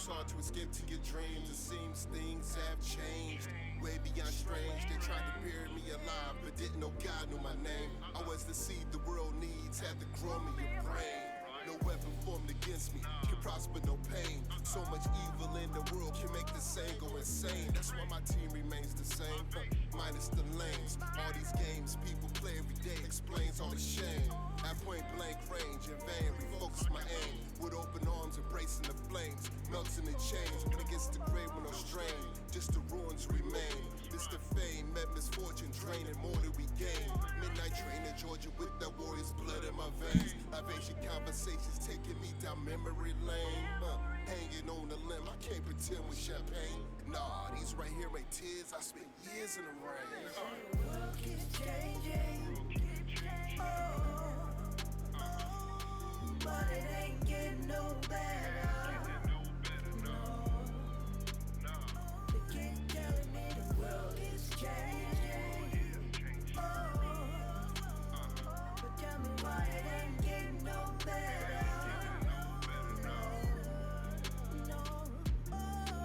hard to escape to your dreams. It seems things have changed, way beyond strange. They tried to bury me alive, but didn't know God knew my name. I was the seed the world needs, had to grow me a brain. No weapon formed against me can prosper, no pain. So much evil in the world can make the sane go insane. That's why my team remains the same, minus the lanes. All these games people play every day explains all the shame. At point blank range, in vain, refocus my aim. With open arms, embracing the flames, melting the chains. But against the grave with no strain, just the ruins remain. This the fame, met misfortune, draining more than we gain. Midnight train in Georgia with that warrior's blood in my veins. I've ancient conversations taking me down memory lane. Hanging on the limb, I can't pretend with champagne. Nah, these right here ain't tears, I spent years in the rain. The world keeps changing, but it ain't getting no better. They keep telling me the world is changing, but tell me why it ain't getting no better.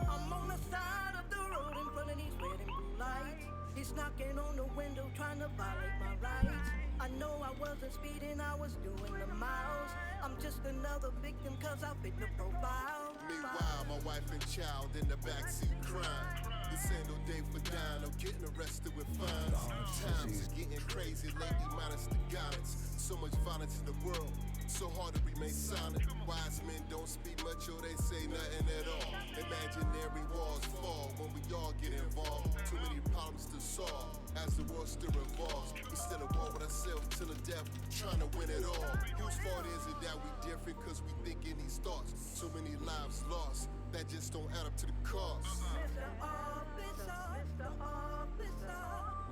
I'm on the side of the road in front of these red and blue lights. He's knocking on the window trying to violate my rights. I know I wasn't speeding, I was doing the miles. I'm just another victim cause I fit the profile. Meanwhile, my wife and child in the backseat crying. This ain't no day for dying, I'm getting arrested with fines. Times is getting crazy lately, minus the guidance. So much violence in the world, so hard to remain silent. Wise men don't speak much or they say nothing at all. Imaginary walls fall when we all get involved. Too many problems to solve as the world still revolves. We still at war with ourselves till the death, trying to win it all. Whose fault is it that we different cause we thinking these thoughts? So many lives lost, that just don't add up to the cost. Mr. Officer, Mr. Officer,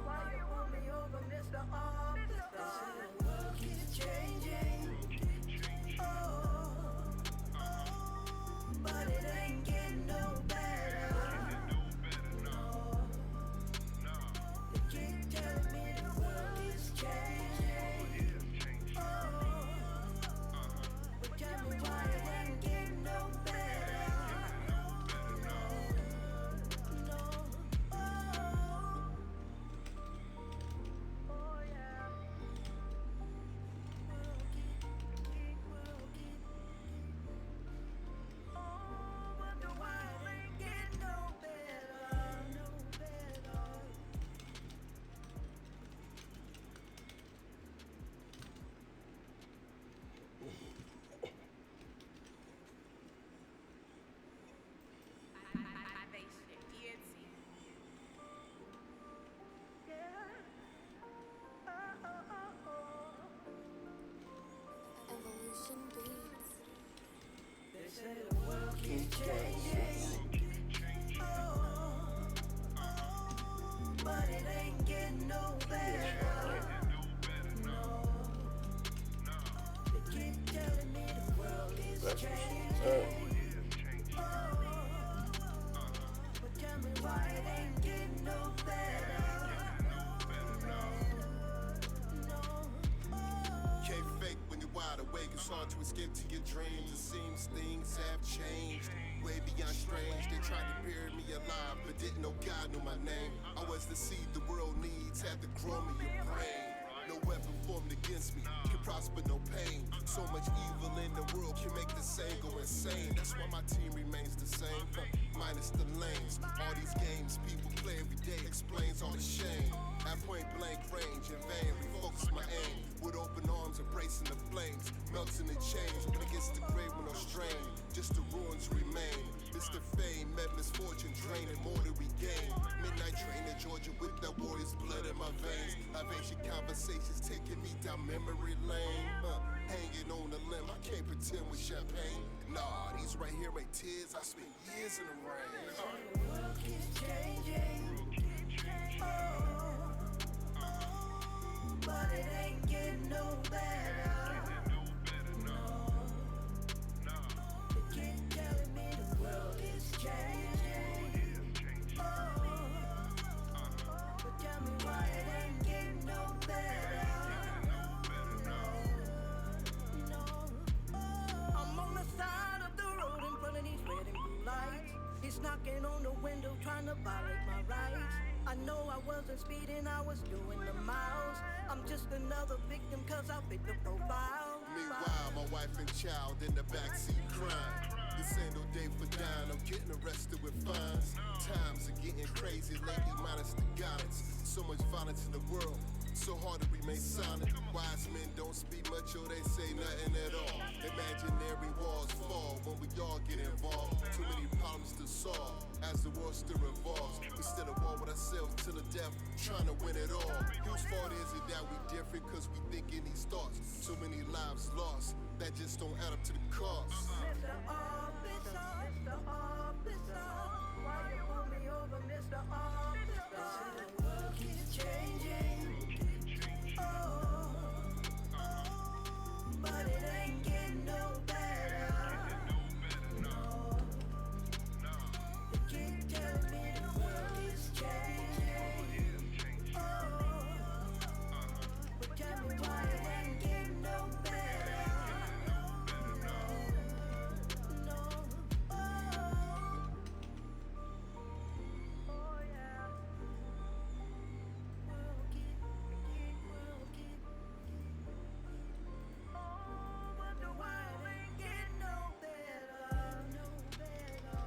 why you pull me over, Mr. Officer? The world keeps changing, but it ain't getting no better. They keep telling me the world is changing, but tell me why it ain't getting no better. Oh yeah. Oh, wonder why it ain't getting no better, no better. Yeah. Evolution Beats. They say the world keeps changing, but it ain't getting no better. They keep telling me the world is changing, but tell me why it ain't getting no better. Can't fake when you're wide awake, it's hard to escape to your dreams. It seems things have changed, way beyond strange. They tried to bury me alive, but didn't know God knew my name. I was the seed the world needs, had to grow me a brain. No weapon formed against me can prosper, no pain. So much evil in the world can make the sane go insane. That's why my team remains the same, minus the lanes. All these games people play every day explains all the shame. At point blank range, in vain, refocus my aim. With open arms, embracing the flames, melting the chains. But against the grave with no strain, just the ruins remain. This the fame, met misfortune, draining more than we gain. Midnight train in Georgia with that warrior's blood in my veins. I've ancient conversations taking me down memory lane. Hanging on the limb, I can't pretend with champagne. Nah, these right here ain't tears, I spent years in the rain. The world keeps changing, but it ain't getting no better. They keep telling me the world is changing, but tell me why it ain't getting no better. I'm on the side of the road in front of these red and blue lights. knocking on the window trying to violate my rights. I know I wasn't speeding, I was doing the miles. I'm just another victim cause I fit the profile. Meanwhile, my wife and child in the backseat crying. This ain't no day for dying, I'm getting arrested with fines. Times are getting crazy lately, minus the guidance. So much violence in the world, so hard to remain silent. Wise men don't speak much or they say nothing at all. Imaginary walls fall when we all get involved. Too many problems to solve as the world still revolves. We still at war with ourselves till the death, trying to win it all. Whose fault is it that we different cause we think in these thoughts? So many lives lost, that just don't add up to the cost. Mr. Officer, Mr. Officer, why you pull me over, Mr. Officer? The world keeps changing, oh, but it ain't getting no better. No, they keep telling me the world is changing, oh, but tell me why it ain't getting no better. No, oh, oh yeah. World keep, oh, wonder why it ain't getting no better, no better.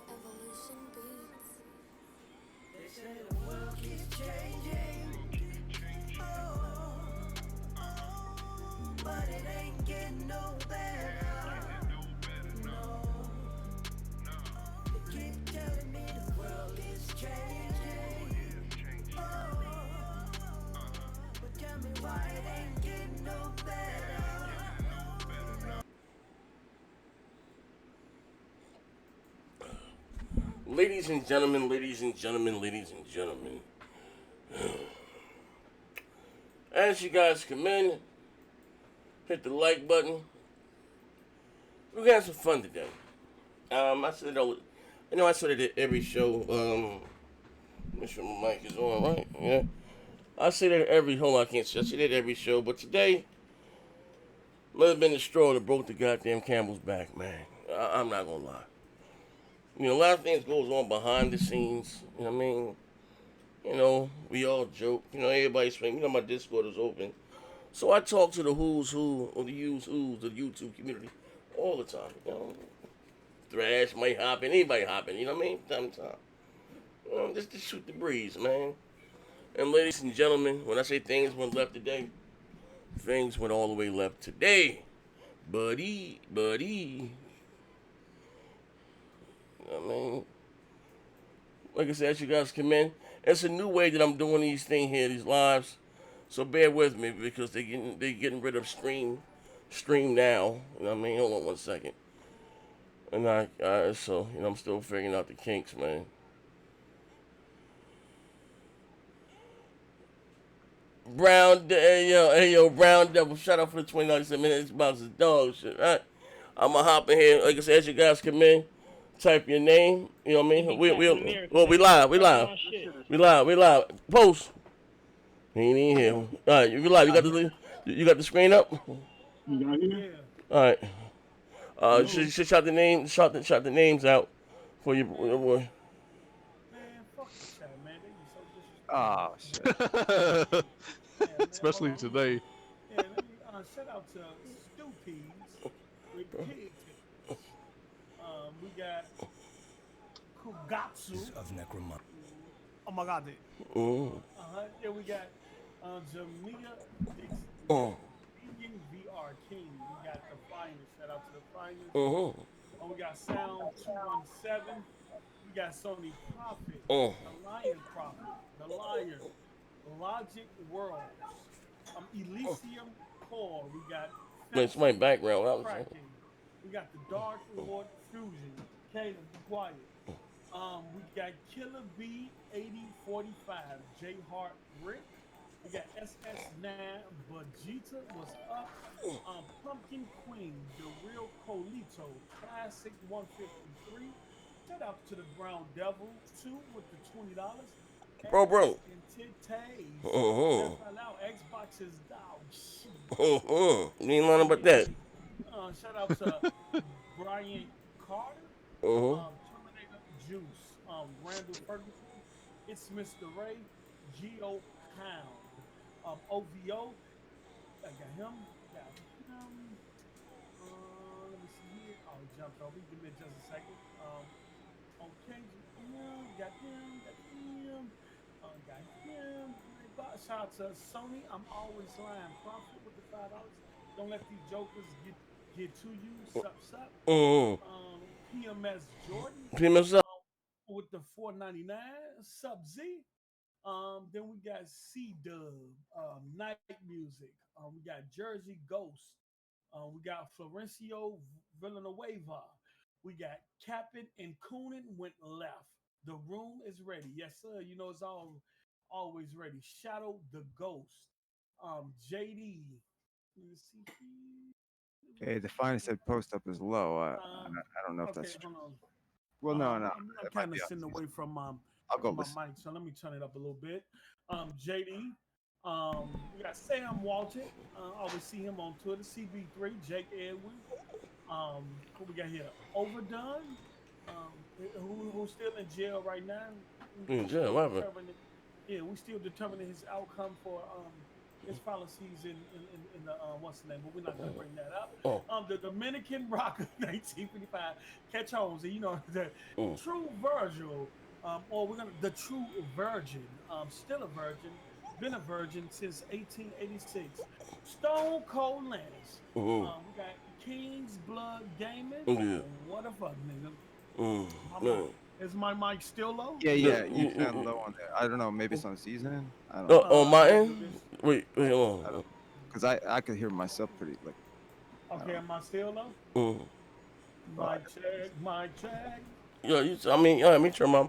Evolution beats. They say the world keeps changing, oh, but it ain't getting no better. No, they keep telling me the world is changing, oh, but tell me why it ain't getting no better. Ladies and gentlemen, ladies and gentlemen, ladies and gentlemen. As you guys come in, hit the like button. We're gonna have some fun today. I said it, I said it at every show. Make sure my mic is on, right? Yeah. I say that at every, hold on, I can't say, I say that at every show, but today might have been the straw that broke the goddamn camel's back, man. I'm not gonna lie. You know, a lot of things goes on behind the scenes. You know what I mean? You know, we all joke. You know, everybody's saying, you know, my Discord is open. So I talk to the who's who, or the who's who's, the YouTube community all the time. You know, Thrash might hop in, anybody hop in, you know what I mean? Time to time. You know, just to shoot the breeze, man. And ladies and gentlemen, when I say things went left today, things went all the way left today. Buddy. I mean, like I said, as you guys come in, it's a new way that I'm doing these things here, these lives. So bear with me because they getting rid of stream now. You know what I mean? Hold on one second. And so you know, I'm still figuring out the kinks, man. Hey yo, Brown Devil, shout out for the 29 minutes about this dog shit, right? I'ma hop in here, like I said, as you guys come in. Type your name, you know what I mean? We live. Post. He ain't in here. All right, you live. You got the screen up. You got here? All right. Should shout the name. Shout the names out for your boy. Man, fuck this chat, man. They be so disrespectful. Oh shit. Yeah, man, Especially hold on. today. Yeah, let me shout out to Stupies with pig tickets. We got Kugatsu of Necromant. Oh my god, Mm. yeah, we got Jamia Mm. Vegan VR King. We got the finest. Shout out to the finest. Mm-hmm. We got Sound 217. We got Sony Prophet, Mm. the Lion Prophet, the Liar, Logic Worlds, Elysium Core. We got It's my background. That was Cracking. We got the Dark Lord Fusion. Caleb, be quiet. We got Killer B 8045, J Hart Rick, We got SS9, Vegeta was up. Pumpkin Queen, the real Colito, classic 153. Shout out to the Brown Devil 2 with the $20. Bro. Ass and titties. Uh-huh. That's now Xbox is dog shit. Uh-huh. You ain't learning about that. Shout out to Brian Carter, Uh-huh. Terminator Juice, Randall Ferguson. It's Mr. Ray, Geo Hound, OVO. I got him. Got him. Let me see here. Oh, he jumped over. Give me just a second. Okay. Yeah, got him. Got him. Got him. Shout out to Sony. I'm always lying. Profit with the $5. Don't let these jokers get to you. Sup. Uh-huh. PMS Jordan. PMS up. With the $4.99. Sub Z. Then we got C Dub, Night Music. We got Jersey Ghost. We got Florencio Villanueva. We got Captain and Coonan went left. The room is ready. Yes, sir. You know it's always ready. Shadow the Ghost. JD. Let me see. Hey, the finest said post up is low. I don't know if that's true. Hold on. Well, no. I'm It might kind of be sitting on- away from I'll go my listen. mic, so let me turn it up a little bit. JD, we got Sam Walton. Always see him on Twitter. CB3, Jake Edwin. Who we got here? Overdone. Who's still in jail right now? In jail, what happened? Yeah, we still determining his outcome for his policies in the what's the name? But we're not gonna bring that up. The Dominican rocker, 1955, Catch Holmes, and you know the true Virgil. Or we're gonna the true virgin, still a virgin, been a virgin since 1886. Stone Cold Lannis. We got King's Blood Gaming. Yeah. What the fuck, nigga? Is my mic still low? Yeah, you sound low on there. I don't know. Maybe it's on season. I don't Oh, know. on my end? Wait, hold on. Because I could hear myself pretty like. Okay, am I still low? My check. Yeah, let me turn my.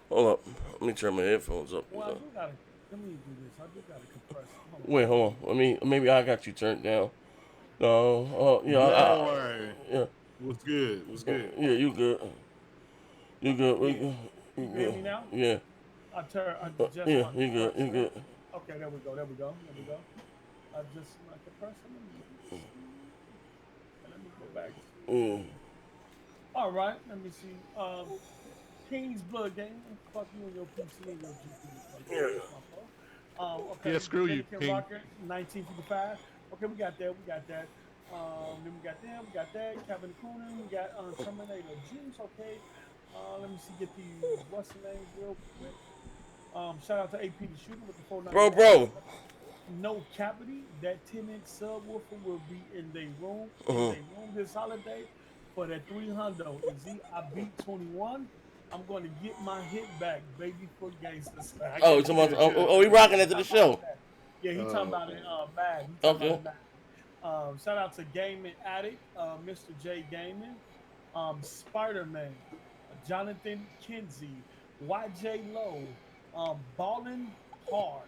Hold up. Let me turn my headphones up. Well, let me do this. I do gotta compress. Wait, hold on. Maybe I got you turned down. No. Yeah. What's good? What's good? Yeah, you good. You good. You hear me now? Yeah. I adjust Yeah, my you good. You good. Okay, there we go. I just my compressor. Let me go back. All right, let me see. King's Blood Game. Fuck you and your PC and your GPU. Yeah. Okay. Yeah, screw you, Dominican King. Rocker, 1955. Okay, we got that. Then we got them. We got that. Kevin Coonan. We got Terminator Juice. Okay. Let me see. Get these. What's the name real quick? Shout out to AP the Shooter with the 499. Bro. No Capity. That 10-inch subwoofer will be in their room. This holiday for that 300. I beat 21. I'm going to get my hit back, baby, for gangsters. We rocking into the show. Yeah, he talking about it bad. Okay. Shout out to Gaming Addict, Mr. J Gaming, Spider-Man, Jonathan Kinsey, YJ Lowe, Ballin' Hard.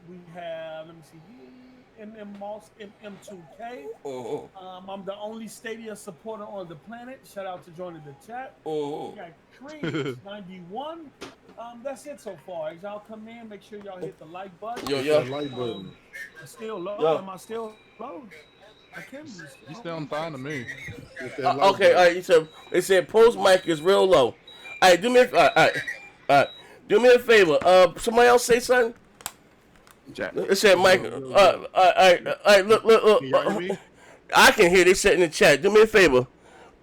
We have, let me see here, MM Moss, MM2K. I'm the only Stadia supporter on the planet. Shout out to joining the chat. We got Creed 91. That's it so far. As y'all come in, make sure y'all hit the like button. Yo. Like button. Still low. Yo. Am I still low? I can be. You sound fine to me. Okay, all right. It said post mic is real low. All right, do me a favor. Somebody else say something. Jack. It said Mike. Look. Can y'all hear me? I can hear. They said in the chat. Do me a favor.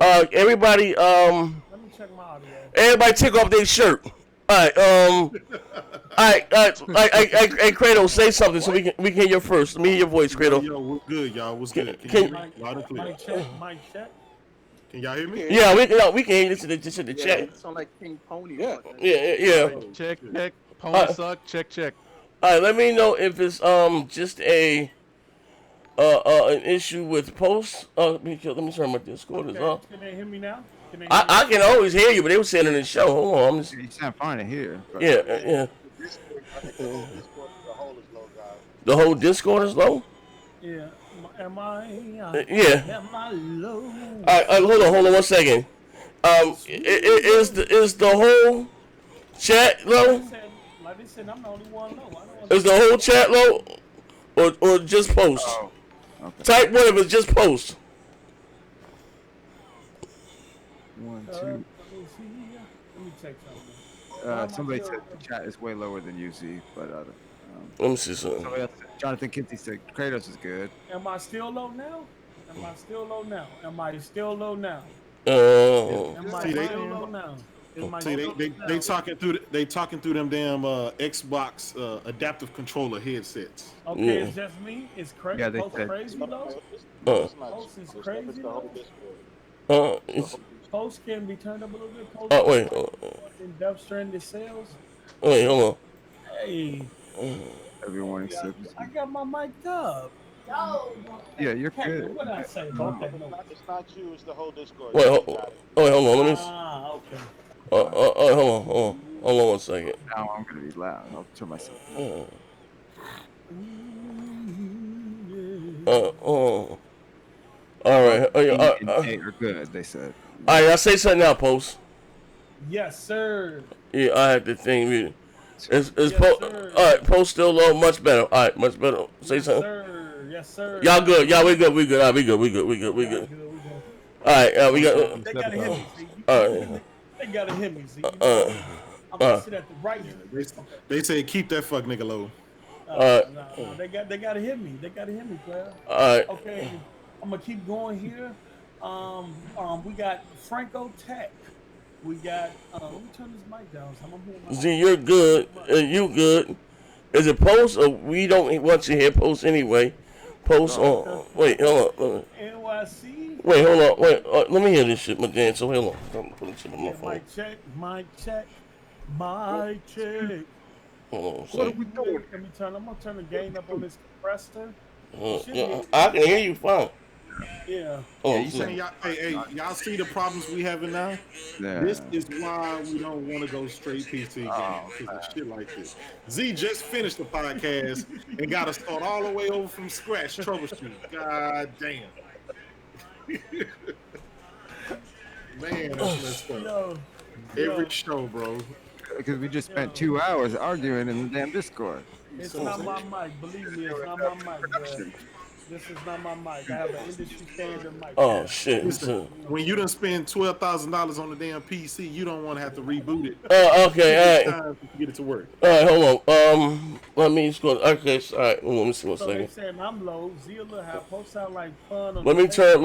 Everybody. Let me check my audio. Everybody take off their shirt. All right. Hey, Kratos, say something so we can hear your first. Let me hear your voice, Kratos. Yo, what's good, y'all? What's good? Can Can- you hear me? Loud and clear. Mic check. Can y'all hear me? Yeah, we can hear this in the chat. It sound like King Pony. Yeah. Check. Pony suck. Check. All right, let me know if it's just an issue with posts. Let me turn my Discord is off. Can they hear me now? I can always hear you, but they were saying it in the show. Hold on, I'm just You sound fine to hear. But yeah. I think the Discord is a whole The whole Discord is low? Yeah. Am I? Yeah. Am I low? Alright, hold on 1 second. Is the whole chat low? Like they said, I'm the only one low. Is the whole chat low? Or just post? Oh, okay. Type one if it's just post. 1, 2. Let me check something. Somebody said the chat is way lower than UC, but Let me see something. somebody else, Jonathan Kinsey said Kratos is good. Am I still low now? Am I still low now? Am I still low now? Am I still low now? See, they talking through them damn Xbox adaptive controller headsets. Okay, Yeah. it's just me. It's crazy. Yeah, they Post said- crazy though. Post is crazy though. Post can be turned up a little bit. Post Wait. in Death Stranding sales. Wait, hold Hey, Everyone except I got my mic up. yeah, you're Hey, good. what did I say? Okay, no. It's not you, it's the whole Discord. on. Wait, hold on. Let me. Okay. Hold on 1 second. Now I'm gonna be loud. I'll turn myself. All right. E and K are good. They said. All right, I say something now, post. Yes, sir. Yeah, I had the thing muted. Is Yes, post? sir. All right, post still low, much better. All right, much better. Say Yes, something. sir. Yes, sir. Y'all good? Y'all we good? All right, we good. All right, we got. They gotta hit me. See? All right. They gotta hit me. See? I'm gonna sit at the right. They say keep that fuck nigga low. No, they gotta hit me. They gotta hit me, player. All right. Okay, I'm gonna keep going here. We got Franco Tech. We got. Let me turn this mic down. So I'm hearing my Z, you're good. You good? Is it post or we don't want you here? Post anyway. Post on. Wait, hold on. NYC. Wait, hold on. Wait, let me hear this shit, my Dan. So hold on. I'm putting shit on my phone. Mic check. Hold on. What are we doing? I'm gonna turn the gain up on this compressor. I can hear you fine. Yeah. Oh, You saying y'all see the problems we having now? Yeah. This is why we don't want to go straight PC games because of shit like this. Z just finished the podcast and got to start all the way over from scratch troubleshooting. God damn. Man, that's messed up. Every show, bro. Because we just spent 2 hours arguing in the damn Discord. It's not my mic. Believe me, it's not my mic, bro. This is not my mic. I have an industry standard mic. Oh shit. Listen, when you done spend $12,000 on the damn PC, you don't want to have to reboot it. Okay, all right. Time to get it to work. All right, hold on. Let me just go. Okay, all right. Let me see 1 So they second. saying I'm low. Zilla have post sound like fun. Let me turn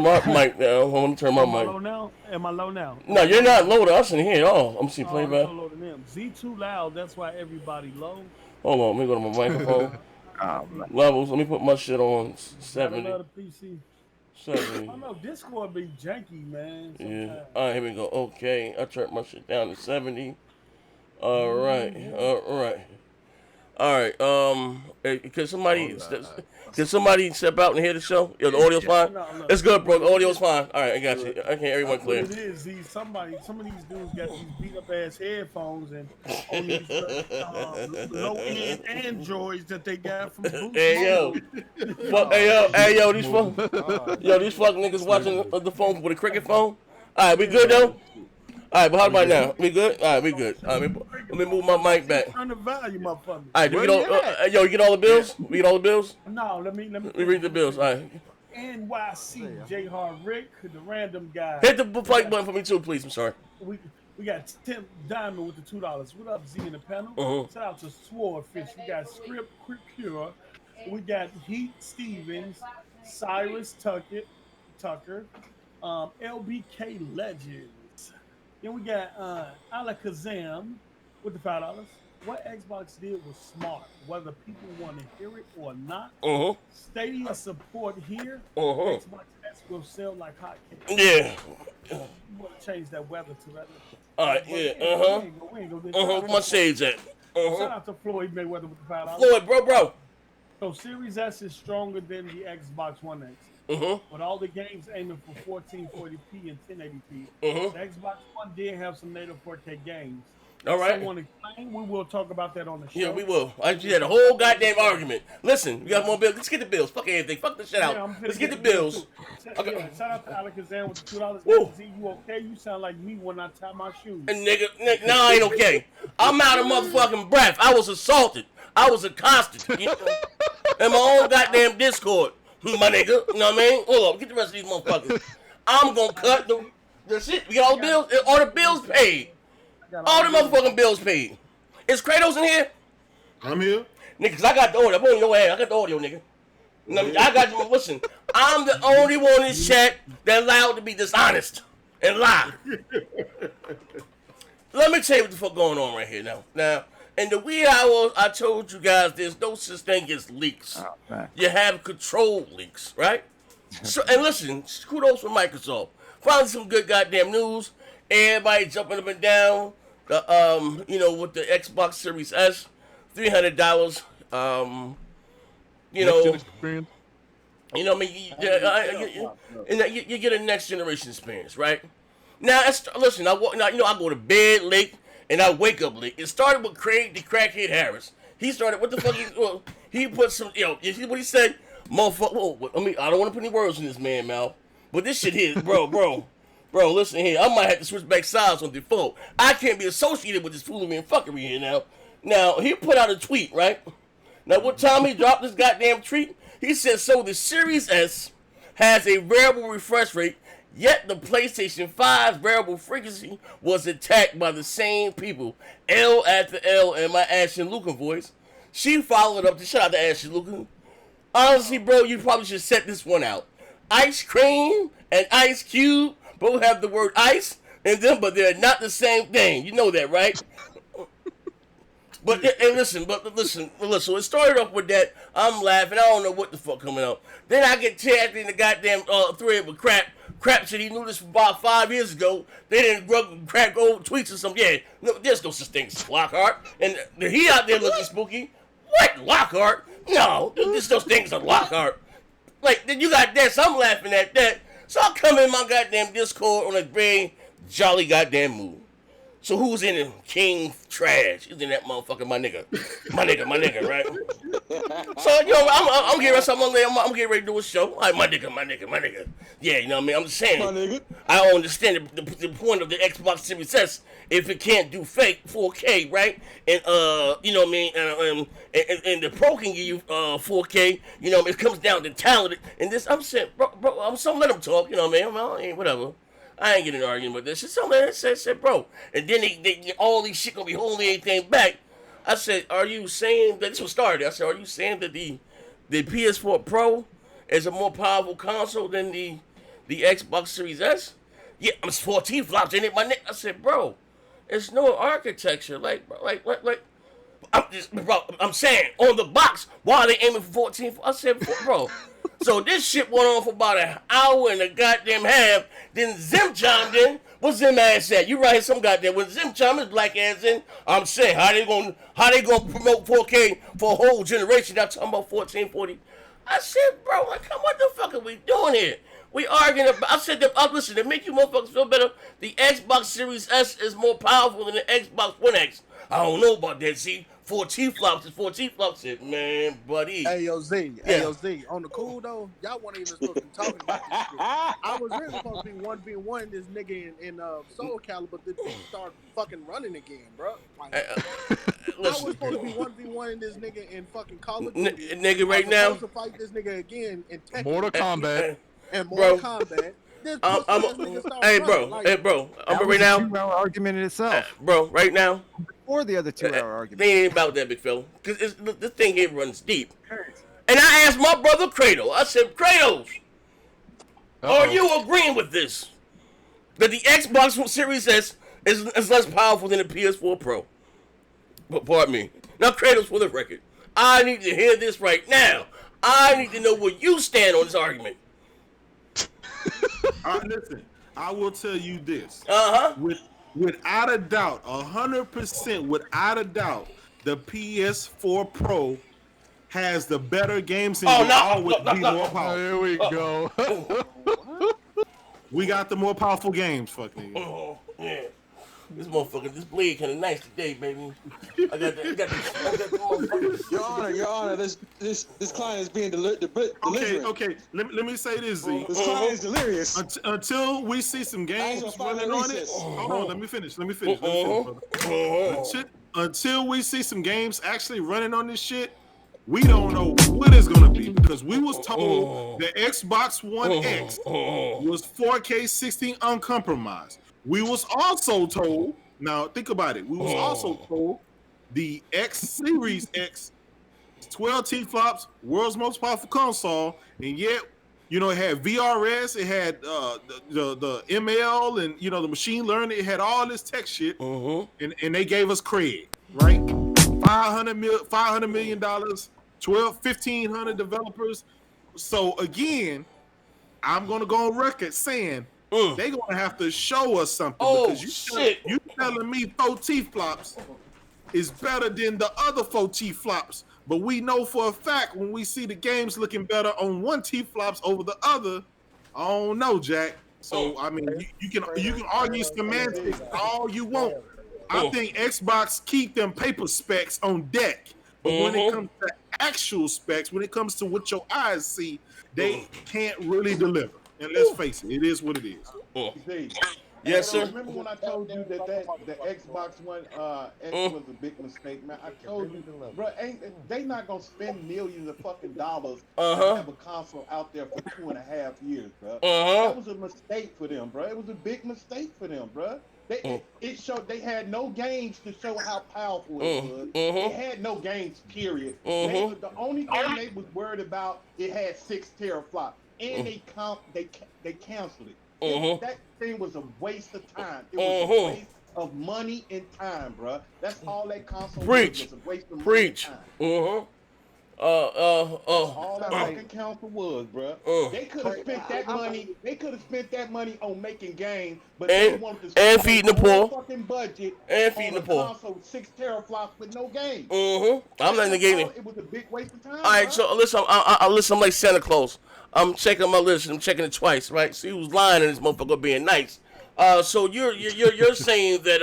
my mic down. Hold on, let me turn my Am I mic. low now? Am I low now? No, you're not low to us in here at all. I'm see I'm playback. so low to them. Z too loud. That's why everybody low. Hold on, let me go to my microphone. Levels. Let me put my shit on 70. Gotta love the PC. 70. I know Discord be janky, man. Yeah. Sometimes. All right, here we go. Okay, I turned my shit down to 70. All right. Can somebody step out and hear the show? Yo, the audio's fine. No. It's good, bro. The audio's fine. All right, I got you. I can hear everyone clear. What it is, some of these dudes got these beat up ass headphones and on these low end Androids that they got from Boost Hey yo, these fuck niggas watching the phone with a cricket phone. All right, we good though. All right, but how about now? We good? All right, we good. All right, let me move my mic back. Turn the volume up for me. All right, do we get all? You get all the bills? We get all the bills? No, let me read the bills. All right. NYC J Hard Rick, the random guy. Hit the like button for me too, please. I'm sorry. We got Tim Diamond with the $2. What up, Z in the panel? Shout out to Swordfish. We got Script Quick Pure. We got Heat Stevens, Cyrus Tucker, LBK Legends. Then we got Alakazam with the $5. What Xbox did was smart. Whether people want to hear it or not, Stadia support here. Xbox S will sell like hotcakes. Yeah. You want to change that weather to that? All right. Yeah. We ain't gonna Where my shades at? Shout out to Floyd Mayweather with the $5. Floyd, bro. So Series S is stronger than the Xbox One X. With all the games aiming for 1440p and 1080p. The Xbox One did have some native 4K games. All right. someone explain, we will talk about that on the show. Yeah, we will. I just had a whole goddamn argument. Listen, we got more bills. Let's get the bills. Fuck everything. Fuck the shit out. I'm finna Let's get the the bill, bills. too. Okay. Yeah, shout out to Alakazam with the $2. Woo. Z, you okay? You sound like me when I tie my shoes. And nigga, no, I ain't okay. I'm out of motherfucking breath. I was assaulted. I was accosted. You know? In my own goddamn Discord. My nigga, you know what I mean? Hold up, get the rest of these motherfuckers. I'm gonna cut the shit. We got all the bills. All the bills paid. All the motherfucking bills paid. Is Kratos in here? I'm here. Nigga, cause I got the audio. I'm on your ass. I got the audio, nigga. You know what I mean? I got you. Listen, I'm the only one in this chat that allowed to be dishonest and lie. Let me tell you what the fuck going on right here now. Now, in the wee hours, I told you guys there's no such thing as leaks. Oh, You have controlled leaks, right? So, and listen, kudos for Microsoft. Finally, some good goddamn news. Everybody jumping up and down. You know, with the Xbox Series S, $300. You know, you know, I mean, you get a next generation experience, right? Now, listen, I go to bed late and I wake up late. It started with Craig, the crackhead Harris. He started, what the fuck? He put some, you see what he said? Motherfucker, I mean, I don't want to put any words in this man's mouth, but this shit here, bro, listen here. I might have to switch back sides on default. I can't be associated with this foolery and fuckery here now. Now, he put out a tweet, right? Now, what time he dropped this goddamn tweet? He said, so the Series S has a variable refresh rate, yet the PlayStation 5's variable frequency was attacked by the same people. L after L in my Ashton Lucan voice. She followed up to shout out to Ashton Lucan. Honestly, bro, you probably should set this one out. Ice cream and ice cube both have the word ice in them, but they're not the same thing. You know that, right? But listen. So it started off with that. I'm laughing. I don't know what the fuck coming up. Then I get tagged in the goddamn thread with crap. Crap said he knew this about 5 years ago. They didn't crack old tweets or something. Yeah, no, there's no such thing as Lockhart. And he out there looking spooky. What, Lockhart? No, there's no things as Lockhart. Like, then you got that, so I'm laughing at that. So I come in my goddamn Discord on a very jolly goddamn mood. So who's in it? King Trash. He's in that motherfucker, my nigga, right? So, you know, I'm getting ready, I'm getting ready to do a show. Like, my nigga. Yeah, you know what I mean? I'm just saying. I don't understand the point of the Xbox Series S if it can't do fake 4K, right? And, you know what I mean? And the Pro can give you 4K. You know what I mean? It comes down to talent. And this, I'm saying, bro, I'm so let them talk, you know what I mean? Whatever. I ain't getting an argument with this. It's something that said, bro. And then they all these shit gonna be holding anything back. I said, are you saying that this was started? I said, are you saying that the PS4 Pro is a more powerful console than the Xbox Series S? Yeah, I'm 14 flops in it, my nigga. I said, bro, it's no architecture. Like, I'm saying on the box, why are they aiming for 14? I said, bro. So this shit went on for about an hour and a goddamn half. Then Zim chimed in. What's Zim ass at? You right here, some goddamn. When Zim chimed his black ass in, I'm saying how they gonna promote 4K for a whole generation? I'm talking about 1440. I said, bro, like, what the fuck are we doing here? We arguing about. I said, listen, to make you motherfuckers feel better, the Xbox Series S is more powerful than the Xbox One X. I don't know about that. See, 14 flops is 14 flops. Said, man, buddy. Hey, yo, Z. Hey, yo, Z. On the cool, though, y'all weren't even supposed to be talking about this shit. I was really supposed to be 1v1 this nigga in Soul Calibur, but this bitch started fucking running again, bro. Like, I was supposed to be 1v1 this nigga in fucking Call of Duty. Nigga, right now. I was supposed to fight this nigga again in Tekken. Mortal Kombat. And Mortal Kombat. Hey, bro. I'm right now. 2-hour argument in itself. Bro, right now. Or the other 2-hour argument. They ain't about that, big fella. Because this thing here runs deep. And I asked my brother Kratos. I said, Kratos, are you agreeing with this? That the Xbox Series S is less powerful than the PS4 Pro? But pardon me. Now, Kratos, for the record, I need to hear this right now. I need to know where you stand on this argument. Listen, I will tell you this. Without a doubt, 100%, without a doubt, the PS4 Pro has the better games and will always be more powerful. There we go. We got the more powerful games, fuck nigga. Yeah. This motherfucker, this blade kind of nice today, baby. I got the motherfucker. Your Honor, this client is being delirious. Okay. Let me say this, Z. This client is delirious. Until we see some games running on it. Hold on, let me finish. Until we see some games actually running on this shit, we don't know what it's gonna be, because we was told the Xbox One X was 4K 16 uncompromised. We was also told, now think about it, we was also told the X Series X 12 T-flops, world's most powerful console, and yet, you know, it had VRS, it had the ML, and, you know, the machine learning, it had all this tech shit, and they gave us cred, right? $500 million, 1,500 developers. So again, I'm gonna go on record saying they're gonna have to show us something, because you telling me 4 T-flops is better than the other 4 T-flops, but we know for a fact when we see the games looking better on 1 T-flops over the other, I don't know, Jack. So I mean, you can argue semantics all you want. I think Xbox keep them paper specs on deck, but when it comes to actual specs, when it comes to what your eyes see, they can't really deliver. And let's face it, it is what it is. Yes, sir. Remember when I told you that the Xbox One X was a big mistake, man? I told you, bro, they not gonna spend millions of fucking dollars to have a console out there for 2.5 years, bro. That was a mistake for them, bro. It was a big mistake for them, bro. It showed they had no games to show how powerful it was. They had no games, period. The only thing they was worried about, it had 6 teraflops, and they canceled it. That thing was a waste of time. It was a waste of money and time, bro. That's all that console was a waste of money and time. All that fucking console was, bro. They could have spent that money. They could have spent that money on making games, but they wanted to spend feeding the poor. Fucking budget and feeding the poor. Console 6 teraflops with no games. I'm not in the gaming. It was a big waste of time. All right, so listen, I'm like Santa Claus. I'm checking my list. I'm checking it twice, right? See who's lying and this motherfucker being nice. So you're saying that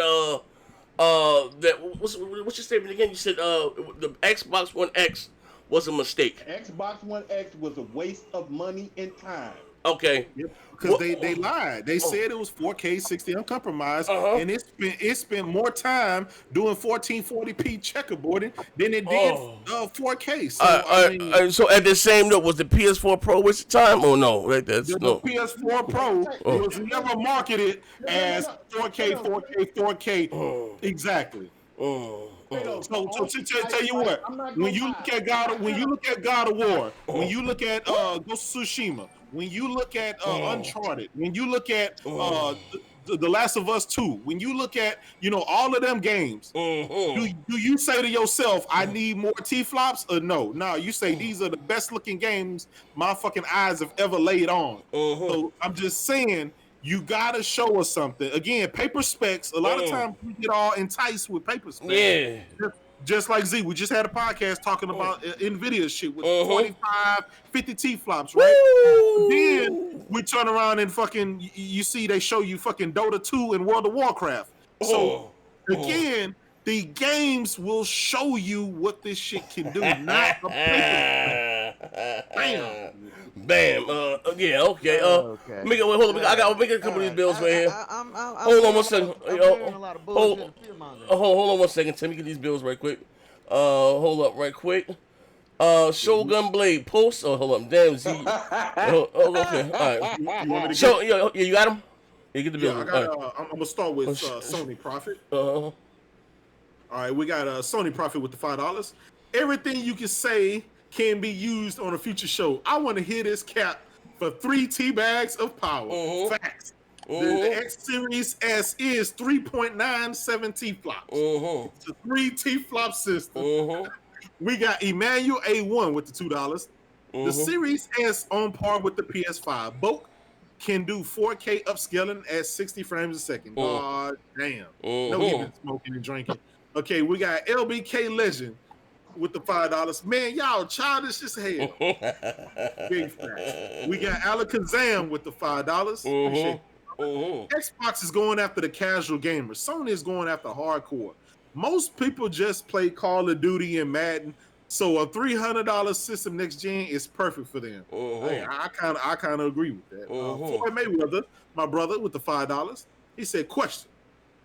what's your statement again? You said the Xbox One X was a mistake. Xbox One X was a waste of money and time. Okay. Because they lied. They said it was 4K 60 uncompromised, and it spent more time doing 1440p checkerboarding than it did 4K. So so at the same note, was the PS4 Pro waste of time or no? Right, the PS4 Pro was never marketed as 4K. Exactly. So to tell you what, when you look at God of War, when you look at Ghost of Tsushima, when you look at Uncharted, when you look at The Last of Us 2, when you look at all of them games, do you say to yourself, I need more T-flops, or no? No, you say these are the best looking games my fucking eyes have ever laid on. So I'm just saying, you gotta show us something. Again, paper specs. A lot of times we get all enticed with paper specs. Yeah. Just like Z, we just had a podcast talking about NVIDIA shit with 45, 50 T-flops, right? Then we turn around and fucking, you see they show you fucking Dota 2 and World of Warcraft. So again, the games will show you what this shit can do, not a paper spec. Bam. Yeah, okay. Wait, hold on. I got to make a couple of these bills right here. Hold on one second. Hold on 1 second. Let me get these bills right quick. Hold up right quick. Shogun Blade post. Oh, hold up. Damn, Z. Okay. All right. You want me to you got them? Yeah, get the bills. I'm going to start with Sony Profit. All right, we got Sony Profit with the $5. Everything you can say can be used on a future show. I want to hear this cap for 3 T-bags of power. Facts. The X Series S is 3.97 T-flops. It's a 3 T-flop system. We got Emmanuel A1 with the $2. The Series S on par with the PS5. Both can do 4K upscaling at 60 frames a second. Oh, damn. No even smoking and drinking. Okay, we got LBK Legend with the $5. Man, y'all childish as hell. Big facts. We got Alakazam with the $5. Xbox is going after the casual gamer. Sony is going after hardcore. Most people just play Call of Duty and Madden, so a $300 system next gen is perfect for them. I kind of agree with that. Floyd Mayweather, my brother, with the $5, he said, question.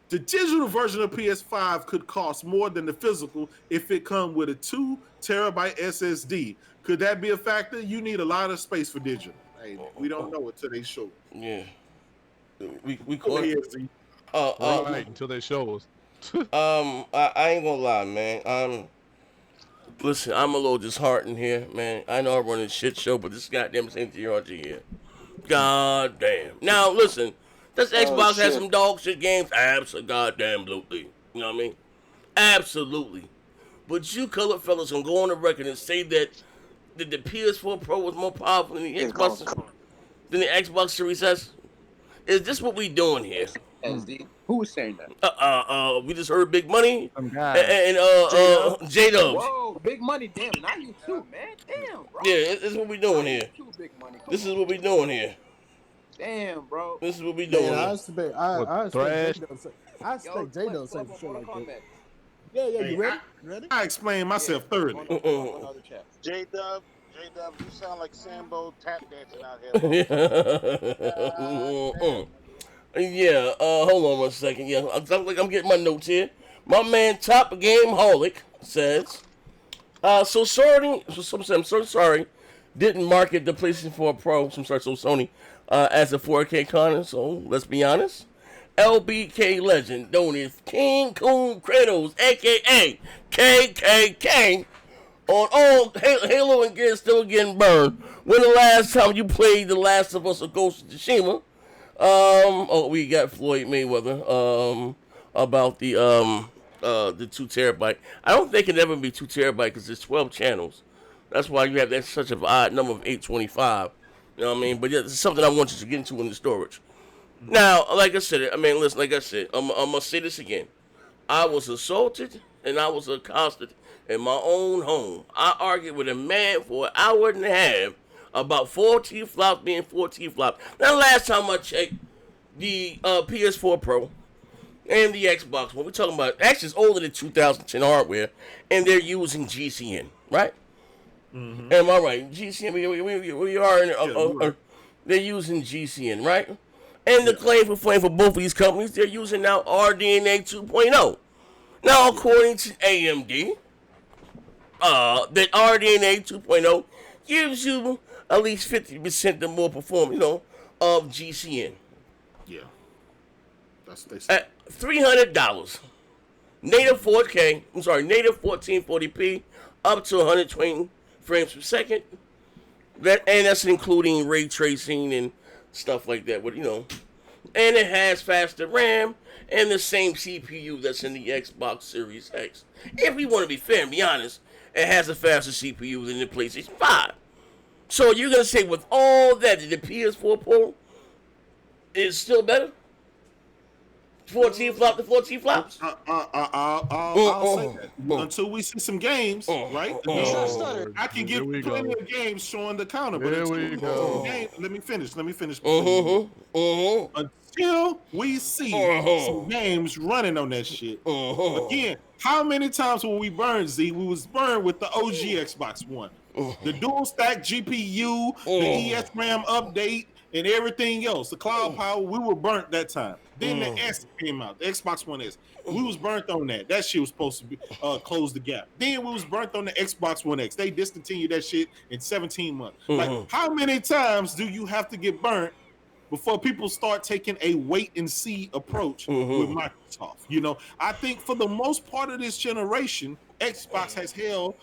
The digital version of PS5 could cost more than the physical if it comes with a 2 terabyte SSD. Could that be a factor? You need a lot of space for digital. Hey, we don't know until they show. Yeah. We Go ahead, Z. Right, until they show us. I ain't gonna lie, man. Listen, I'm a little disheartened here, man. I know I run a shit show, but this goddamn same TRG here. God damn. Now, listen. Does Xbox have some dog shit games? Absolutely. You know what I mean? Absolutely. But you colored fellas can go on the record and say that the PS4 Pro was more powerful than the Xbox Series S? Is this what we doing here? Who was saying that? We just heard Big Money and J-Dubs. Whoa, Big Money, damn, not you too, man. Damn, bro. Yeah, this is what we doing here. This is what we doing here. Damn, bro. This is what we doing. I expect J-Dub say some shit like that. Yeah, you ready? I explained myself thoroughly. J-Dub, you sound like Sambo tap dancing out here. Yeah, hold on one second. Yeah, I'm getting my notes here. My man Top Game Holic says, I'm so sorry, didn't market the PlayStation 4 Pro, Sony, as a 4K console, let's be honest. LBK Legend donated King Coon Kratos, aka KKK, on all Halo and Gear still getting burned. When the last time you played The Last of Us or Ghost of Tsushima? We got Floyd Mayweather about the 2 terabyte. I don't think it ever be 2 terabyte because there's 12 channels. That's why you have that such an odd number of 825. You know what I mean? But yeah, it's something I want you to get into in the storage. Now, like I said, listen, I'm gonna say this again. I was assaulted and I was accosted in my own home. I argued with a man for an hour and a half about 4 T-flops being 4 T-flops. Now, last time I checked, the PS4 Pro and the Xbox One, we're talking about, actually it's older than 2010 hardware, and they're using GCN, right? Mm-hmm. Am I right? GCN, we are they're using GCN, right? And the claim for both of these companies, they're using now RDNA 2.0. Now, according to AMD, that RDNA 2.0 gives you at least 50% the more performance, of GCN. Yeah. That's what they say. At $300, native 1440p, up to 120 frames per second. That's including ray tracing and stuff like that. But and it has faster RAM and the same CPU that's in the Xbox Series X. If we want to be fair and be honest, it has a faster CPU than the PlayStation 5. So you're gonna say with all that the PS4 Pro is still better? 14 flop to 14 flops? I'll say that. Until we see some games, right? I can give plenty of games showing the counter. But let me finish. Until we see some games running on that shit. Again, how many times will we burn, Z? We was burned with the OG Xbox One. The dual stack GPU, the ESRAM update, and everything else. The cloud power, we were burnt that time. Then the S came out, the Xbox One S. We was burnt on that. That shit was supposed to be close the gap. Then we was burnt on the Xbox One X. They discontinued that shit in 17 months. Like, how many times do you have to get burnt before people start taking a wait and see approach with Microsoft? I think for the most part of this generation, Xbox has held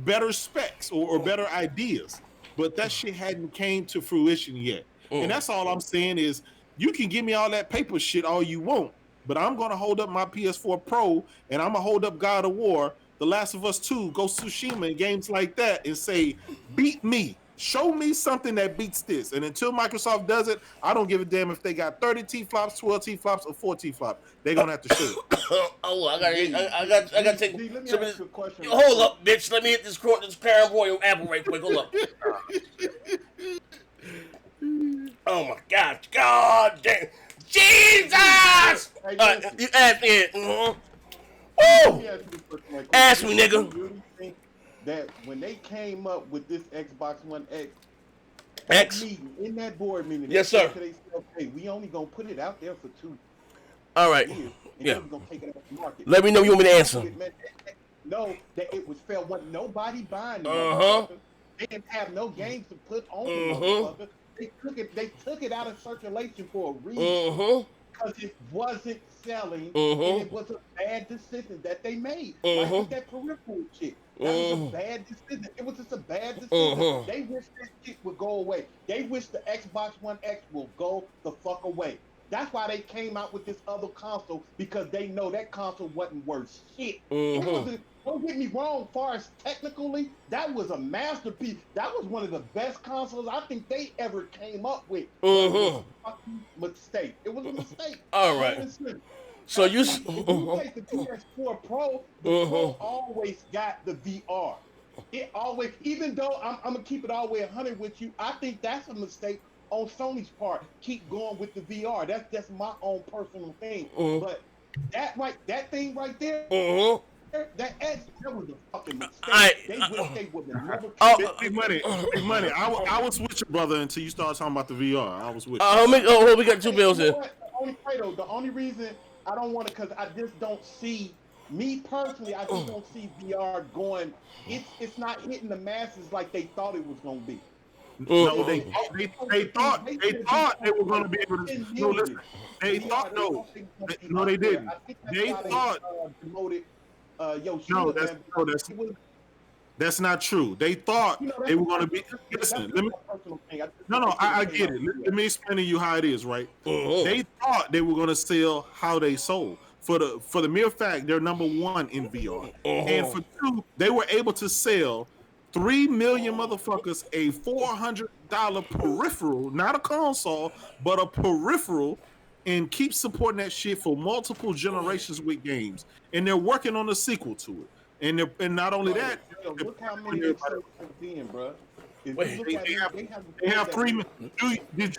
better specs or better ideas, but that shit hadn't came to fruition yet. And that's all I'm saying is, you can give me all that paper shit all you want, but I'm going to hold up my PS4 Pro, and I'm going to hold up God of War, The Last of Us 2, Ghost of Tsushima, and games like that, and say, beat me. Show me something that beats this. And until Microsoft does it, I don't give a damn if they got 30 T-flops, 12 T-flops, or 4 T-flops. They're going to have to show it. I got to take... Let me ask you a question. Hold up, bitch. Let me hit this Crown Royal apple right quick. Hold up. Oh my God. God damn. Jesus! You asked me. Woo! Ask me, nigga. You really think that when they came up with this Xbox One X, in that board meeting, yes, sir. They said, okay, we only gonna put it out there for 2 All right. years, and Yeah. then we're gonna take it out the market. Let me know you want me to answer. No, that it was fair. Wasn't nobody buying Uh-huh. They didn't have no games to put on the motherfucker. They took it out of circulation for a reason. Because it wasn't selling, and it was a bad decision that they made. Like with that peripheral shit. That was a bad decision. It was just a bad decision. They wish that shit would go away. They wish the Xbox One X will go the fuck away. That's why they came out with this other console, because they know that console wasn't worth shit. It wasn't, don't get me wrong, far as technically, that was a masterpiece. That was one of the best consoles I think they ever came up with. It was a fucking mistake. It was a mistake. All right. So you if you take the PS4 Pro, the Pro always got the VR. It always, even though I'm gonna keep it all the way 100 with you, I think that's a mistake on Sony's part. Keep going with the VR. That's my own personal thing. But that thing right there, that was a fucking mistake. They wish they would have never. Big money. I was with you, brother, until you started talking about the VR. I was with you. We got 2 bills here. The only reason I don't want to, because I just don't see, me personally, I just don't see VR going. It's not hitting the masses like they thought it was gonna be. No, they thought they were going to be able to. No, listen, they thought no, they didn't. They thought that's not true. They thought they were going to be. Listen, let me. No, I get it. Let me explain to you how it is, right? They thought they were going to sell how they sold. For the mere fact they're number 1 in VR, and for 2, they were able to sell 3 million motherfuckers a $400 peripheral, not a console, but a peripheral, and keep supporting that shit for multiple generations with games. And they're working on a sequel to it. And not only that, look how many they in, bro. They have 3 million.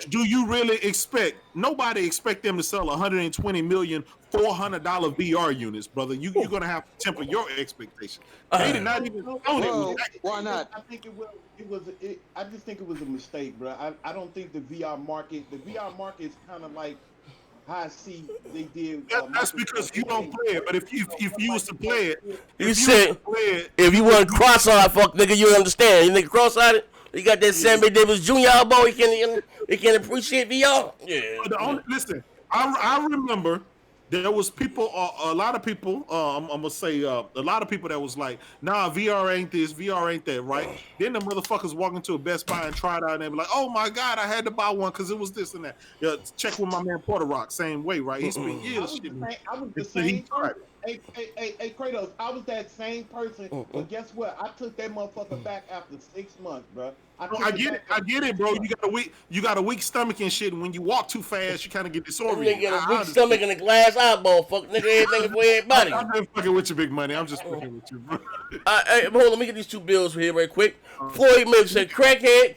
Do you really expect? Nobody expect them to sell 120 million $400 VR units, brother. You're gonna have to temper your expectations. They did not even own it. Why not? I think I just think it was a mistake, bro. I don't think the VR market is kind of like how I see they did. That's because you don't play it. But if you was to play it, if you weren't cross-eyed, fuck nigga, you understand. You nigga cross-eyed it. You got that Sammy Davis Jr. elbow. He can appreciate VR. Yeah. Listen, I remember there was people, a lot of people. I'm gonna say a lot of people that was like, nah, VR ain't this, VR ain't that, right? Then the motherfuckers walk into a Best Buy and try it out, and they be like, oh my god, I had to buy one because it was this and that. Yeah, check with my man Porter Rock, same way, right? He spent years. I was the same person. Hey, Kratos, I was that same person, but guess what? I took that motherfucker back after 6 months, bro. I get it, bro. You got a weak stomach and shit, and when you walk too fast, you kind of get disoriented. You got a weak stomach and a glass eyeball. Fuck nigga, everything for everybody. I'm just fucking with you, big money. I'm just fucking with you, bro. Hey, hold on, let me get these 2 bills here right quick. Floyd Miller said, crackhead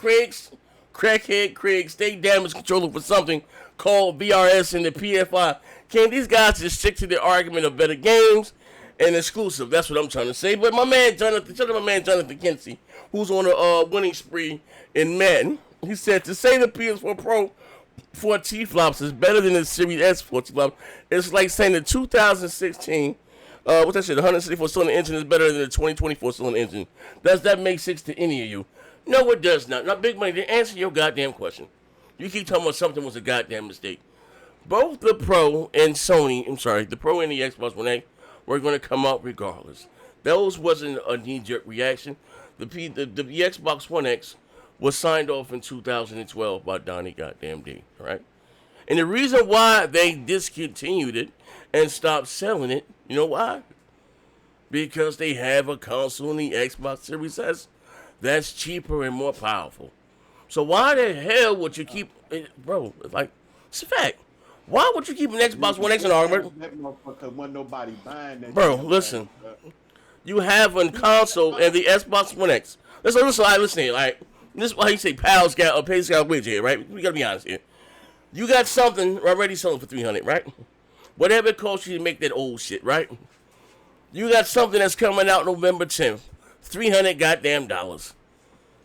Craig, state damage controller for something called VRS and the PFI. Can these guys just stick to the argument of better games and exclusive? That's what I'm trying to say. But my man Jonathan Kinsey, who's on a winning spree in Madden, he said to say the PS4 Pro 4 T-flops is better than the Series S 4 T-flops, it's like saying the 2016 what's that shit? The 164 cylinder engine is better than the 2024 cylinder engine. Does that make sense to any of you? No, it does not. Not Big Money. To answer your goddamn question, you keep talking about something was a goddamn mistake. Both the Pro and the Pro and the Xbox One X were going to come out regardless. Those wasn't a knee-jerk reaction. The Xbox One X was signed off in 2012 by Donnie goddamn D, right? And the reason why they discontinued it and stopped selling it, you know why? Because they have a console in the Xbox Series S that's cheaper and more powerful. So why the hell would you keep it, bro? It's a fact. Why would you keep an Xbox One X in argument? That motherfucker wasn't nobody buying that. Bro, listen. You have a console and the Xbox One X. Listen here. Like, this is why you say pals got widget here, right? We gotta be honest here. You got something already selling for $300, right? Whatever it costs you to make that old shit, right? You got something that's coming out November 10th, $300 goddamn dollars.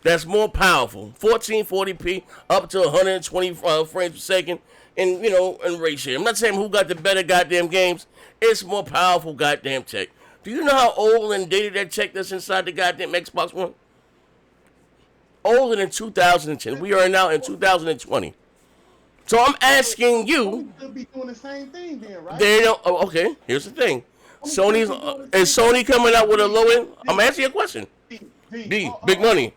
That's more powerful, 1440p up to 120 frames per second, and in ratio. I'm not saying who got the better goddamn games. It's more powerful goddamn tech. Do you know how old and dated that tech that's inside the goddamn Xbox One? Older than 2010. We are now in 2020. So I'm asking you. They'll be doing the same thing then, right? They don't. Oh, okay, here's the thing. Is Sony coming out with a low end? I'm asking you a question. B, big money.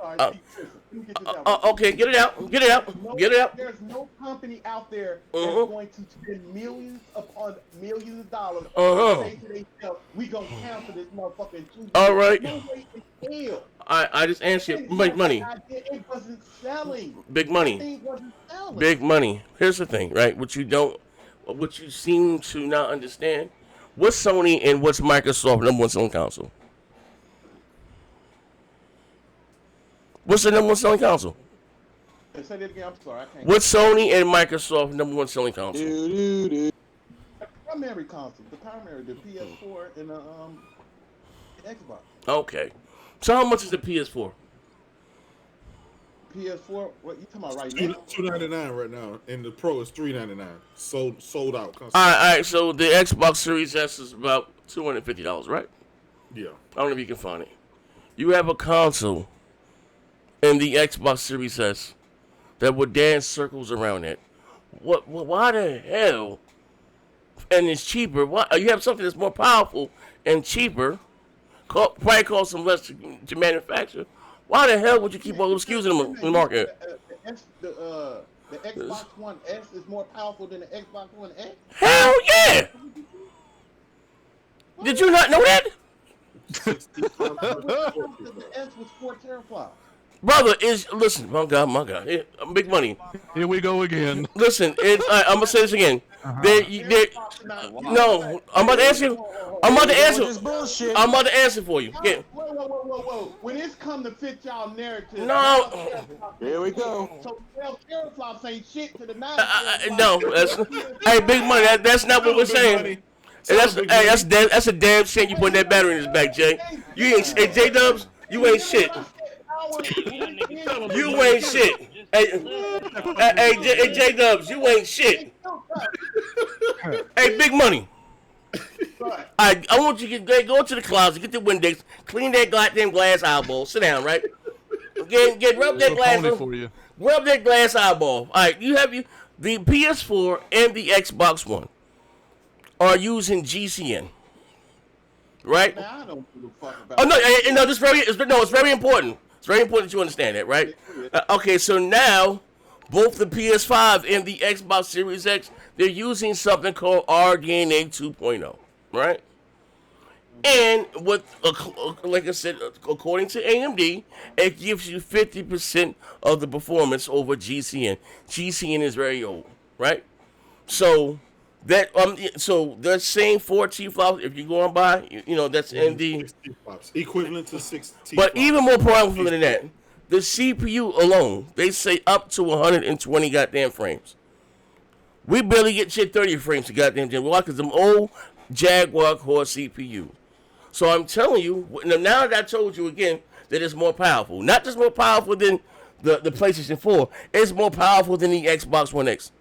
Okay, get it out. There's no company out there that's going to spend millions upon millions of dollars to say to themselves, we gonna cancel this motherfucker in 2 years. All right. No way in hell. I just answered you. Big money. It wasn't selling. Big money. The thing wasn't selling. Big money. Here's the thing, right? What you seem to not understand. What's Sony and what's Microsoft number one selling console? What's the number one selling console? Say that again. I'm sorry. I can't. What's Sony and Microsoft number one selling console? The primary console, the PS4 and the Xbox. Okay. So how much is the PS4? PS4, what you talking about right now? $299 right now, and the Pro is $399. Sold out. All right. So the Xbox Series S is about $250, right? Yeah. I don't know if you can find it. You have a console in the Xbox Series S that would dance circles around it. Why the hell? And it's cheaper. Why you have something that's more powerful and cheaper? Probably cost them less to manufacture. Why the hell would you keep all those SKUs in the market? The Xbox One S is more powerful than the Xbox One X? Hell yeah! Did you not know that? The S was 4 teraflops. Brother, listen, my God, big money. Here we go again. Listen, I'm gonna say this again. No, I'm about to answer you. I'm about to answer for you. Yeah. Whoa. When it's come to fit y'all narrative, no. Here we go. So 12 teraflops ain't shit to the 9. No, hey, big money. That's not what we're saying. That's a damn shame you put that battery in his back, Jay. You ain't J Dubs. You ain't shit. You ain't shit. Hey, J Dubs, you ain't shit. Hey, big money. I want you to go to the closet, get the Windex, clean that goddamn glass eyeball. Sit down, right? Rub that glass. Rub that glass eyeball. All right, you have the PS4 and the Xbox One are using GCN, right? Now, I don't give a fuck about. It's very important. It's very important that you understand that, right? Okay, so now both the PS5 and the Xbox Series X, they're using something called RDNA 2.0, right? And like I said, according to AMD, it gives you 50% of the performance over GCN. GCN is very old, right? So that that same 4 T-flops, if you're going by, that's in the equivalent to 6 T-flops. But even more powerful than that, the CPU alone, they say up to 120 goddamn frames. We barely get shit 30 frames to goddamn gen. Why? Because them old Jaguar core CPU. So I'm telling you, now that I told you again that it's more powerful, not just more powerful than the PlayStation 4, it's more powerful than the Xbox One X.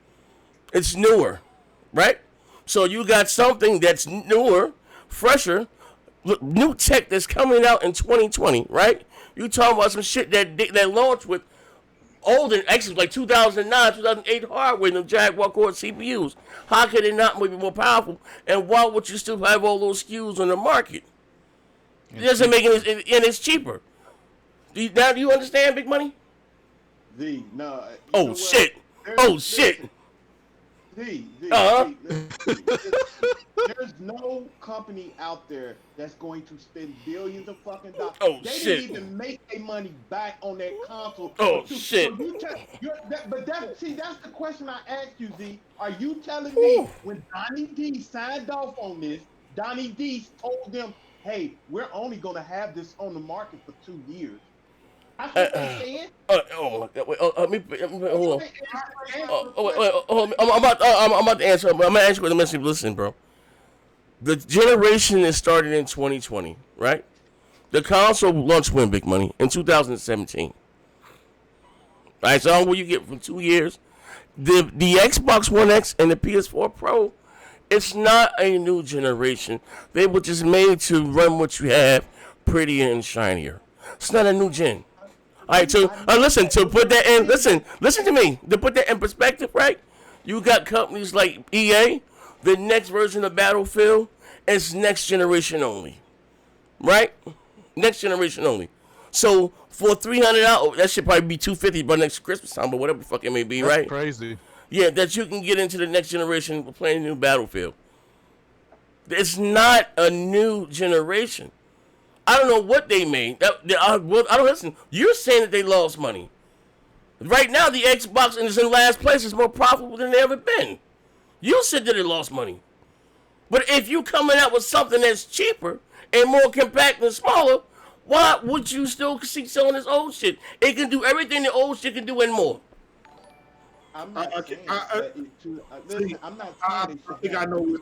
It's newer, right? So you got something that's newer, fresher, new tech that's coming out in 2020, right? You talking about some shit that launched with older, actually like 2009, 2008 hardware than Jaguar core CPUs. How could it not be more powerful? And why would you still have all those SKUs on the market? It doesn't make any, and it's cheaper. Now, do you understand, big money? No. Oh shit! Shit! There's no company out there that's going to spend billions of fucking dollars. They didn't even make their money back on that console. Shit! But that's the question I asked you, Z. Are you telling me when Donnie D signed off on this, Donnie D told them, "Hey, we're only going to have this on the market for 2 years." That's what they said. Oh my God! Wait, hold on. Hold on. I'm about to answer. I'm gonna answer with the message. Listen, bro. The generation is started in 2020, right? The console launch win big money in 2017. All right, so what you get from 2 years. The Xbox One X and the PS4 Pro, it's not a new generation. They were just made to run what you have prettier and shinier. It's not a new gen. All right, so listen, to put that in, listen to me. To put that in perspective, right? You got companies like EA, the next version of Battlefield is next generation only, right? Next generation only. So for $300, that should probably be $250 by next Christmas time, but whatever the fuck it may be, That's right? Crazy. Yeah, that you can get into the next generation playing a new Battlefield. It's not a new generation. I don't know what they made. I don't listen. You're saying that they lost money. Right now, the Xbox is in last place. Is more profitable than they ever been. You said that it lost money. But if you coming out with something that's cheaper and more compact and smaller, why would you still keep selling this old shit? It can do everything the old shit can do and more. I'm not saying listen, I'm not saying I think I know.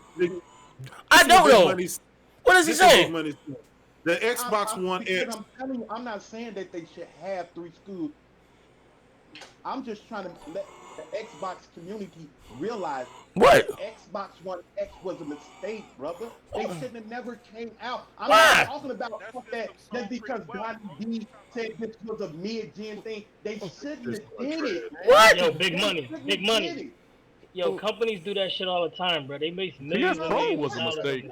I don't know. What is he saying? The Xbox One X. I'm telling you, I'm not saying that they should have 3 schools. I'm just trying to let the Xbox community realize what Xbox One X was a mistake, brother. They shouldn't have never came out. I'm Why? not talking about that just because Donnie D said this was a mid-gen thing. They shouldn't have did it, man. What? Yo, big money, big money. Yo, companies do that shit all the time, bro. They make millions of PS4 dollars. was a mistake.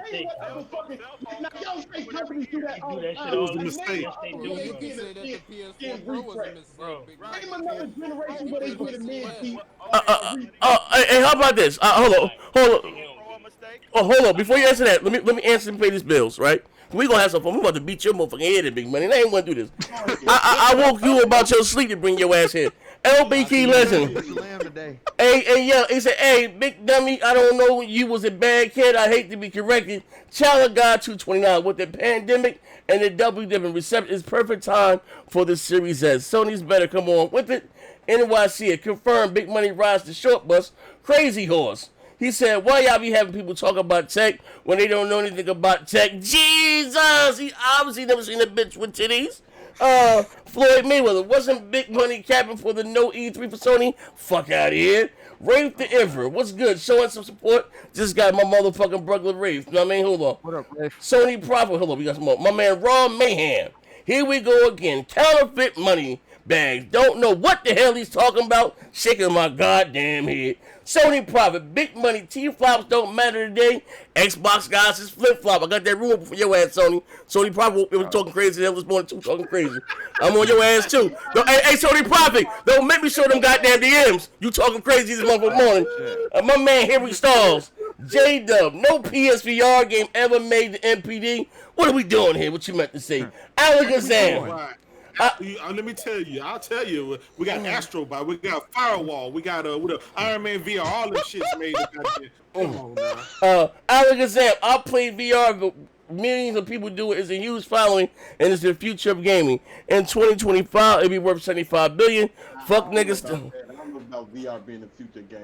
Companies do that all the time. It was a mistake. Name another generation where they did a mid-gen. Hey, how about this? Hold on. Oh, hold on. Before you answer that, let me answer and pay these bills, right? We gonna have some fun. We about to beat your motherfucking head in big money. They ain't gonna do this. I woke you about your sleep to bring your ass here. LB Key Legend. Hey, yo, he said, hey, big dummy, I don't know you was a bad kid. I hate to be corrected. Child of God 229 with the pandemic and the double dipping reception is perfect time for the Series S. Sony's better come on with it. NYC it confirmed big money rides the short bus. Crazy horse. He said, why y'all be having people talk about tech when they don't know anything about tech? Jesus! He obviously never seen a bitch with titties. Floyd Mayweather, wasn't big money capping for the no E3 for Sony? Fuck out of here. Rafe the Emperor, what's good? Showing some support. Just got my motherfucking brother Rafe. You know what I mean? Hold on. What up, Rafe? Sony Profit, hold on, we got some more. My man Raw Mayhem. Here we go again. Counterfeit money bags. Don't know what the hell he's talking about. Shaking my goddamn head. Sony Profit, big money, T-flops don't matter today. Xbox guys is flip-flop. I got that rumor for your ass, Sony. Sony Profit was talking crazy this morning too, talking crazy. I'm on your ass too. No, hey, Sony Profit, don't make me show them goddamn DMs. You talking crazy this motherfucking morning. My man Henry Stalls, J-Dub, no PSVR game ever made the MPD. What are we doing here? What you meant to say? Alakazam. Let me tell you. I'll tell you. We got Astro Bot. We got Firewall. We got Iron Man VR. All this shit's made. Come on now. Alakazam. I play VR, but millions of people do it. It's a huge following, and it's the future of gaming. In 2025, it'll be worth $75 billion. Fuck niggas. I don't know about VR being the future game.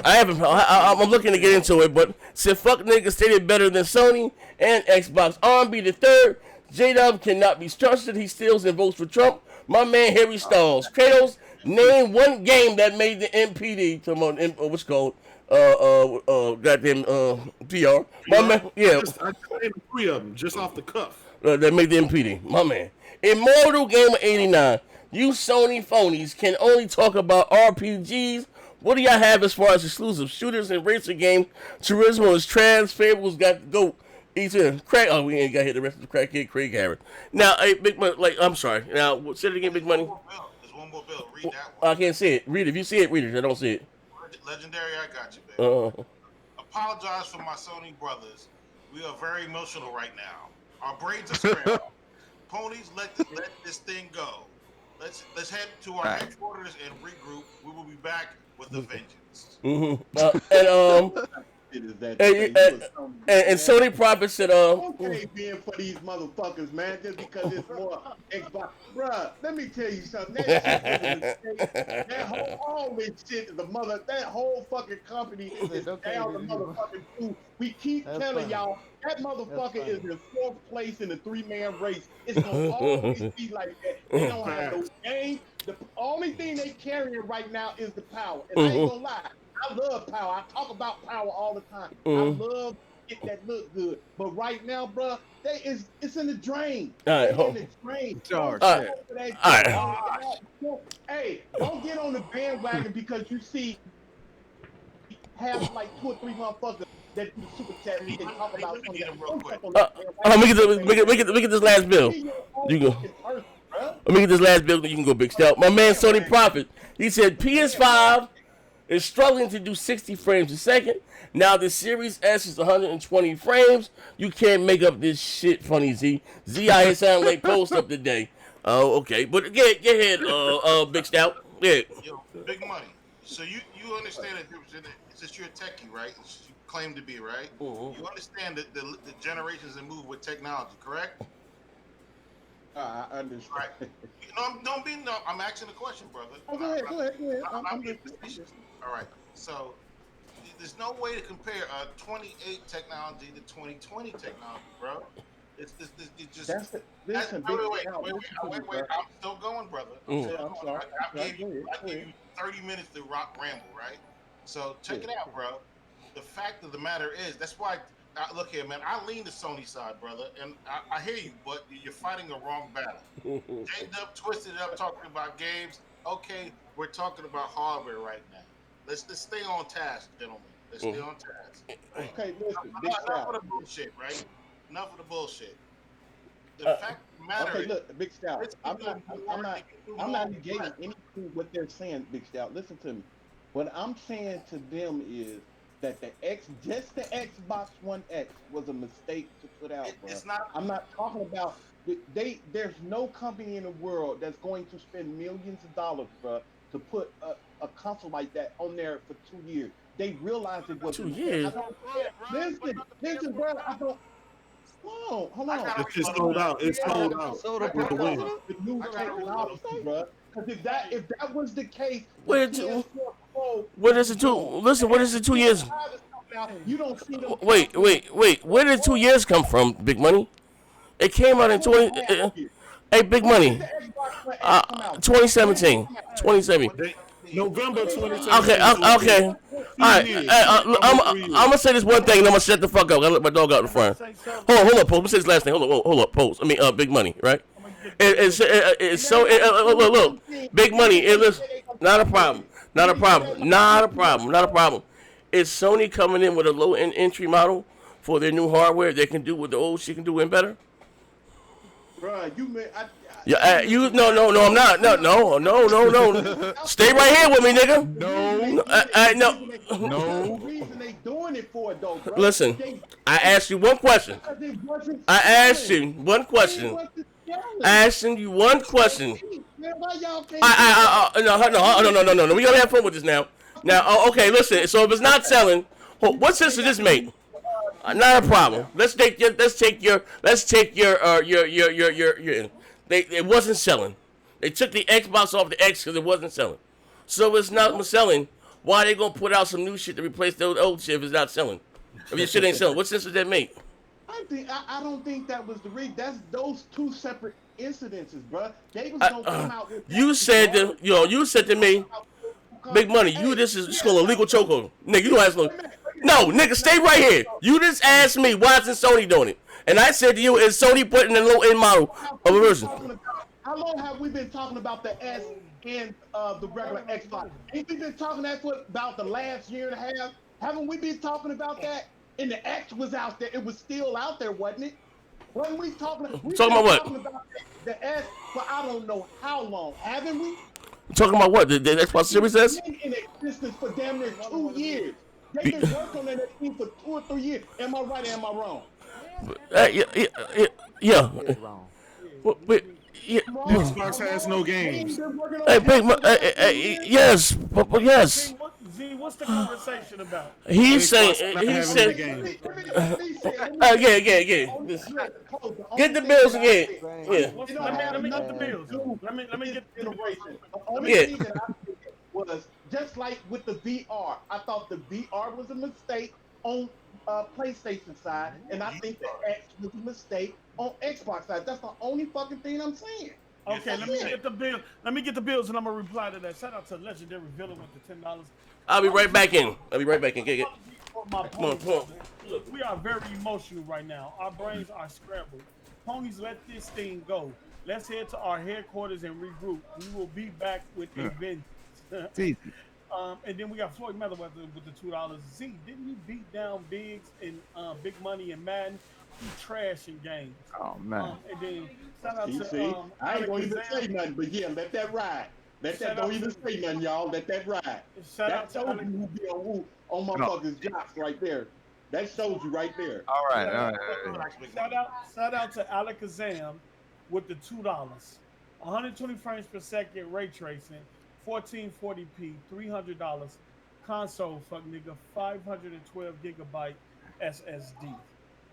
I haven't. I'm looking to get into it, but said fuck niggas stated better than Sony and Xbox. R&B the third. J-Dub cannot be trusted. He steals and votes for Trump. My man Harry Stalls. Kratos, name one game that made the MPD. What's called? Goddamn PR. My man, yeah. I named 3 of them just off the cuff. That made the MPD. My man. Immortal Gamer 89. You Sony phonies can only talk about RPGs. What do y'all have as far as exclusive shooters and racer games? Turismo is trash. Fables got the GOAT. He's in Craig. Oh, we ain't got to hit the rest of the crackhead Craig Harris. Now, hey, Big Money. I'm sorry. Now, say it again, Big Money. There's one more bill. Read that one. I can't see it. Read it. If you see it, read it. I don't see it. Legendary, I got you, baby. Apologize for my Sony brothers. We are very emotional right now. Our brains are scrambled. Ponies, let this thing go. Let's head to our headquarters and regroup. We will be back with a vengeance. shit is that? And Sony Prophet said, okay, being for these motherfuckers, man, just because it's more Xbox. Bruh, let me tell you something. That shit was a mistake. All this shit is that whole fucking company is down the motherfucking food. We keep telling y'all that motherfucker is in 4th place in the 3-man race. It's gonna always be like that. They don't have no game. The only thing they carrying right now is the power. And I ain't gonna lie, I love power. I talk about power all the time. I love it that look good. But right now, bro, it's in the drain. All right, in the drain. All right. Hey, don't get on the bandwagon because you see have like 2 or 3 motherfuckers that do super chat and they talk about something. Let me get this last bill. You go. Let me get this last bill. You can go, Big Stout. My man Sony Prophet. He said PS5 is struggling to do 60 frames a second. Now the Series S is 120 frames. You can't make up this shit, Funny Z. I ain't sound like post up today. Oh, okay. But get ahead, Big Stout. Yeah. Yo, big money. So you understand that since you're a techie, right? You claim to be, right? You understand that the generations that move with technology, correct? I understand. Right. I'm asking a question, brother. Oh, go ahead. I'm being facetious. All right. So there's no way to compare 28 technology to 2020 technology, bro. It's just. Wait. I'm still going, brother. I'm sorry. I gave you 30 minutes to ramble, right? So check it out, bro. The fact of the matter is, that's why. Look here, man. I lean the Sony side, brother, and I hear you, but you're fighting the wrong battle. J-Dub twisted it up talking about games. Okay, we're talking about hardware right now. Let's stay on task, gentlemen. Let's stay on task. Okay, listen. Enough of the bullshit, right? Enough of the bullshit. The fact of the matter is, look, Big Stout. I'm not negating anything what they're saying, Big Stout. Listen to me. What I'm saying to them is that just the Xbox One X was a mistake to put out, bro. I'm not talking about there's no company in the world that's going to spend millions of dollars, bro, to put a console like that on there for 2 years. They realized it was 2 years. Listen, bro. I don't. Hold on. It's just sold out. It's sold out. The new technology, bro. Because if that was the case, what is it 2? Listen, what is it 2 years? You don't see them. Wait. Where did 2 years come from, Big Money? It came out in 20. Hey, Big Money. 2017. 2017. November 2017. Okay. All right. I'm gonna say this one thing, and I'm gonna shut the fuck up. I gotta let my dog out in front. Hold up, Pose. Let me say this last thing. Hold up, Pose. I mean, Big Money, right? It's so. Look, Big Money. It's not a problem. Is Sony coming in with a low end entry model for their new hardware? They can do what the old shit can do and better. Bruh, you may. No, I'm not. No. Stay right here with me, nigga. No. The reason they doing it for, though, bro. Listen, I asked you one question. Asking you one question. No. We gotta have fun with this now. Okay, listen. So if it's not selling, what sense does this make? Not a problem. Let's take your. It wasn't selling. They took the Xbox off the X because it wasn't selling. So if it's not selling, why are they gonna put out some new shit to replace the old shit if it's not selling? If your shit ain't selling, what sense does that make? I don't think that was the reason. That's those two separate incidences, bro. They was gonna come out with. You said to me, Big Money. This is called a legal chokehold, nigga. You don't ask no, nigga. Stay right here. You just asked me why isn't Sony doing it, and I said to you, is Sony putting a low end model of a version? How long have we been talking about the S and the regular Xbox? Ain't we been talking that for about the last year and a half? Haven't we been talking about that? And the X was out there. It was still out there, wasn't it? Wasn't we talking about what? Talking about the S for I don't know how long, haven't we? Talking about what? The Xbox Series S? It's been in existence for damn near 2 years. They've been working on that thing for 2 or 3 years. Am I right or am I wrong? Yeah. Xbox has no games. Yes, but yes. Z, what's the conversation about? He's saying, Xbox he not said, having the yeah. Get the bills again. Yeah. Let me get the bills. Let me get the generation. The only thing that I did was just like with the VR. I thought the VR was a mistake on PlayStation side, and I think the X was a mistake on Xbox side. That's the only fucking thing I'm saying. Okay, let me get the bill. Let me get the bills, and I'm gonna reply to that. Shout out to Legendary Villain with the $10. I'll be right back in. Get. Come on. Look, we are very emotional right now. Our brains are scrambled. Ponies, let this thing go. Let's head to our headquarters and regroup. We will be back with a vengeance. It's easy. And then we got Floyd Mayweather with the $2. Z, didn't you beat down Biggs and Big Money and Madden? He trashing games. Oh man. And then shout out to I ain't gonna even say nothing, but yeah, let that ride. Don't even say nothing, y'all. Let that ride. That shows you who be on who on motherfuckers' jocks right there. That shows you right there. All right. Shout out to Alakazam with the $2. 120 frames per second ray tracing, 1440p, $300. Console, fuck nigga, 512 gigabyte SSD.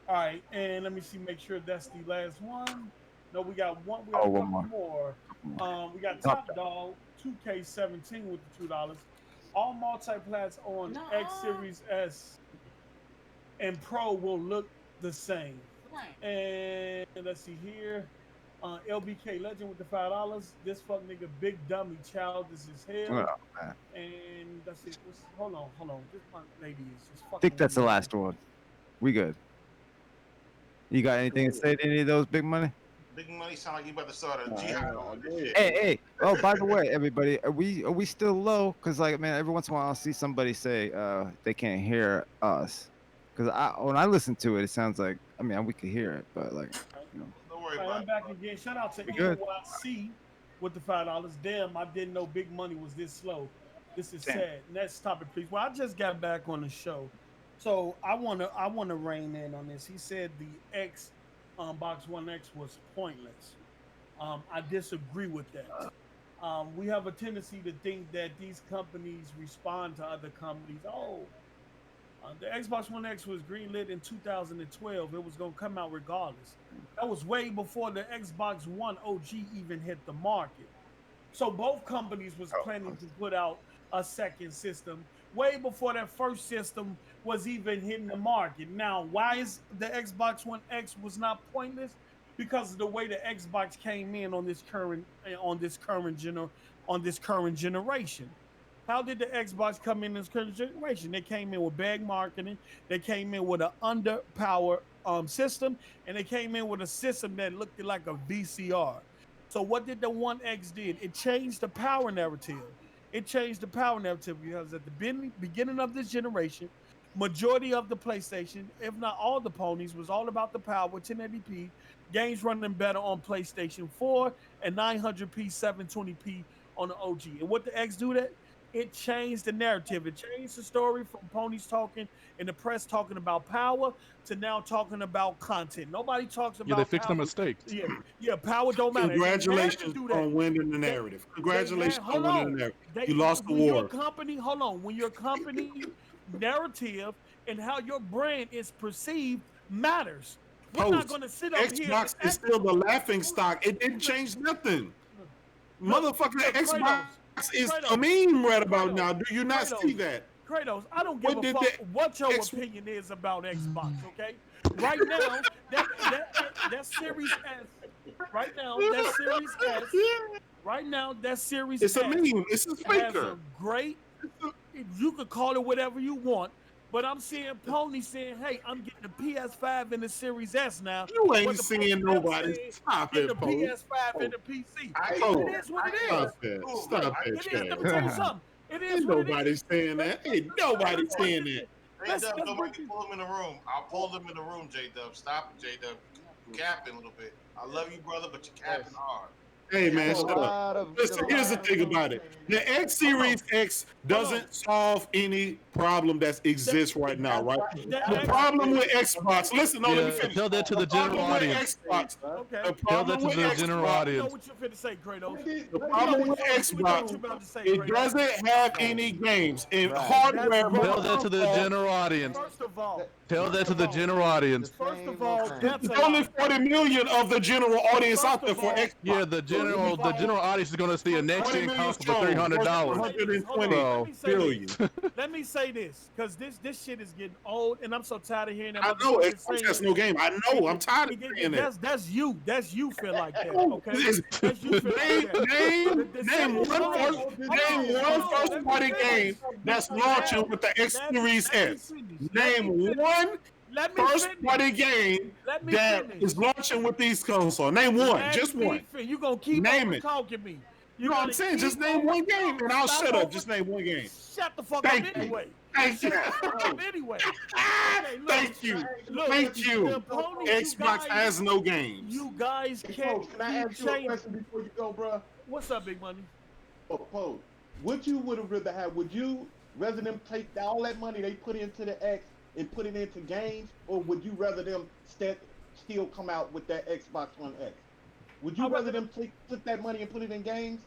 All right, and let me see, make sure that's the last one. No, we got one. We got one more. We got Top Dog 2K17 with the $2. All multiplats on X Series S and Pro will look the same. And let's see here. LBK Legend with the $5. This fuck nigga big dummy childish as hell. Oh, man. And that's it. Hold on. This my lady is just fucking. I think that's the last one. We good. You got anything to say to any of those Big Money? Big Money sound like you about to start a jihad on this shit. Hey. Oh, by the way, everybody, are we still low? Cause like, man, every once in a while I'll see somebody say they can't hear us. Cause when I listen to it, it sounds like, I mean, we can hear it, but like, you know. Don't worry I'm back again. Shout out to NYC with the $5. Damn, I didn't know Big Money was this slow. This is sad. Next topic, please. Well, I just got back on the show, so I wanna rein in on this. He said the Xbox One X was pointless. I disagree with that. We have a tendency to think that these companies respond to other companies. The Xbox One X was greenlit in 2012. It was going to come out regardless. That was way before the Xbox One OG even hit the market. So both companies was planning to put out a second system way before that first system was even hitting the market. Now, why is the Xbox One X was not pointless? Because of the way the Xbox came in on this current generation. How did the Xbox come in this current generation? They came in with bad marketing. They came in with an underpowered system, and they came in with a system that looked like a VCR. So what did the One X did? It changed the power narrative. Because at the beginning of this generation, majority of the PlayStation, if not all the ponies, was all about the power, 1080p, games running better on PlayStation 4, and 900p, 720p on the OG. And what the X do that? It changed the narrative. It changed the story from ponies talking and the press talking about power to now talking about content. Nobody talks about they fixed the mistakes. Yeah, power don't matter. Congratulations on winning the narrative. Congratulations on winning the narrative. You lost the war. When your company narrative and how your brand is perceived matters. We're not going to sit up here. Xbox is still the laughing stock. It didn't change nothing. Motherfucker, Xbox is a meme right about now. Do you not see that? Kratos, I don't give a fuck what your opinion is about Xbox, okay? Right now, that Series S, that Series it's S. a meme. It's a faker. You could call it whatever you want, but I'm seeing Pony saying, hey, I'm getting the PS5 and the Series S now. You ain't seeing nobody. Stop it, the PS5 and the PC. It is what it is. Stop it, It is. Let me tell you something. It is what it is. Nobody's saying that. Ain't nobody saying that. J-Dub, don't make me pull him in the room. I'll pull him in the room, J-Dub. Stop it, J-Dub. You're capping a little bit. I love you, brother, but you're capping hard. Hey, man, shut up. Listen, here's the thing about it. The X Series X doesn't solve any problem that exists right now, right? The problem with Xbox. Listen, no, let me finish. Tell that to the general audience. Okay. The problem with the general Xbox. audience. You know what you're finna say, Kratos. The problem with Xbox, it doesn't have any games in hardware. Tell that to the general audience. First of all, Tell that to the general audience. First of all, that's There's only 40 million of the general audience out there for Xbox. Yeah, the general audience is going to see a next gen console for $300. 120 billion. Let me say this, because this shit is getting old, and I'm so tired of hearing that. I know Xbox has no game. I know. I'm tired of hearing that. That's you. That's you feel like that. Okay. That's you feel like that. Name one first party game that's launching with the X Series S. Name one first party game that is launching with these consoles. Name one, just one. You gonna keep name it. Talking me? You know what I'm saying? Just name one game, and I'll shut up. Just name one game. Shut the fuck up anyway. Thank you. Anyway. Thank you. Thank you. Xbox has no games. You guys can't. Can I ask you a question before you go, bro? What's up, Big Money? Poe, what you would have rather had? Would you rather them take all that money they put into the X and put it into games, or would you rather them still come out with that Xbox One X? Would you rather them took that money and put it in games?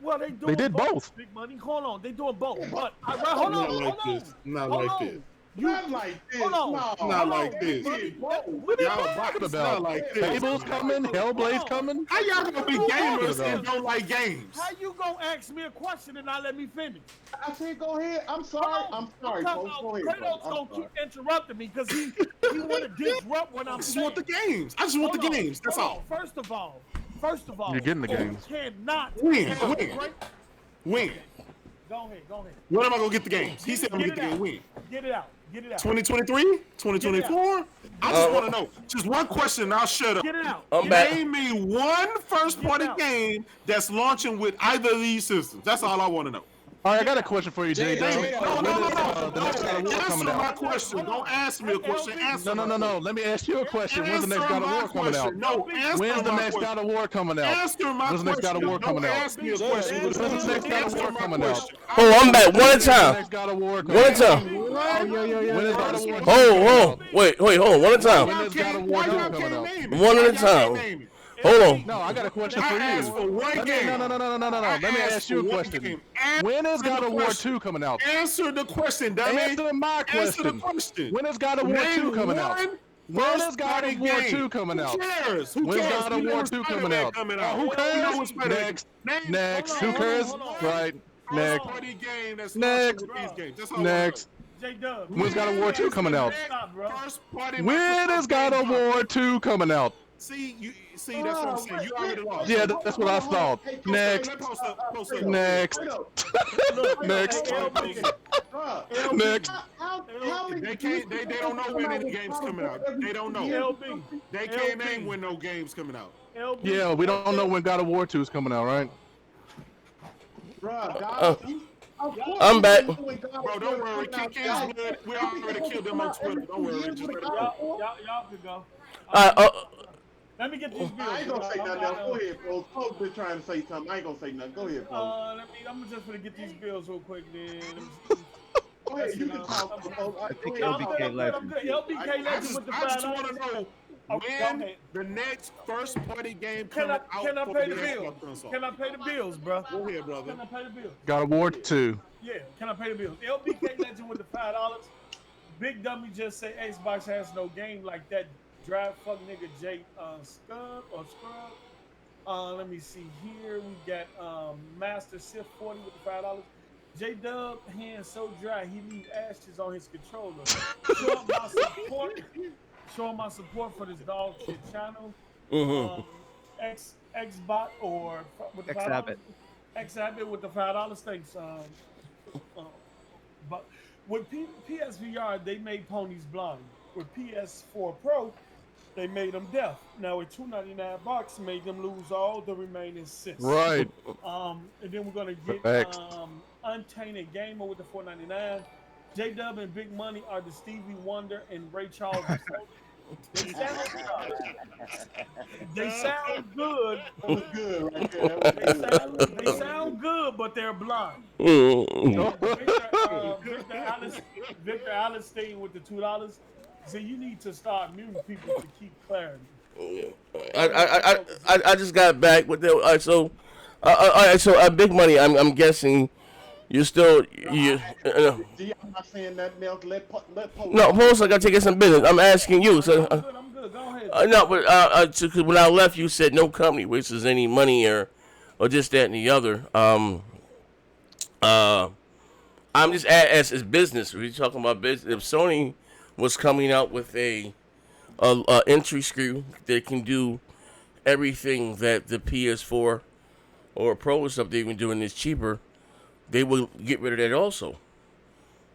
Well, they did both. Big Money. Hold on, they doing both. But hold on. Not like this. Not like this. Hold on. No. Not like this. What are you talking about? Fables coming? Hellblade's coming? How y'all gonna be gamers and don't like games? How you gonna ask me a question and not let me finish? I said go ahead. I'm sorry. I'm sorry, folks. Go ahead. Kratos gonna keep interrupting me because he want to disrupt what I'm saying. I just want the games. I just want the games. That's all. First of all, you're getting the games. Cannot win. Go ahead. When am I gonna get the games? He said I'm gonna get the game. Win. Get it out. 2023? 2024? I just want to know. Just one question and I'll shut up. Get it out. Name me one first-party game that's launching with either of these systems. That's all I want to know. All right, I got a question for you, Jay. No. The next God of War coming Answer my out. question. Don't ask me a question. Answer No. Let me ask you a question. When's the next God of War coming out? No, When's the next God of War coming out? Answer my question. When's the next God of War coming out? Ask me a question. When's the next God of War coming out? Oh, I'm back. One at a time. Next God of War One at a time. When is God of War? Hold. Wait. Hold on. One at a time. When is God of War coming out? One at a time. Hold on. No, I got a question for you. No. Let me ask you a question. When is God of War 2 coming out? Answer the question, dummy. Answer my question. Answer the question. When is God of War 2 coming out? When is God of War 2 coming out? Who cares? When's God of War 2 coming out? Who cares? Next. Who cares? Right. Next. Next. When's God of War 2 coming out? When is God of War 2 coming out? See, that's what I'm saying. You already lost. Yeah, that's what I thought. Next. Next. Next. They don't know when any games coming out. They don't know. They can't name when no games coming out. Yeah, we don't know when God of War 2 is coming out, right? I'm back. Bro, don't worry. King's Blood, we already killed them on Twitter. Don't worry. Just let it go. Y'all can go. Let me get these bills. I ain't gonna say nothing else. Go ahead, bro. Poe's been trying to say something. I ain't gonna say nothing. Go ahead, bro. I'm just gonna get these bills real quick, then. Go ahead. You can talk. I think LBK Legend. LBK Legend with the I just $5. want to know when the next first-party game coming out. Can I pay the bills? Can I pay the bills, bro? Go ahead, brother. Can I pay the bills? God of War 2. Yeah, can I pay the bills? LBK Legend with the $5. Big Dummy just say Xbox has no game like that. Drive fuck nigga Jay Scrub. Let me see here. We got Master Sif 40 with the $5. J Dub hands so dry he leave ashes on his controller. Showing my support for this dog shit channel. Xbot or with the $5. Xabbit with the $5. Thanks. But with PSVR they made ponies blind. With PS4 Pro, they made them deaf. Now with $299 made them lose all the remaining sense. Right. And then we're gonna get Untainted Gamer with the $4.99. J Dub and Big Money are the Stevie Wonder and Ray Charles. They sound good. They sound good, but they're blind. Victor Victor Allenstein with the $2. So you need to start muting people to keep clarity. I just got back with the. All right, so, big money. I'm guessing you're still you. I'm not saying nothing else. Let Post. No, Post. I gotta take some business. I'm asking you. So, I'm good. Go ahead. No, but cause when I left, you said no company wastes any money or just that and the other. I'm just as business. We're talking about business. If Sony was coming out with a entry screw that can do everything that the PS4 or Pro stuff they've been doing is cheaper, they will get rid of that also.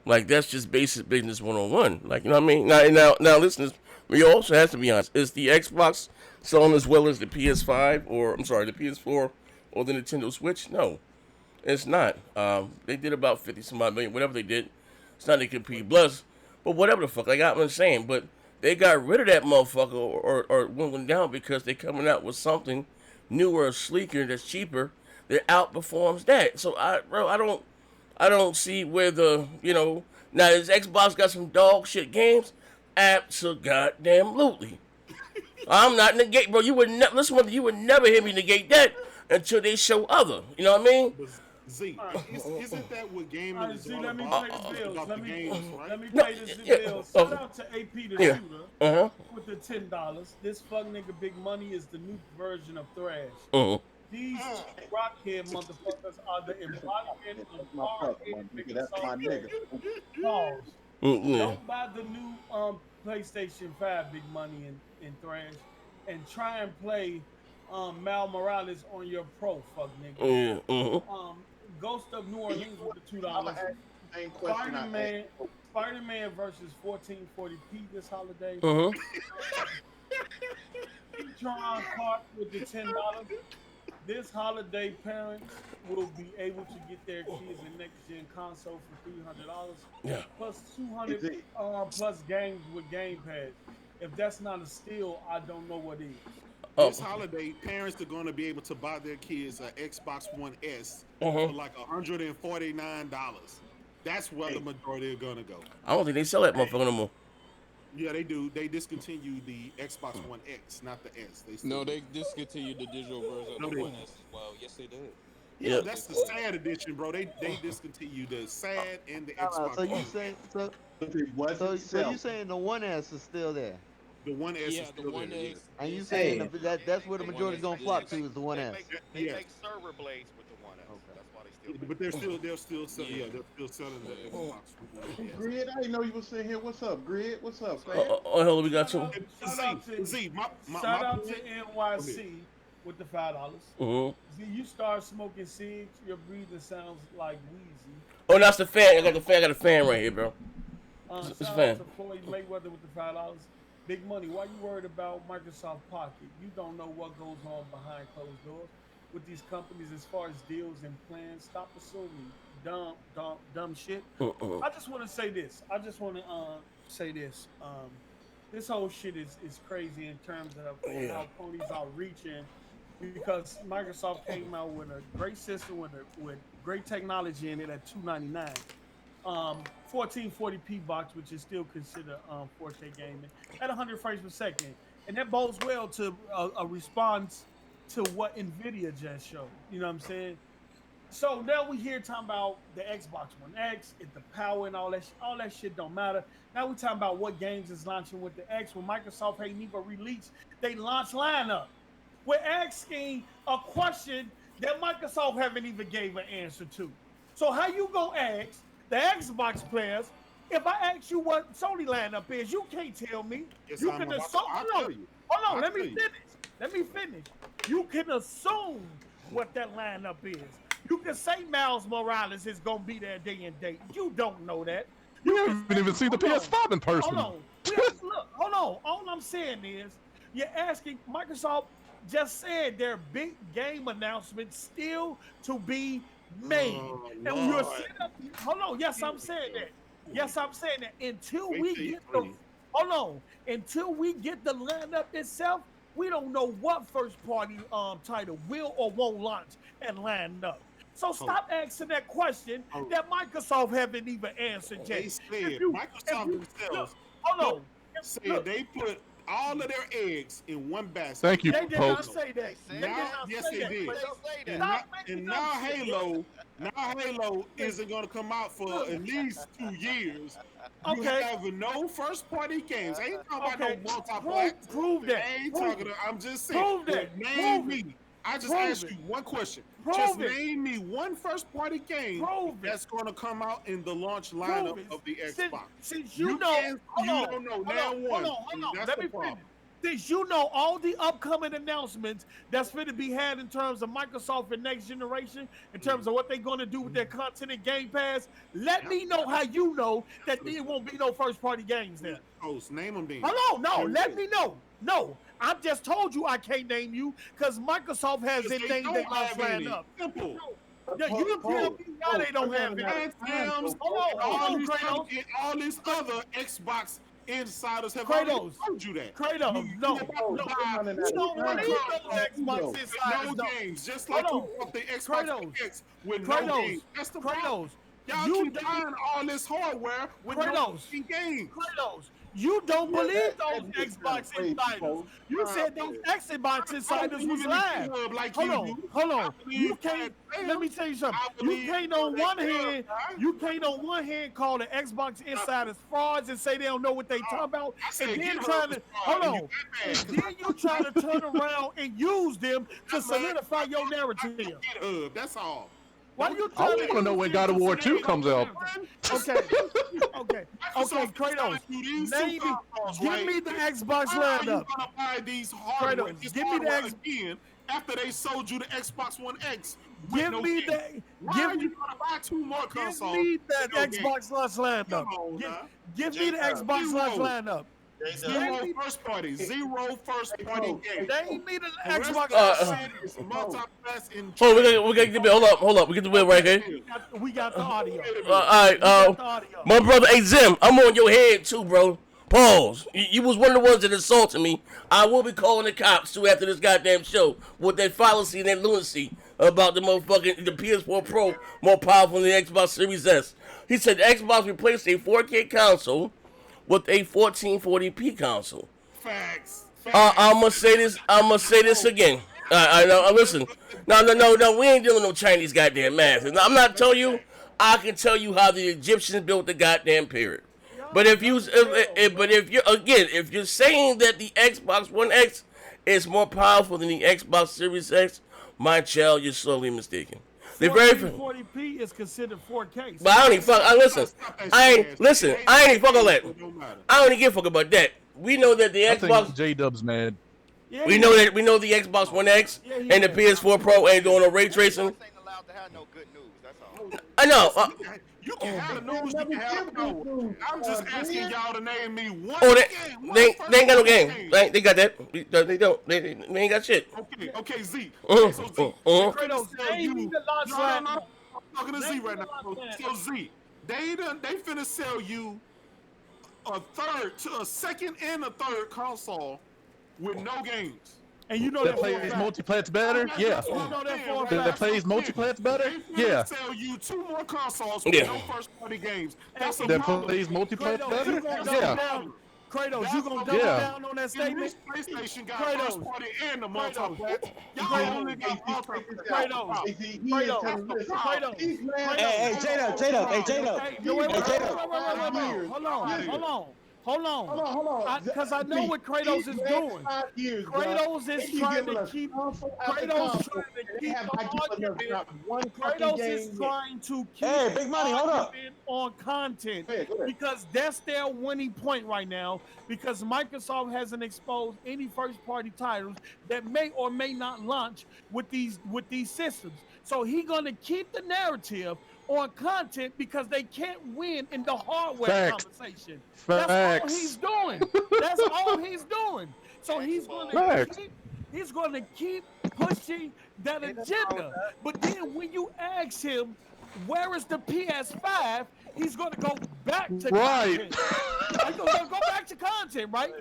Like, that's just basic business 101. Like, you know what I mean? Now, listeners, we also have to be honest. Is the Xbox selling as well as the PS5 the PS4 or the Nintendo Switch? No, it's not. They did about 50 some odd million, whatever they did. It's not they compete plus, but whatever the fuck. Like I'm saying, but they got rid of that motherfucker or went down because they're coming out with something newer, sleeker, that's cheaper, that outperforms that. So I don't see where now this Xbox got some dog shit games. Absolutely. I'm not negate, bro. You would never hear me negate that until they show other. You know what I mean? Z, isn't that what gaming is all Let me about? pay the bills. Let me No, pay this bill. Shout out to AP the Shooter with the $10. This fuck nigga Big Money is the new version of Thrash. These rockhead motherfuckers are the embodiment of hard-headed niggas. That's my nigga. Pause. Don't buy the new PlayStation 5 Big Money in Thrash and try and play Mal Morales on your Pro, fuck nigga. Ghost of New Orleans with the $2. Spider-Man versus 1440p this holiday. Tron Park with the $10. This holiday, parents will be able to get their kids a next-gen console for $300. Yeah. Plus 200 plus games with Game Pass. If that's not a steal, I don't know what is. This holiday, parents are going to be able to buy their kids an Xbox One S for like $149. That's where the majority are going to go. I don't think they sell that motherfucker no more. Yeah, they do. They discontinued the Xbox One X, not the S. They discontinued the digital version of the One S as well. Yes, they did. Yeah, that's the sad edition, bro. They discontinued the sad and the Xbox. So you saying so you saying the One S is still there? The One S is still there. And you saying that's where the majority is gonna flock to is the One S. They make server blades with the One S. That's why they still. But they're still selling. They're still selling the Xbox One S. Grid, I didn't know you were sitting here. What's up, Grid? What's up, fam? Hell, we got you. Shout out to NYC with the $5. Z, you start smoking cigs, your breathing sounds like wheezy. Oh, that's the fan. I got a fan right here, bro. It's shout fan. out to Floyd Mayweather with the $5. Big Money, why you worried about Microsoft Pocket? You don't know what goes on behind closed doors with these companies as far as deals and plans. Stop assuming dumb shit. I just want to say this. This whole shit is crazy in terms of how ponies are reaching, because Microsoft came out with a great system with great technology in it at $299. 1440p box, which is still considered 4K gaming at 100 frames per second, and that bodes well to a response to what Nvidia just showed. You know what I'm saying? So now we here talking about the Xbox One X, the power and all that shit don't matter. Now we talking about what games is launching with the X when Microsoft ain't even released they launch lineup. We're asking a question that Microsoft haven't even gave an answer to. So how you gonna ask the Xbox players if I ask you what Sony lineup is? You can't tell me. Yes, You can assume. Hold on, let me finish. You can assume what that lineup is. You can say Miles Morales is gonna be there day and date. You don't know that. You haven't even seen the PS5 in person. Hold on. All I'm saying is, you're asking. Microsoft just said their big game announcement still to be made. And you're hold on. Yes, I'm saying that. Until we get the lineup itself, we don't know what first party title will or won't launch and line up. So stop asking that question that Microsoft haven't even answered yet. They said Microsoft themselves said they put all of their eggs in one basket. Thank you, They did not say that. Yes, they did. And now Halo isn't going to come out for at least 2 years. You have no first-party games. I ain't talking about no multiplayer. Prove that. I ain't talking. I'm just saying. Prove that. Name me. I just asked you one question. Just name me one first-party game that's going to come out in the launch lineup of the Xbox. Since you know, don't know now one. Hold on. That's Let the me problem. finish. Since you know all the upcoming announcements that's going to be had in terms of Microsoft and next generation, in terms of what they're going to do with their content and Game Pass, let me know how you know that there won't be no first-party games there. Name them then. Hold on, no, let me know. No, I just told you I can't name you because Microsoft has their name they must line up. Simple. Yeah, you tell me why they don't have it. All these other Xbox insiders have Kratos, already told you that. Kratos, no. You don't want those Xbox insiders. No games, just like you bought the Xbox X with no games. That's the problem. Y'all keep buying all this hardware with no games. Kratos, you don't believe those Xbox insiders. You said those Xbox insiders was live. Hold on. You can't. Let me tell you something. You can't on one hand call the Xbox insiders frauds and say they don't know what they talking about, and then trying to and then you trying to turn around and use them to solidify your narrative. That's all. Why you I want to know when God of War 2 comes out. Okay, Kratos, give me the Xbox lineup. Kratos, give me the Xbox after they sold you the Xbox One X. Give me the. Why are you gonna buy 2 more consoles? Give me that Xbox launch lineup. Give me the Xbox launch lineup. Zero first party games. They need an Xbox. Hold up. We get the wheel right here. We got the audio. All right. My brother, hey Zim, I'm on your head too, bro. Pause. You was one of the ones that assaulted me. I will be calling the cops too after this goddamn show with that fallacy and that lunacy about the PS4 Pro more powerful than the Xbox Series S. He said the Xbox replaced a 4K console with a 1440p console. Facts. I'm gonna say this again. I know. Listen. No. We ain't dealing with no Chinese goddamn math. I'm not telling you. I can tell you how the Egyptians built the goddamn pyramid. But if you're saying that the Xbox One X is more powerful than the Xbox Series X, my child, you're sorely mistaken. The very 40p is considered 4K. But I don't even fuck. I ain't even fuck all that. I don't even give a fuck about that. We know that the Xbox J-Dub's mad. We know the Xbox One X and the PS4 Pro ain't doing no ray tracing. I know. You can have the news, you can have the news. I'm just asking y'all to name me one game. They ain't got no game. They got that. They don't. They ain't got shit. Okay, Z. So Z. Kratos, I'm talking to Z right now. So Z, they finna sell you a second and a third console with no games. And you know that plays multiplayer better? Yeah. That plays multiplayer better? Yeah. Sell you 2 more consoles with no first-party games. That's a problem. Plays multiplayer better? Yeah. Kratos, you gonna double down on that statement? PlayStation got first party and the multiplayer. Y'all only got Kratos. Hey, J-Dub. Hold on. Because I know what Kratos is doing. Kratos is trying to keep the argument. Kratos is trying to keep Big Money, hold up. on content because that's their winning point right now. Because Microsoft hasn't exposed any first-party titles that may or may not launch with these systems. So he's gonna keep the narrative on content because they can't win in the hardware conversation. That's all he's doing. So he's going to keep pushing that agenda. But then when you ask him Where is the PS5? He's going to go back to Right. content. He's going to go back to content, right?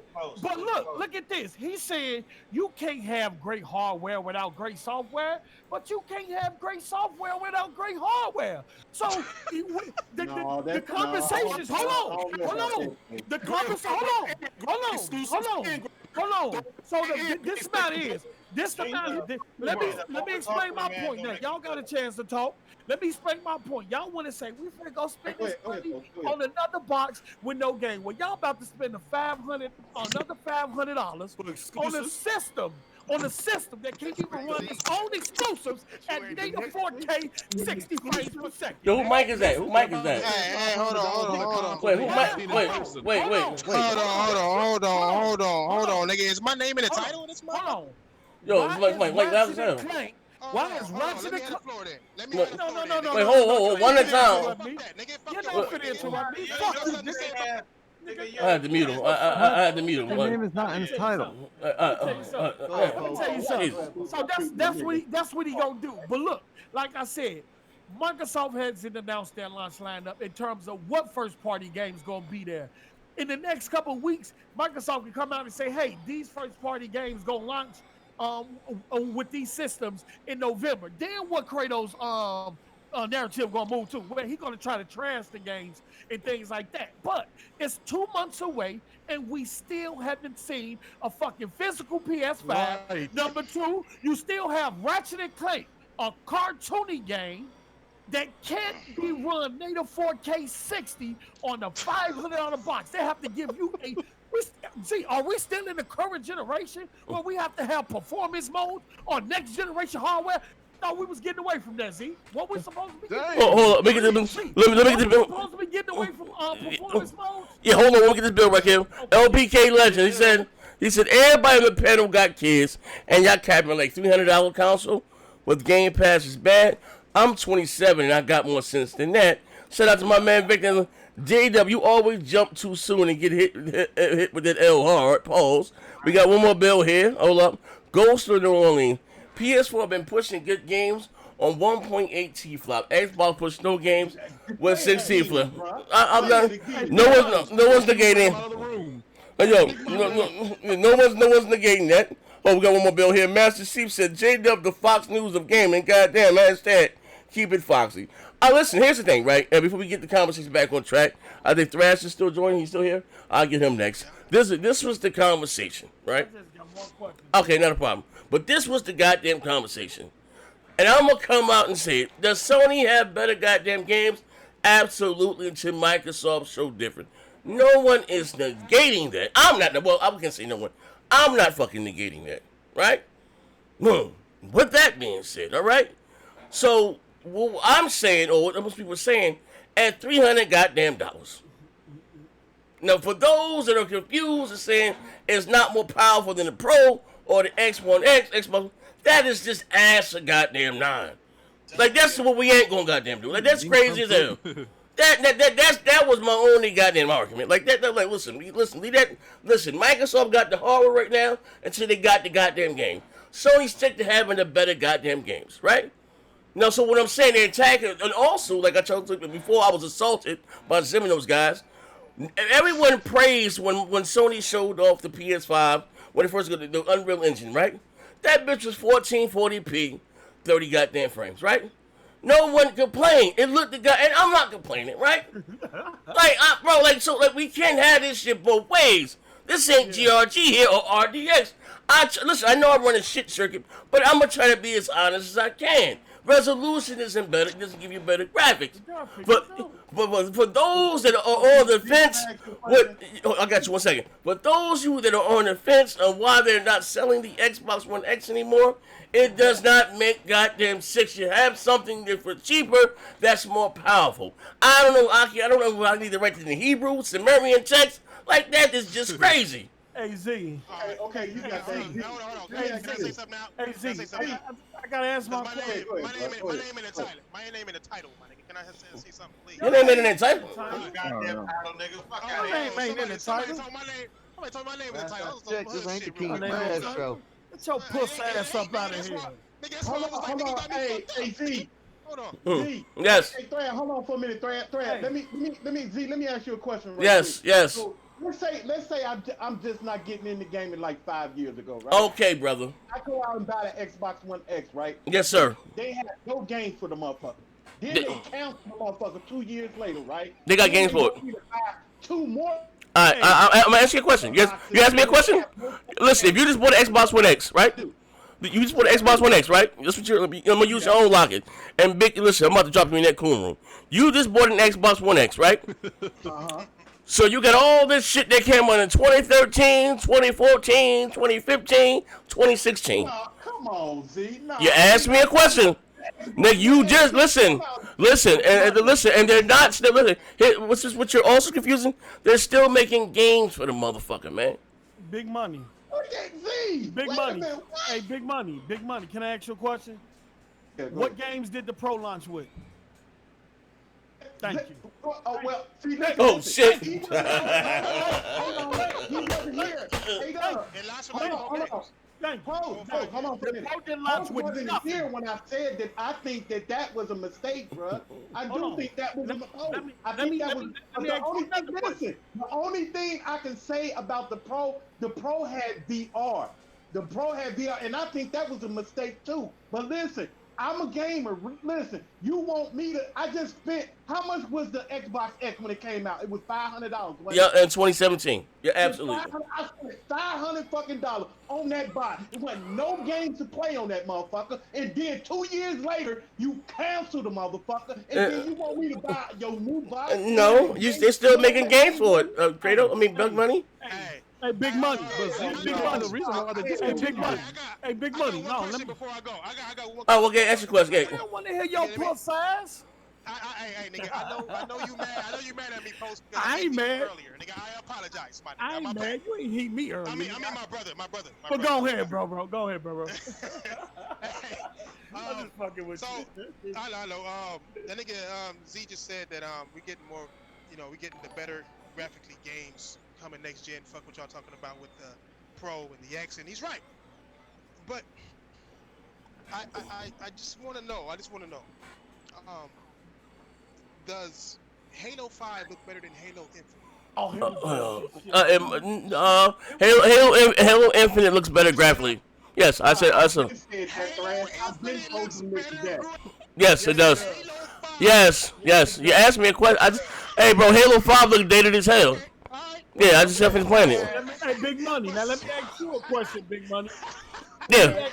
But look at this. He's saying you can't have great hardware without great software, but you can't have great software without great hardware. So the conversations. Hold on. The conversation. Hold on. So this matter is. Let me explain my point now. Y'all got a chance to talk. Let me explain my point. Y'all want to say we finna go spend this money on another box with no game. Well, y'all about to spend another $500 on a system that can't even run its own exclusives at native 4K 60 frames per second. Yo, who mic is that? Who mic is that? Hey, hold on. Wait, wait. Hold on, nigga. Is my name in the title of this month? Hold on. Yo, Mike, that was him. Why is Ratchet and Clank? No. Wait, hold. One at a time. You're not finna interrupt me. Fuck you, nigga. I had to mute him. I had to mute him. His name is not in his title. Let me tell you something. So that's what he gonna do. But look, like I said, Microsoft hasn't announced their launch lineup in terms of what first-party games gonna be there. In the next couple of weeks, Microsoft can come out and say, "Hey, these first-party games gonna launch with these systems in November." Then what Kratos narrative gonna move to? Where he gonna try to trash the games and things like that. But it's 2 months away, and we still haven't seen a fucking physical PS5. Right. Number two, you still have Ratchet and Clank, a cartoony game that can't be run native 4K 60 on a $500 box. They have to give you a. Are we still in the current generation where we have to have performance mode on next generation hardware? No, we was getting away from that, Z. What we supposed to be getting away from? Hold on, let me get this bill. Supposed to be getting away from performance mode? Yeah, hold on, let me get this bill right here. LPK Legend, he said everybody on the panel got kids, and y'all capping like $300 console with Game Pass is bad. I'm 27 and I got more sense than that. Shout out to my man Victor. JW, you always jump too soon and get hit with that L hard. Pause. We got one more bill here. Hold up. Ghost of New Orleans. PS4 been pushing good games on 1.8 T-flop. Xbox pushed no games with 6 T-flop. I'm not. No one's negating. Yo, no one's negating that. Oh, we got one more bill here. Master Chief said, JW, the Fox News of gaming. Goddamn, hashtag keep it foxy. Listen, here's the thing, right? And before we get the conversation back on track, I think Thrash is still joining. He's still here. I'll get him next. This was the conversation, right? Okay, not a problem. But this was the goddamn conversation. And I'm going to come out and say it. Does Sony have better goddamn games? Absolutely, until Microsoft show different. No one is negating that. I'm not. Well, I can say no one. I'm not fucking negating that, right? With that being said, all right? So, what I'm saying, or what most people are saying, at $300 goddamn dollars. Now, for those that are confused and saying it's not more powerful than the Pro or the X1X, Xbox, that is just ass a goddamn nine. Like, that's what we ain't gonna goddamn do. Like, that's crazy as hell. That was my only goddamn argument. Like that. Like, listen. Microsoft got the hardware right now until they got the goddamn game. Sony stick to having the better goddamn games, right? Now, so what I'm saying, they attack it, and also, like I told you before, I was assaulted by some of those guys. Everyone praised when Sony showed off the PS5 when they first got the Unreal Engine, right? That bitch was 1440p, 30 goddamn frames, right? No one complained. It looked the guy, and I'm not complaining, right? Like, we can't have this shit both ways. This ain't GRG here or RDX. Listen, I know I'm running shit circuit, but I'm gonna try to be as honest as I can. Resolution isn't better; it doesn't give you better graphics. But for those that are on the fence, I got you 1 second. But those you that are on the fence on why they're not selling the Xbox One X anymore, it does not make goddamn sense. You have something that for cheaper that's more powerful. I don't know, Aki. I don't know if I need to write it in Hebrew, Sumerian text. Like that is just crazy. Hey Z. Okay, you got that. Hold on. Can I say something now? Hey Z. I gotta ask my question. My name in the title. My name in the title, my nigga. Can I say something, please? Your name ain't in the title. Goddamn title, nigga. Fuck out of here. My name ain't in the title. Somebody told my name in the title. Check, this ain't the King Crash show. Get your puss ass up out of here. Hold on. Hey, Z. Hold on. Z, Yes. Hey, Thread, hold on for a minute, Thread. Hey. Let me ask you a question. Right Yes, quick. yes. So, let's say I'm just not getting into gaming like 5 years ago, right? Okay, brother. I go out and buy the Xbox One X, right? Yes, sir. They had no games for the motherfucker. Then they cancel the motherfucker 2 years later, right? They got Then games for want me to buy 2 more. All right, I'm gonna ask you a question. Yes, you asked me a question. Listen, if you just bought an Xbox One X, right? You just bought an Xbox One X, right? That's what I'm gonna use your own locket. And big, listen, I'm about to drop you in that cool room. You just bought an Xbox One X, right? So you got all this shit that came out in 2013, 2014, 2015, 2016. Oh, come on, Z. No, You asked me a question. Nigga, you just listen, and they're not still listen. What you're also confusing? They're still making games for the motherfucker, man. Big money. Z. Big money. Hey, big money. Big money. Can I ask you a question? Yeah, What games did the Pro launch with? Thank you. Oh, well, see, Oh, shit. He wasn't here. Hey, dog. Hold on. Hold on for a minute. He wasn't here when I said that I think that was a mistake, bro. I do think that was a mistake. I think that was the only thing I can say about the Pro had VR. The Pro had VR, and I think that was a mistake too. But listen, I'm a gamer. Listen, you want me to? I just spent. How much was the Xbox X when it came out? It was $500. Yeah, in 2017. Yeah, absolutely. I spent $500 fucking dollars on that box. It wasn't no games to play on that motherfucker. And then 2 years later, you cancel the motherfucker, and then you want me to buy your new box? No, they're still making games for it. Kratos, I mean, Bug Money. Hey, big money. Big money. The reason why they did Hey, big money. Hey, big money. No, let me. Before I go, I got one. Oh, okay, ask your question. I don't want to hear your plus size. Hey, nigga, I know you mad. I know you mad at me post. I ain't mad. Earlier, nigga, I apologize, my nigga. I ain't mad. You ain't hit me earlier. I mean, my brother. Well, go ahead, bro. Go ahead, bro. I'm just fucking with you. I know. That nigga Z just said that we getting more, we getting the better graphically games coming next gen. Fuck what y'all talking about with the Pro and the X, and he's right. But I just want to know. Does Halo 5 look better than Halo Infinite? Halo Infinite looks better graphically. Yes, I said. Yes, it does. Yes. You asked me a question. Hey, bro, Halo 5 looks dated as hell. Yeah, I just haven't playing it. Hey, Big Money. Now let me ask you a question, Big Money. Yeah.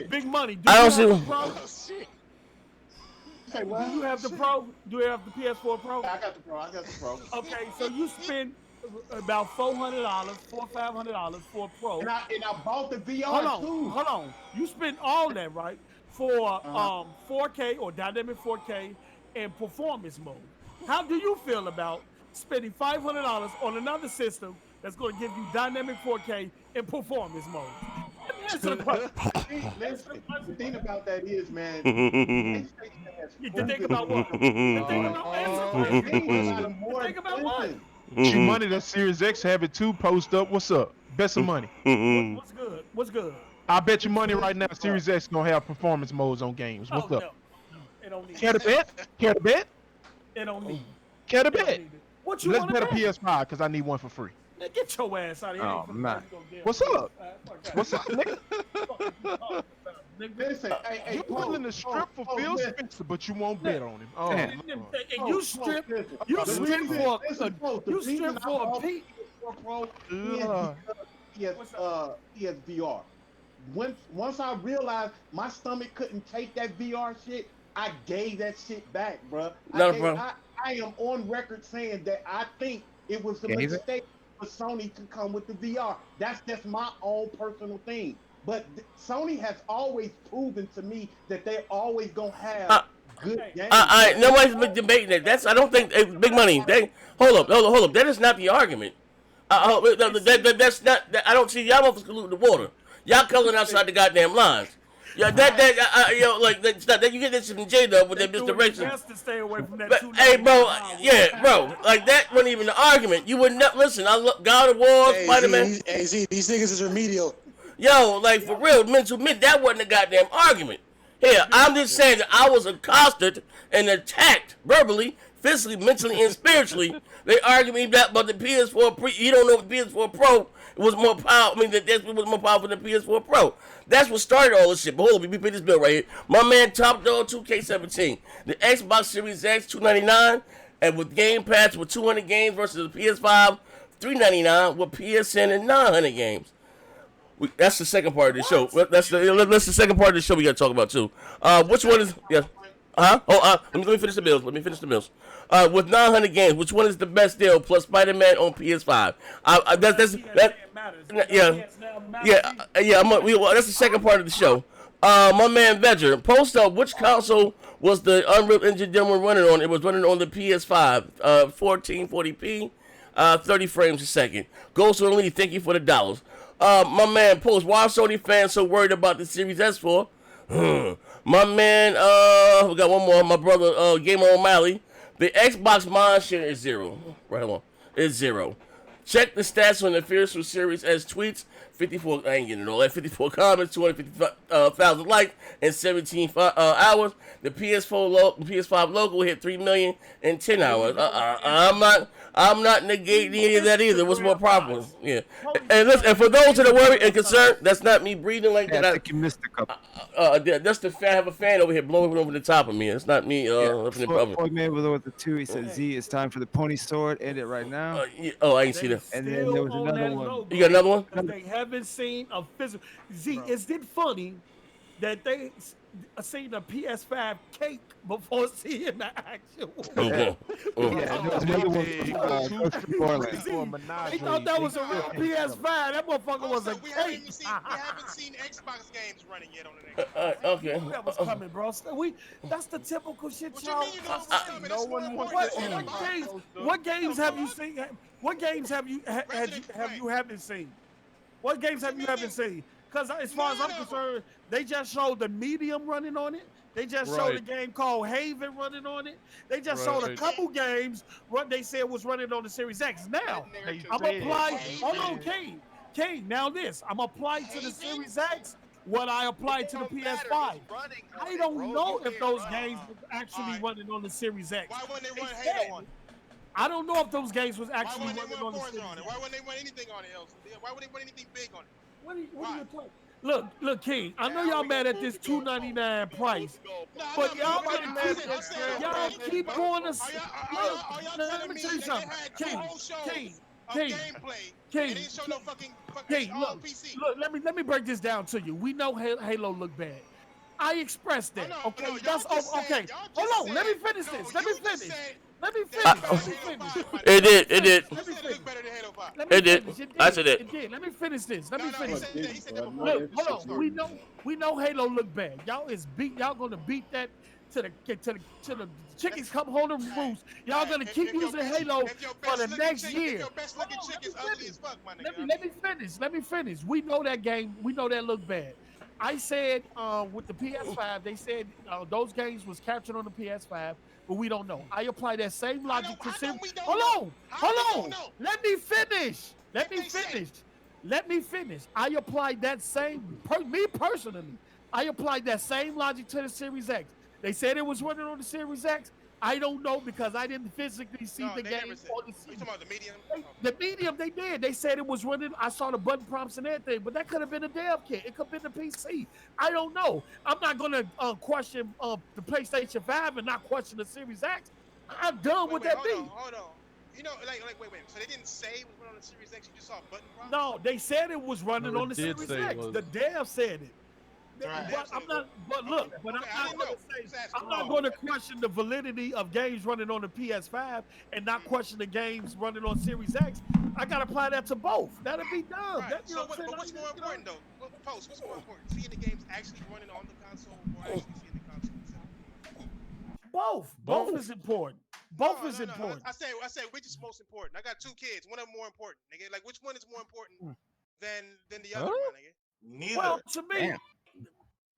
Big Money. I don't see. Do you have the Pro? Do you have the PS4 Pro? I got the Pro. Okay, so you spend about $400, $500 for a Pro. And I bought the VR too. Hold on. You spend all that, right? For 4K or dynamic 4K and performance mode. How do you feel about spending $500 on another system that's going to give you dynamic 4K and performance mode? Listen, the thing about that is, man. The thing about what? Think about what? She money that Series X have it too. Post up. What's up? Bet some money. What's good? I bet you money right now. Series X gonna have performance modes on games. What's up? No. It don't need Care to bet? It don't need Care to bet? What you Let's want bet to a PS5 because I need one for free. Man, get your ass out of here. Oh man. What's up? What's up, nigga? Listen, you willing to strip for Phil Spencer, but you won't bet on him. Oh, and you strip for a Pete. Pro he has VR. Once I realized my stomach couldn't take that VR shit, I gave that shit back, bro. I am on record saying that I think it was a mistake for Sony to come with the VR. That's just my own personal thing. But Sony has always proven to me that they're always gonna have good games. Nobody's debating that. I don't think Big Money. Hold up. That is not the argument. That's not. I don't see y'all motherfuckers polluting the water. Y'all coloring outside the goddamn lines. Yeah, that's not that. You get this from J-Dub with that misdirection. To stay away from that. Hey, bro, like that wasn't even the argument. You wouldn't listen. I love God of War, Spider-Man. These niggas is remedial. Yo, like for real, mental mid. That wasn't a goddamn argument. Here, I'm just saying that I was accosted and attacked verbally, physically, mentally, and spiritually. They argue me that about the PS4 Pro. You don't know the PS4 Pro was more powerful. I mean, that was more powerful than the PS4 Pro. That's what started all this shit. But hold on, let me pay this bill right here. My man Top Dog 2K17, the Xbox Series X $299, and with Game Pass with 200 games versus the PS5 $399 with PSN and 900 games. That's the second part of the show. That's the second part of the show we got to talk about too. Which one is let me finish the bills. With 900 games, which one is the best deal plus Spider-Man on PS5? That's the second part of the show. My man Vedger, post up which console was the Unreal Engine demo running on? It was running on the PS5, 1440p, 30 frames a second. Ghost Only, thank you for the dollars. My man Post, why are Sony fans so worried about the Series S for? My man, we got one more. My brother, Gamer O'Malley. The Xbox mind share is 0. Right on. It's 0. Check the stats on the Fearsome Series S tweets. 54, I ain't getting it all that. 54 comments, 250,000 likes in 17 hours. The PS5 logo hit 3 million in 10 hours. I'm not negating any of that either. What's more popular? Yeah. And listen, and for those that are worried and concerned, that's not me breathing like that. I think you missed a couple. That's the fan. I have a fan over here blowing over the top of me. It's not me. Floyd Man with the 2. He said, "Z, it's time for the pony sword. End it right now." I ain't see that. And then there was another one. You got another one? They haven't seen a physical. Z, is it funny that they seen a PS5 cake before seeing the actual one? There was another one. They thought that was a real PS5. That motherfucker was a cake. We haven't seen Xbox games running yet on the okay. That was coming, bro. That's the typical shit, y'all. What games have you seen? What games have you haven't seen? What games have you haven't seen? Because as far as I'm concerned, they just showed the Medium running on it. They just showed a game called Haven running on it. They just showed a couple games they said was running on the Series X. Now, I'm applying. Hold on, King. Now this, I'm applying to the Series X what I applied to the PS5. I don't know if those games were actually running on the Series X. Why wouldn't they run Halo on it? I don't know if those games was actually running on the Series X. Why wouldn't they run anything on it else? Why would they run anything big on it? What are you talking? Look, King. I know y'all mad at this $299 price, but y'all keep going to. Let me tell you something, King. Look, let me break this down to you. We know Halo look bad. I expressed that. Okay, that's okay. Hold on. Let me finish this. It did. I said it. It did. Let me finish this. Look, hold on. We know Halo look bad. Y'all gonna beat that to the chickens come home to roost. Y'all gonna keep using Halo for the next year. Let me finish. We know that game. We know that look bad. I said with the PS5, they said those games was captured on the PS5, but we don't know. I apply that same logic to Series. Hold on. Let me finish. I applied that same. Me personally, I applied that same logic to the Series X. They said it was running on the Series X. I don't know because I didn't physically see the game. You talking about the Medium? The Medium, they did. They said it was running. I saw the button prompts and everything, but that could have been a dev kit. It could have been the PC. I don't know. I'm not going to question the PlayStation 5 and not question the Series X. I'm done with that beat. Hold on. You know, wait. So they didn't say it was running on the Series X? You just saw button prompts? No, they said it was running on the Series X. The dev said it. Right. I'm not going to question the validity of games running on the PS5 and not question the games running on Series X. I got to apply that to both. That'll be dumb. Right. What's more important though? What's more important? Seeing the games actually running on the console or actually seeing the console itself? Both is important. Both is important. I say which is most important? I got 2 kids. One of them more important, nigga. Like which one is more important than the other one, nigga? Neither. Well, to me.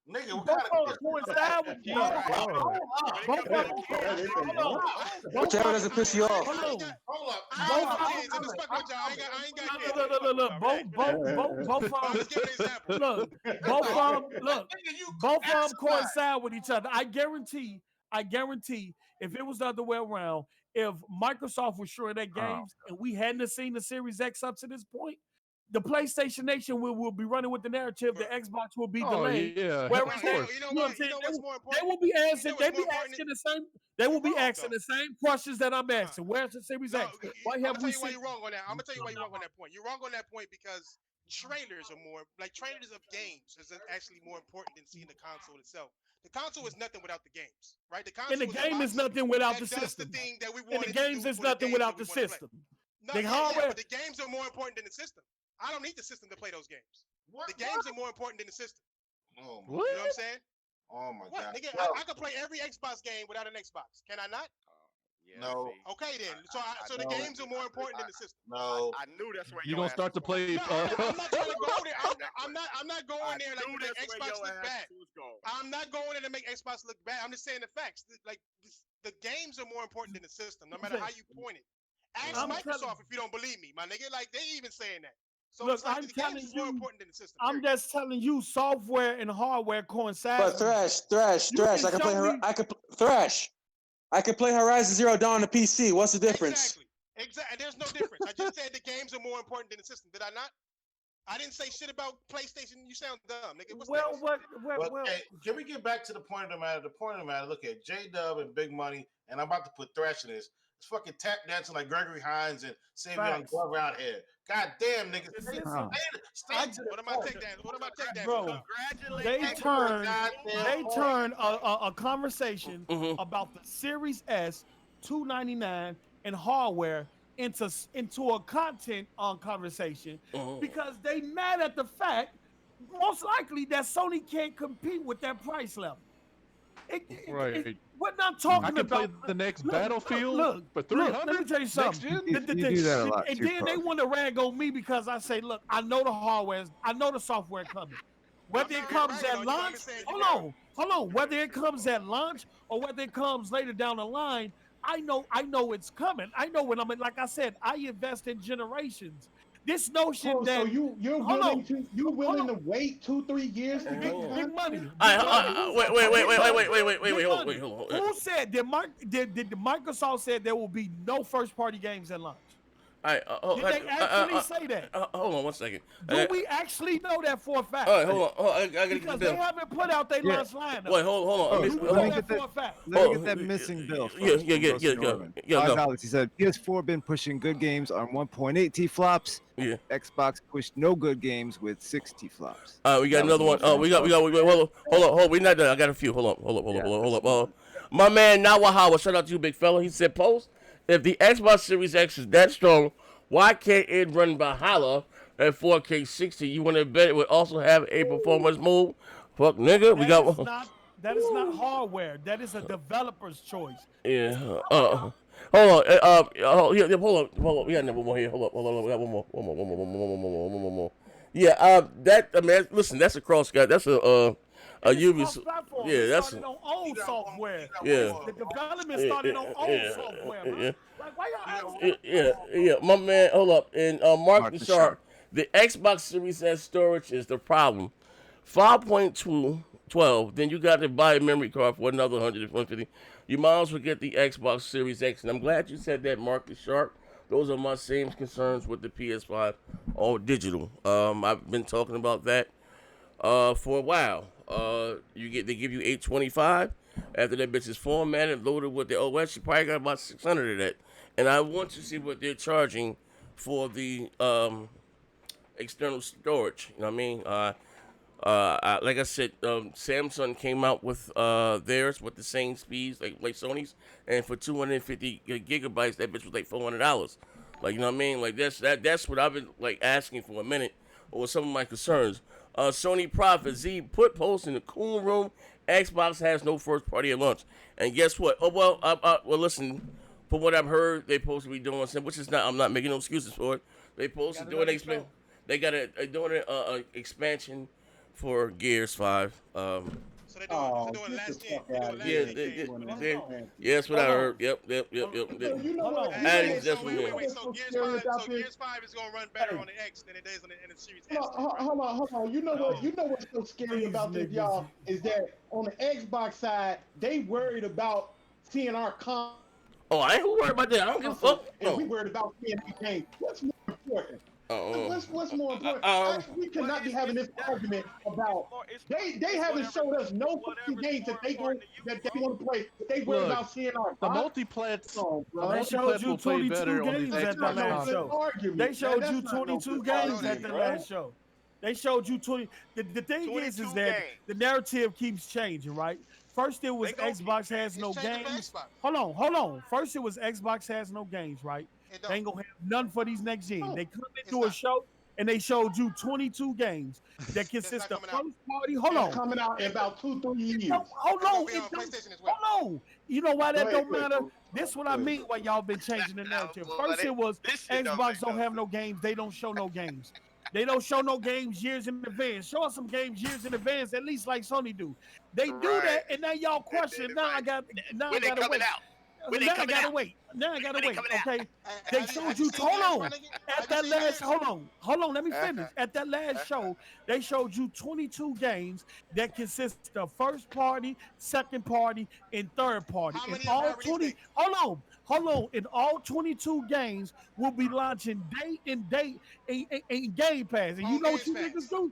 Nigga, what Both kind of of them coincide with each other. Whichever doesn't piss you off. Hold up. I ain't got kids. Look, both of them coincide with each other. I guarantee, if it was the other way around, if Microsoft was sure of their games and we hadn't seen the Series X up to this point, the PlayStation Nation will be running with the narrative the Xbox will be delayed. Yeah, Whereas of course. they will be asking the same questions that I'm asking. Where's the Series X? Why have we seen? You're wrong on that. I'm gonna tell you why you're wrong on that point. You're wrong on that point because trailers are more like trailers of games is actually more important than seeing the console itself. The console is nothing without the games, right? The console and the game is nothing without the system. And the games is nothing without the system. The hardware, but the games are more important than the system. I don't need the system to play those games. The games are more important than the system. Oh my, you know what I'm saying? Oh my God. Nigga, I could play every Xbox game without an Xbox. Can I not? No. Okay then. So the games are more important than the system. No. I knew that's where you gonna start to play. I'm not trying to go there. I'm not going there like to make Xbox look bad. I'm not going there to make Xbox look bad. I'm just saying the facts. Like the games are more important than the system, no matter how you point it. Ask Microsoft if you don't believe me, my nigga. Like they even saying that. So look, I'm telling you, more important than the system. I'm just telling you, software and hardware coincide. But Thrash. I can play Thrash. I can play Horizon Zero Dawn on the PC. What's the difference? Exactly. There's no difference. I just said the games are more important than the system. Did I not? I didn't say shit about PlayStation. You sound dumb, nigga. Hey, can we get back to the point of the matter? The point of the matter. Look at J-Dub and Big Money, and I'm about to put Thrash in this. It's fucking tap dancing like Gregory Hines and Savion Glover out here. God damn, nigga. What am I take that? Bro, they turn a conversation about the Series S, $299 and hardware into a content conversation because they mad at the fact, most likely, that Sony can't compete with that price level. We're not talking I can about play the next Battlefield for 300. Let me tell you something. And then they want to rag on me because I say, look, I know the hardware, I know the software coming. Whether it comes at launch, hold on. Whether it comes at launch or whether it comes later down the line, I know it's coming. I know when like I said, I invest in generations. This notion that so you're willing to wait 2-3 years to get big money. Wait, hold on. Who said did Microsoft said there will be no first party games at launch? Did they actually say that? Hold on 1 second. Do we actually know that for a fact? All right, hold on. I gotta because they haven't put out their launch lineup. Wait, hold on. Let me get that missing bill. $5. He said PS4 been pushing good games on 1.8 T flops. Yeah. Xbox pushed no good games with 6 T flops. We got another one. We got. Hold on. We're not done. I got a few. Hold up. My man Nawahawa, shout out to you, big fella. He said, "Post, if the Xbox Series X is that strong, why can't it run Valhalla at 4K 60? You want to bet it would also have a performance mode? Fuck, nigga, we got one." That is not hardware. That is a developer's choice. Yeah. Hold on. Hold on. We got another one here. Hold on. We got one more. Yeah. Listen, that's a cross guy. That's a Ubisoft. Yeah, that's on old software. Yeah. The development started on old software. Yeah. Like, why y'all Yeah. My man, hold up. And Mark the Sharp, the Xbox Series S storage is the problem. 5.212. Then you got to buy a memory card for another 150. You might as well get the Xbox Series X. And I'm glad you said that, Mark the Sharp. Those are my same concerns with the PS5, all digital. I've been talking about that for a while. They give you 825. After that bitch is formatted, loaded with the OS, you probably got about 600 of that. And I want to see what they're charging for the external storage. You know what I mean? Like I said, Samsung came out with theirs with the same speeds like Sony's, and for 250 gigabytes, that bitch was like $400. Like, you know what I mean? Like that's what I've been like asking for a minute, or some of my concerns. Sony Prophet Z put post in the cool room. Xbox has no first party at launch, and guess what? Well, listen. From what I've heard, they supposed to be doing something, which is not. I'm not making no excuses for it. They supposed to do an expansion. They got doing an expansion for Gears 5. So they're doing last gen. Yeah, that's what I heard. Yep. So you know what? Adding just Wait. So Gears 5 is gonna run better on the X than it is in the Series S. Hold on. You know what? You know what's so scary about this, y'all, is that on the Xbox side, they worried about seeing our console. Oh, I ain't worried about that. I don't give a fuck. And we worried about seeing the game. What's more important? What's more important? We cannot be having this argument about they haven't showed us no fucking games that they want to play. They worry about seeing our the multiplayer. They showed you 22 games at the last show. They showed you 22 games at the last show. They showed you 20. The thing is that the narrative keeps changing, right? First it was Xbox has no games. Hold on. First it was Xbox has no games, right? They ain't gonna have none for these next gen. They come into a show and they showed you 22 games that consist of first party. Hold on. Coming out in about 2-3 years. Hold on. You know why that don't matter? This what I mean why y'all been changing the narrative. First it was Xbox don't have no games. They don't show no games. They don't show no games years in advance. Show us some games years in advance, at least like Sony do. They do that, and now y'all question. Now I gotta wait. Now I gotta wait. Okay, they showed you. Hold on. At that last, hold on. Let me finish. At that last show, they showed you 22 games that consist of first party, second party, and third party. And all 20. Hold on. In all 22 games will be launching date in Game Pass. And you know what you niggas do?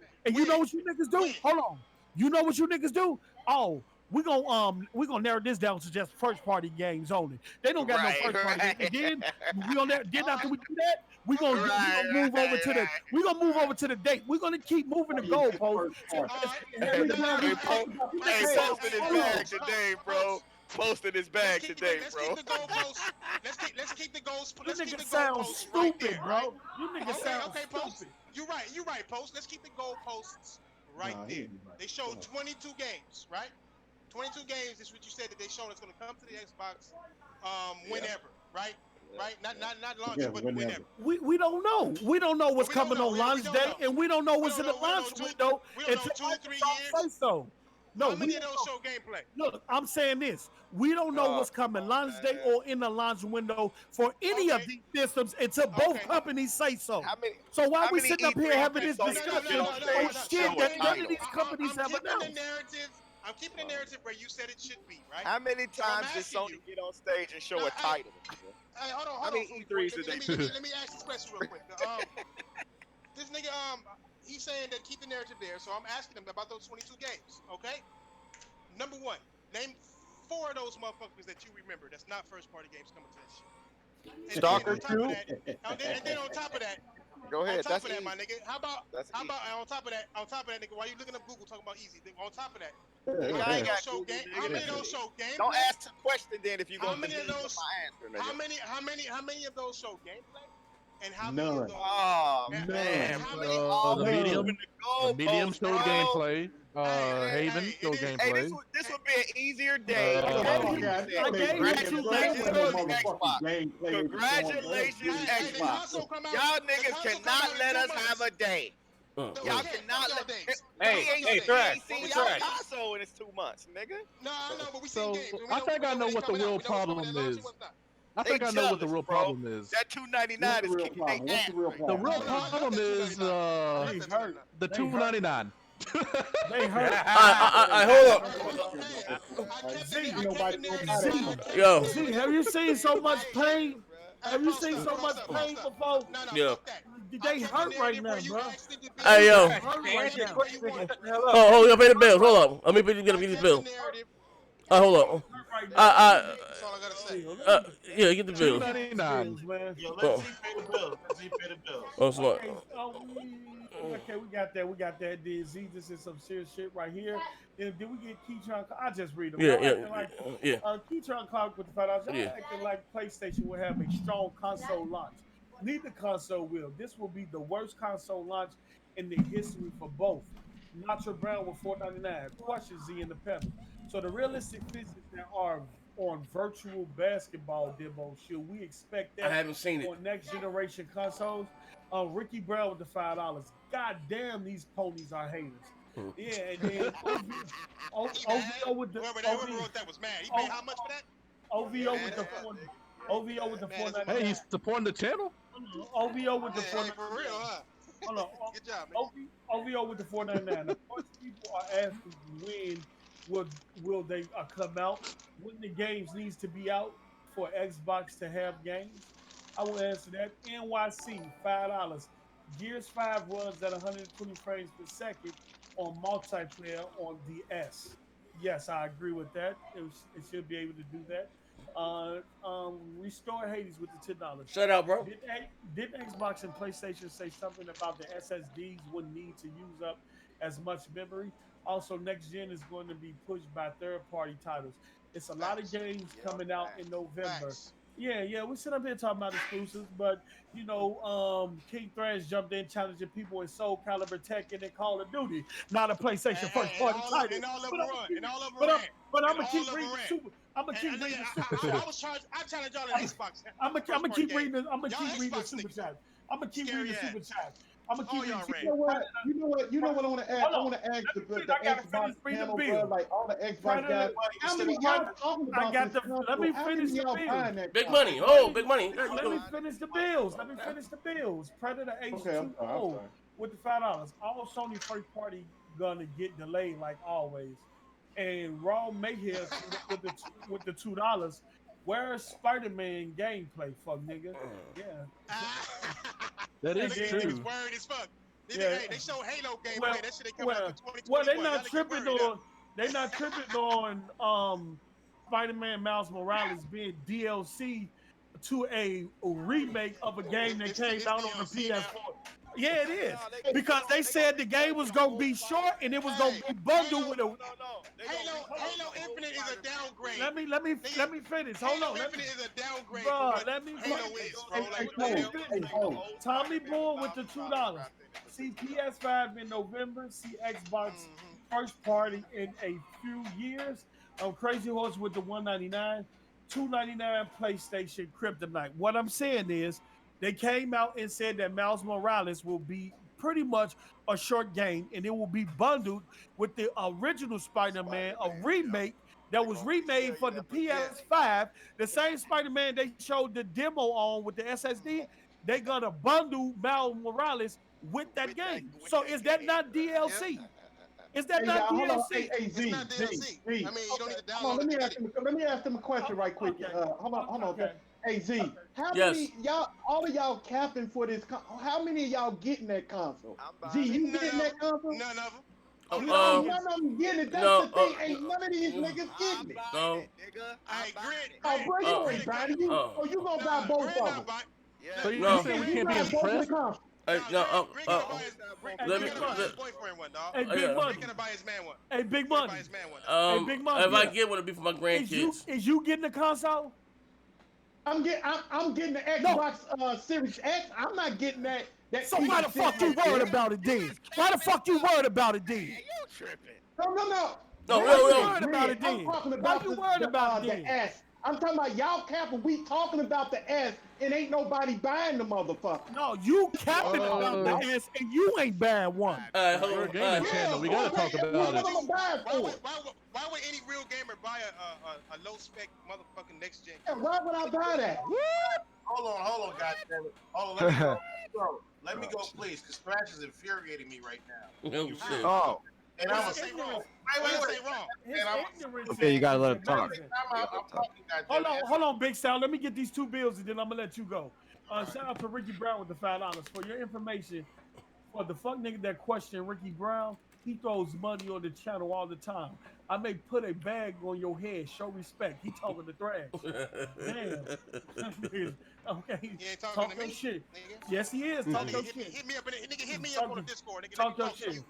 Hold on. You know what you niggas do? Oh. We're gonna narrow this down to just first party games only. They don't got no first party games. Then after we do that, we're gonna move over to the date. We're gonna keep moving the goalposts. Posting his bag today, bro. Posting his bag today, bro. Let's keep the goals. You niggas sound stupid, bro. You niggas sound stupid. Post. You're right, Post. Let's keep the goalposts right there. They showed 22 games, right? 22 games is what you said that they showed. It's going to come to the Xbox whenever, right? Not launch, but whenever. We don't know. We don't know what's coming on launch day, and we don't know what's in the launch window. We don't know 2-3 years. So. No, how many of those show gameplay? Look, I'm saying this. We don't know what's coming launch day or in the launch window for any of these systems until both companies say so. So why we sitting up here having this discussion on shit that none of these companies have announced? I'm keeping the narrative where you said it should be, right? How many times did Sony get on stage and show a title? Hold on. How many E3s did they do? Let me ask this question real quick. This nigga, he's saying that keep the narrative there, so I'm asking him about those 22 games, okay? Number one, name 4 of those motherfuckers that you remember that's not first-party games coming to this shit. Stalker 2? And then on top of that, go ahead. On top of that, my nigga. How about on top of that, nigga? Why you looking up Google talking about easy? On top of that, how many of those show gameplay? Don't ask the question then if you go. How many of those? How many of those show gameplay? And how many of those? Oh man, the medium showed gameplay. Haven showed gameplay. Hey, this would be an easier day. Congratulations, Xbox. Y'all niggas cannot let us have a day. Y'all cannot let. Hey, Thrash. Console and it's 2 months, nigga. No, but we seen games. I think I know what the real problem is. I think I know what the real problem is. That $299 is kicking their ass. The real problem is the $299. They hurt. Hold up. Yo. Z, have you seen so much pain? Have you seen so much pain before? Yeah. They hurt right now, bro. Hey, yo. Hold up, pay the bills. Hold up. Let me get these bills. Hold up. Yeah, get the bills. Yo, let's see pay the bills. Oh, smart. Okay, we got that. Then Z, this is some serious shit right here. And did we get Keytron? I just read them. Yeah. Keytron Clark with the $5. Y'all acting like PlayStation will have a strong console launch. Neither console will. This will be the worst console launch in the history for both. Nacho Brown with $4.99. Question Z in the pedal. So the realistic physics that are on virtual basketball demo, should we expect that? I haven't seen it on next generation consoles. Ricky Brown with the $5. God damn, these ponies are haters. Yeah, and then OVO with the whoever wrote that was mad. He paid how much for that? OVO with the OVO with the $4.99. Hey, he's supporting the channel. OVO with the Hey, for real, huh? Hold on. Good job, man. OVO with the $4.99. Of course, people are asking when will they come out? When the games needs to be out for Xbox to have games? I will answer that. NYC $5. Gears 5 runs at 120 frames per second on multiplayer on the S. Yes, I agree with that. It should be able to do that. Restore Hades with the $10. Shut up, bro. Did Xbox and PlayStation say something about the SSDs wouldn't need to use up as much memory? Also, next gen is going to be pushed by third-party titles. It's a lot of games coming out in November. Yeah, we sit up here talking about exclusives, but you know, King Thrash jumped in challenging people in Soul Calibur, Tekken, and Call of Duty, not a PlayStation first-party title. And all of them run. But I'm gonna keep reading the super. I'm gonna keep reading the super chat. I challenge y'all to Xbox. I'm gonna keep reading the. I'm gonna keep reading the super chat. I'm gonna keep reading the super chat. I'm gonna keep reading. You know what I want to ask? I want to ask the Xbox panel, bro, like all the Xbox guys. How many y'all talking about? Let me finish the bills. Big money. Oh, big money. Let me finish the bills. Predator H2O with the $5. All Sony first party gonna get delayed like always. And Raw Mayhem with the $2. Where's Spider-Man gameplay, fuck nigga? Yeah. That is true. Niggas word as fuck. Hey, they show Halo gameplay. That shit ain't coming out for 2021. Well, they not tripping on Spider-Man Miles Morales being DLC to a remake of a game that came out on the PS4. Yeah, it is. Because they said the game was gonna be short and it was gonna be bundled with a. Halo Infinite is a downgrade. Let me finish. Hold on. Infinite is a downgrade. Bro, let me finish, bro. Tommy Boy with the $2. See PS5 in November. See Xbox first party in a few years. Crazy Horse with the $199. $299 PlayStation Kryptonite. What I'm saying is, they came out and said that Miles Morales will be pretty much a short game, and it will be bundled with the original Spider-Man, a remake that was remade for the PS5. The same Spider-Man they showed the demo on with the SSD, they're gonna bundle Miles Morales with that game. So is that not DLC? Is that not DLC? It's not DLC. I mean, you don't need to download. Let me ask them a question right quick. Hold on. Hey Z, how many y'all? All of y'all capping for this? How many of y'all getting that console? Z, you getting that console? None of them. None of them getting it. That's the thing. Ain't none of these niggas getting it. No. I agree. Oh, bro, you ain't buying it. You gonna buy both of them? So you saying we can't be impressed? Let me. Hey, Big Money. Hey, Big Money. Big Money. If I get one, it'll be for my grandkids. Is you getting the console? I'm getting the Xbox Series X. I'm not getting that. So why the fuck you worried about it then? Why the fuck you worried about it then? You tripping? No. Worried about it I'm then? talking Why about you worried about it then? the S. I'm talking about y'all capping. We talking about the S, and ain't nobody buying the motherfucker. No, you capping about the S, and you ain't buying one. We're a gaming channel. We gotta talk about it. Why would any real gamer buy a low spec motherfucking next gen? Yeah, why would I buy that? Hold on, goddammit. Hold on, let me go. Let me go, please, because Thrash is infuriating me right now. No shit. Oh. And I'm gonna say wrong. Wait. Okay, you gotta let him talk. Hold on, Big Sal. Let me get these two bills and then I'm gonna let you go. Shout out to Ricky Brown with the $5. For your information, for the fuck nigga that questioned Ricky Brown, he throws money on the channel all the time. I may put a bag on your head. Show respect. He talking to Thrash. Damn. Okay. He ain't talking Talk to your me. shit. Nigga. Yes, he is. Talk your shit. Hit me up on the Discord, nigga. Talk your shit.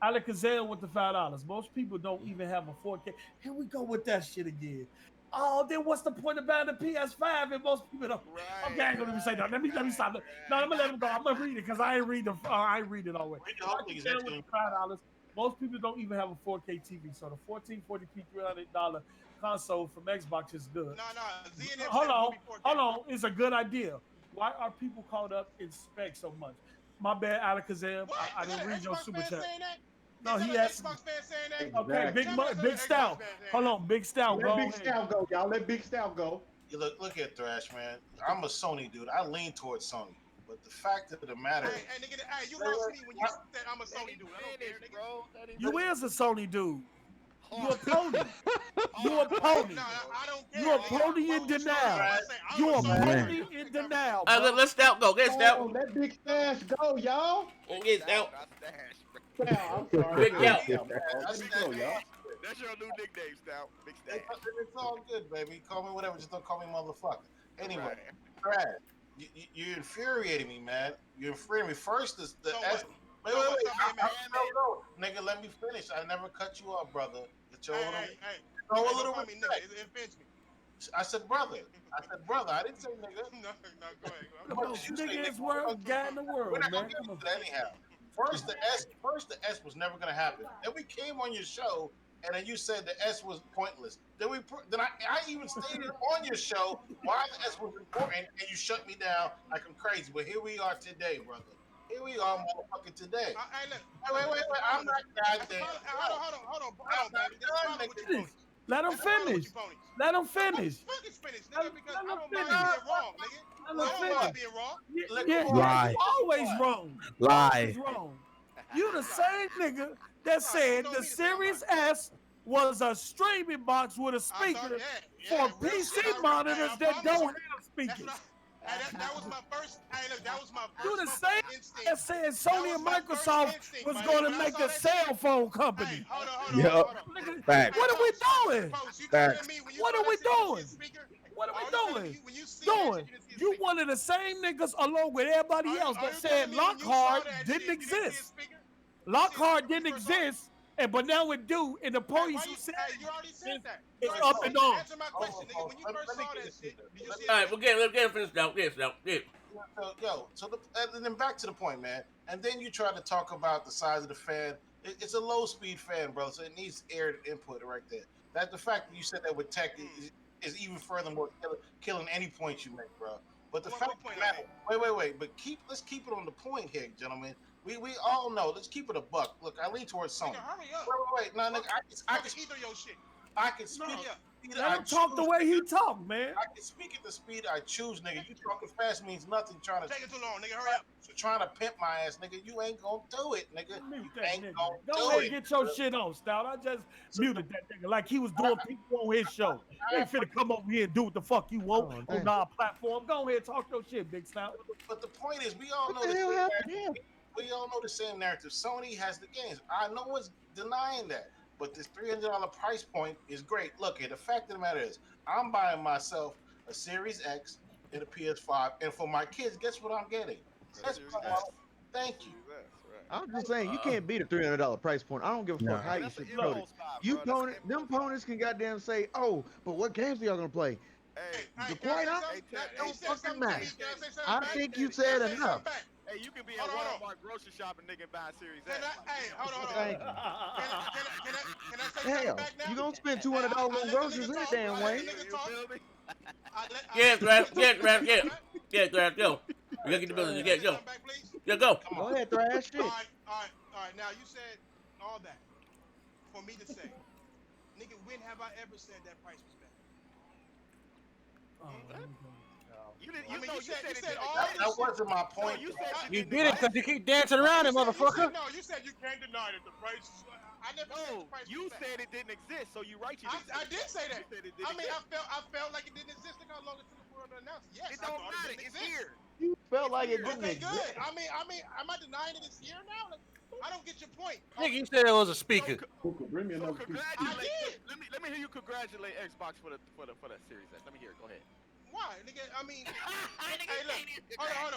Alakazam with the $5. Most people don't even have a 4K. Here we go with that shit again. Oh, then what's the point about the PS5? And most people don't. Okay, I ain't gonna even say that. Let me stop. No, I'm gonna let him go. I'm gonna read it because I ain't read it all the way. $5. Most people don't even have a 4K TV, so the 1440p $300 console from Xbox is good. Hold on, it's a good idea. Why are people caught up in specs so much? My bad, Alakazam. I didn't read your super chat. No, he has. Xbox fans saying that. Okay, Big Stout. Hold on, Big Stout. Let Big Stout go, y'all. Let Big Stout go. You look at Thrash, man. I'm a Sony dude. I lean towards Sony. But the fact of the matter is, hey, nigga, hey, you lost me when you said I'm a Sony dude. I don't care, nigga. You is a Sony dude. You a pony. You a pony. No, I don't care. You a pony in denial. You a pony in denial. Let Stout go. Get Stout. Let Big Stash go, y'all. Get Stout. I'm sorry. Big Stout. Let me go, y'all. That's your new nickname, Stout. Big Stash. It's all good, baby. Call me whatever. Just don't call me motherfucker. Anyway, Brad, you're infuriating me, man. You're infuriating me. First, the S. Wait. No. Nigga, let me finish. I never cut you off, brother. Get your a little respect. It offends me. I said brother. I didn't say nigga. No, go ahead. The most nigga world guy in the world, We're not man. gonna get into that anyhow. First the S was never gonna happen. Then we came on your show, and then you said the S was pointless. Then I even stated on your show why the S was important, and you shut me down like I'm crazy. But here we are today, brother. Here we are, motherfucking today. Hey, look. Wait. I'm not goddamn. Hold on, buddy. Let him finish. Let him finish. Fucking finish, nigga, because I don't mind being wrong, nigga. I don't mind being wrong. Yeah, Lie. always wrong. Lie. Always wrong. You the same nigga that said the Series S was a streaming box with a speaker for PC monitors that don't have speakers. That was my first. Hey, look, that was my first. You the same that said Sony and Microsoft was going to make a cell phone company. Yep. Fact. What are we doing? Fact. What are we doing? What are we doing? You one of the same niggas along with everybody else that said Lockhart didn't exist. Lockhart didn't exist, but now it do. And the police who said you already said that. It's up and on. Answer my question, nigga. When you first saw that shit, did you see All right, we'll get it finished out. Yes, now. Yeah. And then back to the point, man. And then you try to talk about the size of the fan. It's a low-speed fan, bro, so it needs air input right there. That the fact that you said that with tech is even furthermore killing any point you make, bro. But the fact of the matter, wait. But let's keep it on the point here, gentlemen. We all know. Let's keep it a buck. Look, I lean towards Sony. Nigga, hurry up. Wait. No, nigga, I can either your shit. I can speak. Let him talk the way he talk, man. I can speak at the speed I choose, nigga. You talking fast means nothing. Trying to take it too long, nigga. Hurry up. So trying to pimp my ass, nigga. You ain't gonna do it, nigga. You ain't gonna do Go ahead it. and get your shit on, Stout. I just muted that nigga like he was doing people on his show. They ain't finna come over here and do what the fuck you want on our platform. Go ahead and talk your shit, Big Stout. But the point is, we all know the same narrative. We all know the same narrative. Sony has the games. No one's denying that. But this $300 price point is great. Look, the fact of the matter is, I'm buying myself a Series X and a PS5, and for my kids, guess what I'm getting? That's thank you. I'm just saying, you can't beat a $300 price point. I don't give a fuck how you should code it. Them ponies can goddamn say, oh, but what games are y'all gonna play? The point don't fucking matter. I think you said enough. Hey, you can be at Walmart grocery shopping, nigga, buy a Series X. Hey, hold on. Thank Can I say Hell, something back now? you gonna spend $200 on groceries any damn way. Yeah, Thrash, go. We gotta get the building. Yeah, go. Yeah, go. Go ahead, Thrash. Shit. All right. Now you said all that for me to say, nigga. When have I ever said that price was bad? You said all this. That wasn't my point. You did it because you keep dancing around it, motherfucker. No, you said you can't deny that the price. I never said the price. You said it didn't exist, so you right. I did say that. I mean, I felt like it didn't exist. Look how long it took for it to announce it. Yes, it don't matter. It's here. You felt like it didn't exist. exist. I mean, am I denying it? It's here now? Like, I don't get your point. Nigga, you said it was a speaker. Bring me another speaker. I did. Let me hear you congratulate Xbox for the Series X. Let me hear it. Go ahead. Why, nigga? I mean, hey, look. Hold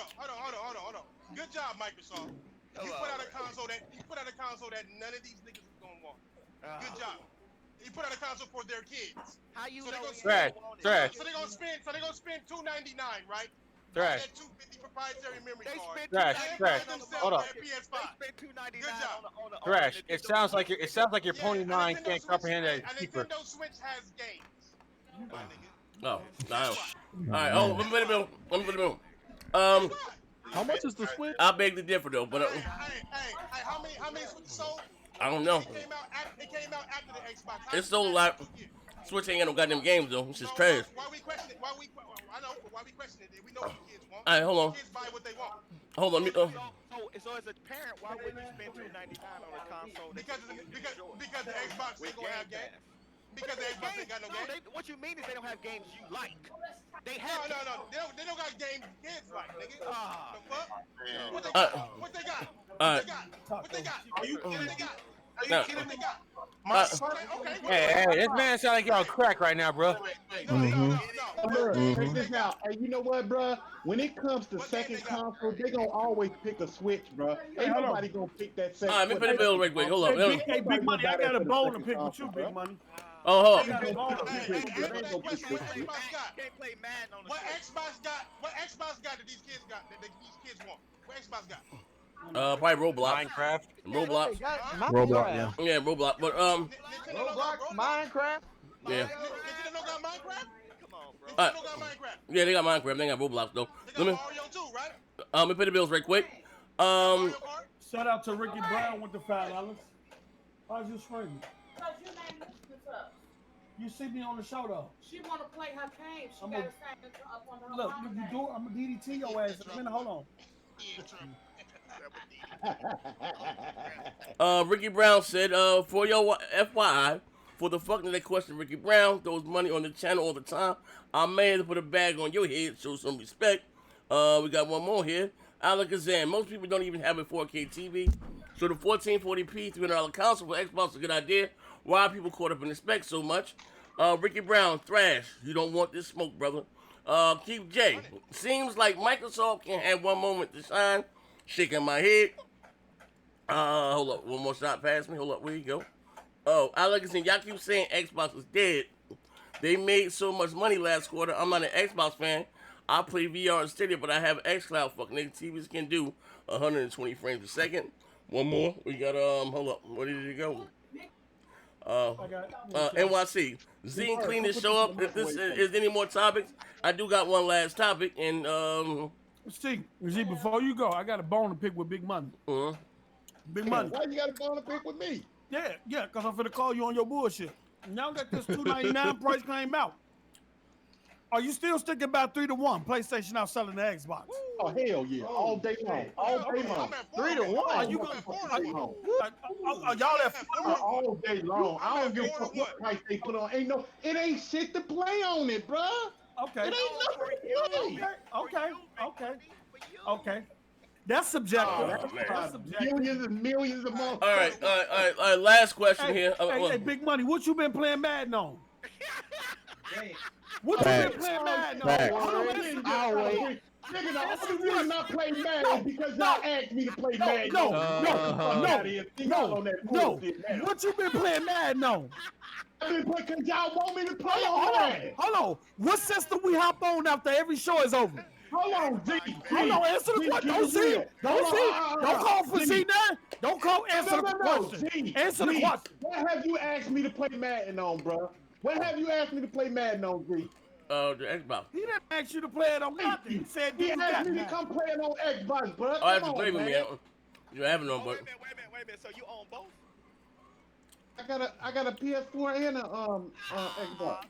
on. Good job, Microsoft. You put out a console that none of these niggas is gonna want. Good job. You put out a console for their kids. How you so know? Trash. So they're gonna spend $299, right? Trash. That 250 proprietary memory card. Trash. Hold up. PS5. Good job. Trash. It sounds like your pony mind can't comprehend that it's cheaper. Nintendo Switch has games. My nigga. Oh, no. All right. Oh, let me put it in. How much is the Switch? I beg to differ though, but Hey, how many Switches sold? I don't know. It came out after the Xbox. It's sold like Switch ain't got no goddamn games though. It's just trash. Why we question it? I know, but why we question it? We know what the kids want. All right, hold on. Kids buy what they want. Hold on. So as a parent, why would you spend $299 on a console? Because the Xbox ain't gonna have games. Because the Xbox ain't got no games. What you mean is they don't have games you like. They have. No. They don't got games kids like, nigga. The fuck? What they got? What they got? Are you kidding me? Hey, this man sound like y'all crack right now, bro. Check this out. Hey, you know what, bro? When it comes to second console, they gonna always pick a Switch, bro. Ain't nobody gonna pick that second. All right, let me pay the bill real quick. Hold up. Hey, Big Money, I got a bone to pick with you, Big Money. Oh, hold What Xbox got that these kids got? That these kids want? What Xbox got? Probably Roblox. Roblox. Yeah, Roblox. But Roblox, Minecraft. Yeah. Nintendo got Minecraft? Come on, bro. Nintendo got Minecraft. Yeah, they got Minecraft. They got Roblox though. Let me pay the bills right quick. Shout out to Ricky Brown with the $5. How's your screaming? Because you named this up. You see me on the show though. She want to play her game. She got to sign it up on her. Look, if you do it, I'm gonna DDT your ass. A minute, hold on. Ricky Brown said, for your FYI, for the fuck that they question Ricky Brown, throws money on the channel all the time. I may have to put a bag on your head, show some respect. We got one more here. Alakazam. Most people don't even have a 4K TV, so the 1440p $300 console for Xbox is a good idea. Why are people caught up in the specs so much? Ricky Brown, thrash. You don't want this smoke, brother. Keith J. Seems like Microsoft can have one moment to shine. Shaking my head. Hold up. One more shot past me. Hold up. Where you go? Oh, Alakazam. Y'all keep saying Xbox is dead. They made so much money last quarter. I'm not an Xbox fan. I play VR in Stadia, but I have XCloud. Fuck nigga, TVs can do 120 frames per second. One more. We got hold up. Where did it go? NYC. Z and Clean this show up. If this is any more topics, I do got one last topic. And See, before you go, I got a bone to pick with Big Money. Big Money. Why you got a bone to pick with me? Yeah, because I'm finna call you on your bullshit. Now got this $299 price came out. Are you still sticking by 3-1? PlayStation now selling the Xbox. Oh hell yeah! All day long. All day long. 3-1. Are you going? Are y'all at all day long? I don't give a fuck what price they put on. It ain't shit to play on it, bruh. Okay. It ain't nothing to play. Okay. That's subjective. Oh, That's subjective. Millions and millions of months. All right. Last question here. Hey, Big Money, what you been playing Madden on? What you been playing Madden on? Nigga, the only reason I play Madden is because y'all asked me to play Madden. No. What you been playing Madden on? I've been playing because y'all want me to play on Madden. Hold on. What system we hop on after every show is over? Hold on, Z. Hold on, answer the question. Don't see. Don't call for C9. Don't call. Answer the question. Answer the question. What have you asked me to play Madden on, bro? What have you asked me to play Madden on, Z? The Xbox. He didn't ask you to play it on nothing. He said he asked me to come play it on Xbox, bro. I have to play with me. You haven't on, but. Wait a minute. So you own both? I got a PS4 and a Xbox.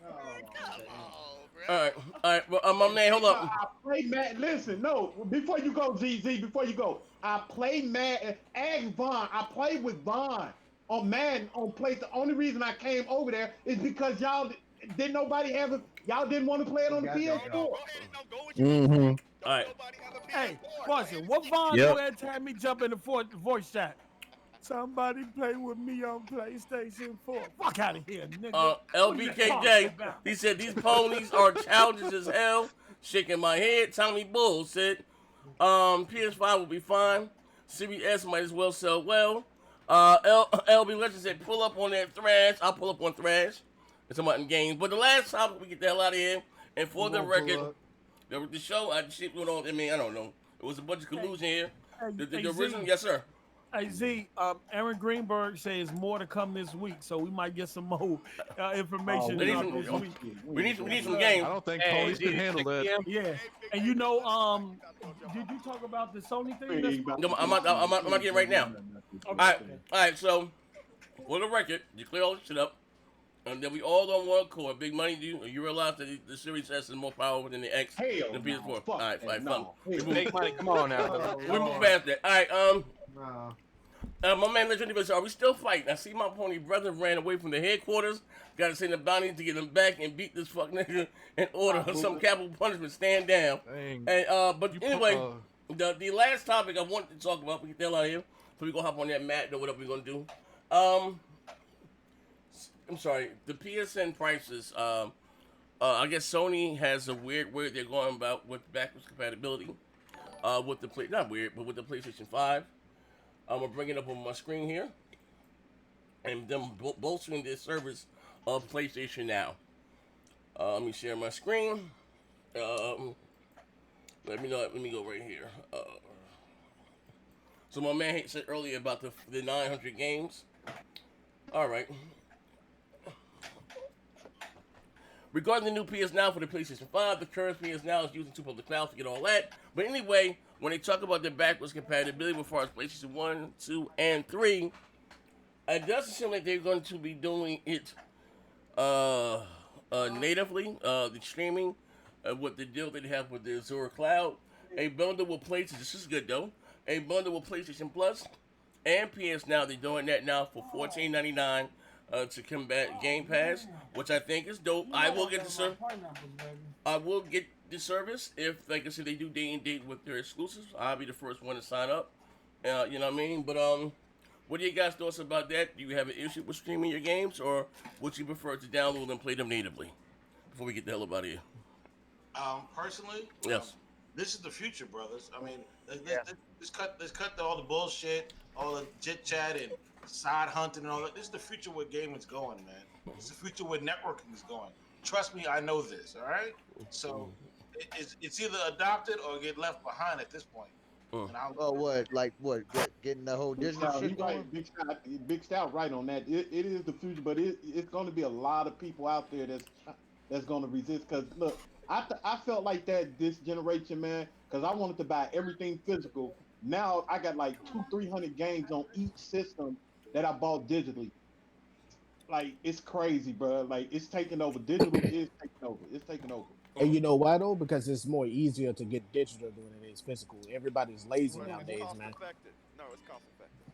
All right. Well, my man, hold up. I play Madden. Listen, no. Before you go, ZZ. Before you go, I play Madden. Ask Vaughn. I played with Vaughn on Madden on place. The only reason I came over there is because y'all didn't nobody have it. Y'all didn't want to play it on the PS4. Mm-hmm. All right. Hey, question. What Vaughn do every time me jump in the voice chat? Somebody play with me on PlayStation 4. Fuck out of here, nigga. LBKJ, he said these ponies are childish as hell. Shaking my head. Tommy Bull said, PS5 will be fine. Series S might as well sell well. LB Legend said, pull up on that thrash. I'll pull up on thrash. It's about in games. But the last topic, we get the hell out of here. And for the record, the show, shit went on. I mean, I don't know. It was a bunch of collusion here. The original, yes, sir. Hey Z, Aaron Greenberg says more to come this week, so we might get some more information We need out some- this week. we need some games. I don't think Ponies can handle that. Yeah, and you know, did you talk about the Sony thing? No, I'm not getting right now. All right. So, for the record, you clear all this shit up, and then we all on one accord. Big Money, you realize that the Series S is more powerful than the X, than the PS4. All right, fine. Big Money, come on now. We move past that. All right. My man, Legend, are we still fighting? I see my pony brother ran away from the headquarters. Got to send the bounty to get him back and beat this fuck nigga in order of some capital punishment. Stand down. Dang. And but anyway, the last topic I wanted to talk about, we get the hell out of here, so we gonna hop on that mat or whatever we gonna do. I'm sorry, the PSN prices. I guess Sony has a weird way they're going about with backwards compatibility. With the not weird, but with the PlayStation 5. I'm gonna bring it up on my screen here, and them bolstering this service of PlayStation Now. Let me share my screen. Let me know. Let me go right here. So my man said earlier about the 900 games. All right. Regarding the new PS Now for the PlayStation 5, the current PS Now is using two public clouds to get all that. But anyway, when they talk about the backwards compatibility as far as PlayStation 1, 2, and 3, it doesn't seem like they're going to be doing it natively, the streaming, with the deal that they have with the Azure Cloud. A bundle with PlayStation, this is good though, a bundle with PlayStation Plus and PS Now. They're doing that now for $14.99 to combat Game Pass, which I think is dope. I will get the service. I will get the service if, like I said, they do day and date with their exclusives. I'll be the first one to sign up. You know what I mean? But what are you guys' thoughts about that? Do you have an issue with streaming your games, or would you prefer to download and play them natively? Before we get the hell up out of here. Personally, yes. This is the future, brothers. I mean, let's cut all the bullshit, all the chit chat and side hunting and all that. This is the future where gaming's going, man. It's the future where networking is going. Trust me, I know this. All right. So it's either adopted or get left behind at this point. Getting the whole digital shit going? Big Stout right on that. It is the future, but it's going to be a lot of people out there that's going to resist. Because look, I felt like that this generation, man, because I wanted to buy everything physical. Now I got like 200-300 games on each system that I bought digitally. Like, it's crazy, bro. Like, it's taking over. Digital is taking over. It's taking over. And you know why though? Because it's more easier to get digital than it is physical. Everybody's lazy nowadays, man. No, it's cost effective.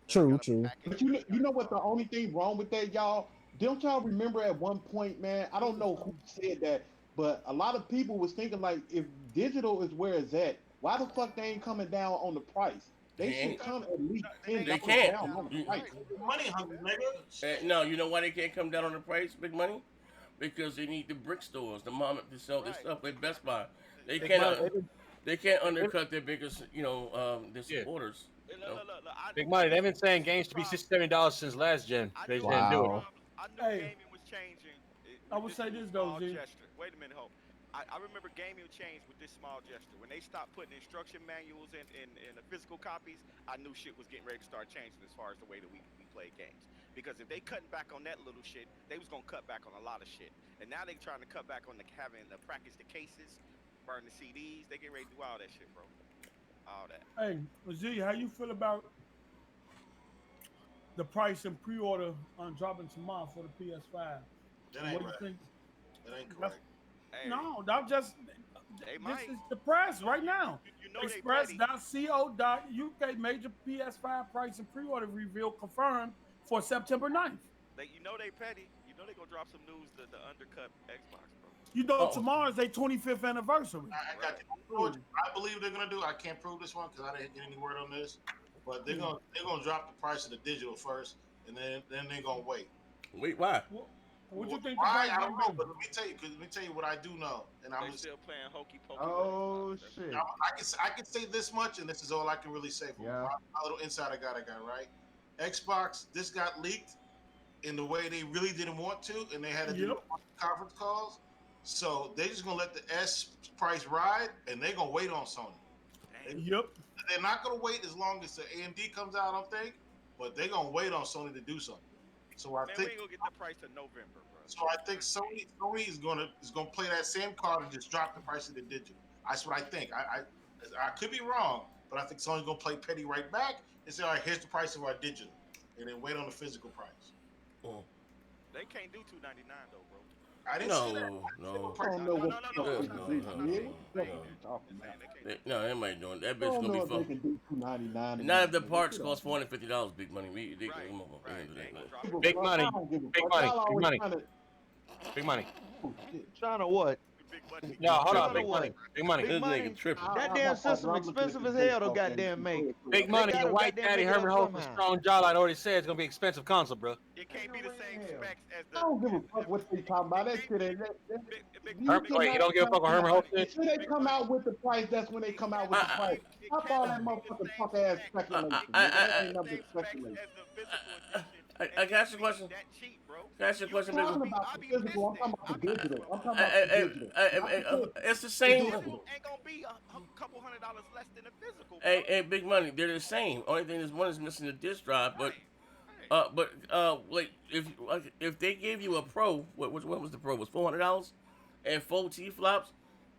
True. But you know what? The only thing wrong with that, y'all. Don't y'all remember at one point, man? I don't know who said that, but a lot of people was thinking like, if digital is where it's at, why the fuck they ain't coming down on the price? They should come at least $10 They can't. down on the price. Money hungry, nigga. No, you know why they can't come down on the price, Big Money? Because they need the brick stores, the mom to sell their stuff, like Best Buy. They can't undercut their biggest, their supporters. Big Money. They've been saying games to be $60-$70 since last gen. They just didn't do it. I knew gaming was changing. I would say this though, G. Wait a minute, Hope. I remember gaming changed with this small gesture. When they stopped putting instruction manuals in the physical copies, I knew shit was getting ready to start changing as far as the way that we play games. Because if they cutting back on that little shit, they was gonna cut back on a lot of shit. And now they trying to cut back on having the practice the cases, burn the CDs. They get ready to do all that shit, bro. All that. Hey, Z, how you feel about the price and pre-order on dropping tomorrow for the PS5? That ain't What do you think? That ain't correct. No, I'm just. This is the press right now. You know Express.co.uk major PS5 price and pre-order reveal confirmed for September 9th. You know they petty. You know they gonna drop some news to undercut Xbox, bro. You know tomorrow's their 25th anniversary. I believe they're gonna do. I can't prove this one because I didn't get any word on this. But they're gonna drop the price of the digital first, and then they're gonna wait. Wait, why? What you think? Why? I don't know, but let me tell you what I do know. And I was still playing hokey pokey. Oh shit! I can say this much, and this is all I can really say from my little insider guy I got, right? Xbox, this got leaked in the way they really didn't want to, and they had to do conference calls. So they're just gonna let the S price ride, and they're gonna wait on Sony. Yep. They're not gonna wait as long as the AMD comes out, I don't think, but they're gonna wait on Sony to do something. So I think we ain't gonna get the price till November, bro. So I think Sony is gonna play that same card and just drop the price of the digital. That's what I think. I could be wrong, but I think Sony's gonna play petty right back and say, all right, here's the price of our digital, and then wait on the physical price. They can't do $299 though, bro. I didn't say that. No. I don't know what No, they might doing that. I Bitch don't gonna know be if they fun. can do $299. Not if the parts cost $450. Big money. Big money. Big money. Big money. Trying to what? No, hold on. Big money. Big money. This nigga tripping. That damn system expensive as hell to goddamn make. Big money. Your white daddy Herman Holt with strong jawline already said it's gonna be expensive console, bro. It can't be the same specs as the. I don't give a fuck what they talking about. That shit ain't. Wait, you don't give a fuck what Herman Holt said? When they come out with the price, that's when they come out with the price. Stop all that motherfucking fuck ass speculation. That ain't nothing speculation. I can ask you a question. Can I ask you a question, I'm talking about the physical. I'm talking about the digital. I'm talking about the digital. It's the same. Ain't gonna be a couple $100 less than the physical. Hey, big money. They're the same. Only thing is one is missing the disk drive, but like if they gave you a Pro, what was the Pro? Was $400 and 4 T flops?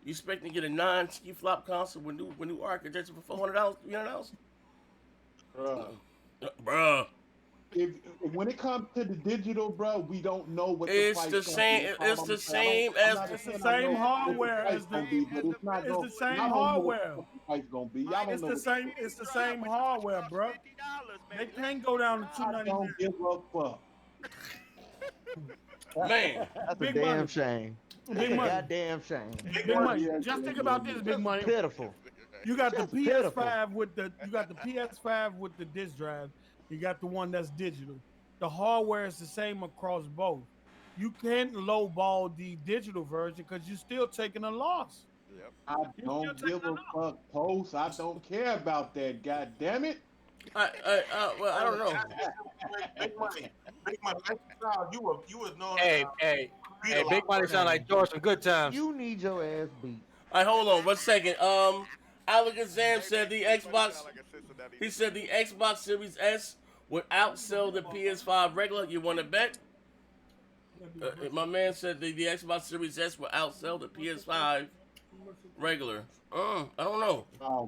You expecting to get a non-T flop console with new architecture for $400, $300? Bruh. If when it comes to the digital, bro, we don't know what it's the same. It's the same as it's the same hardware as the. It's the same hardware. It's the same. It's the same hardware, bro. They can't go down to $299. I don't give a fuck. Man, that's a damn shame. Big money. Goddamn shame. Big money. Just think about this, big money. Pitiful. You got the PS5 with the. You got the PS5 with the disc drive. You got the one that's digital. The hardware is the same across both. You can't lowball the digital version because you're still taking a loss. I don't give a fuck, Post. I don't care about that. God damn it. Well, I don't know. Big money. You were known. Hey, big money sound like George from Good Times. You need your ass beat. All right, hold on 1 second. Alakazam said the Xbox. He said the Xbox Series S would outsell the PS5 regular. You want to bet? My man said the Xbox Series S would outsell the PS5 regular. I don't know. Oh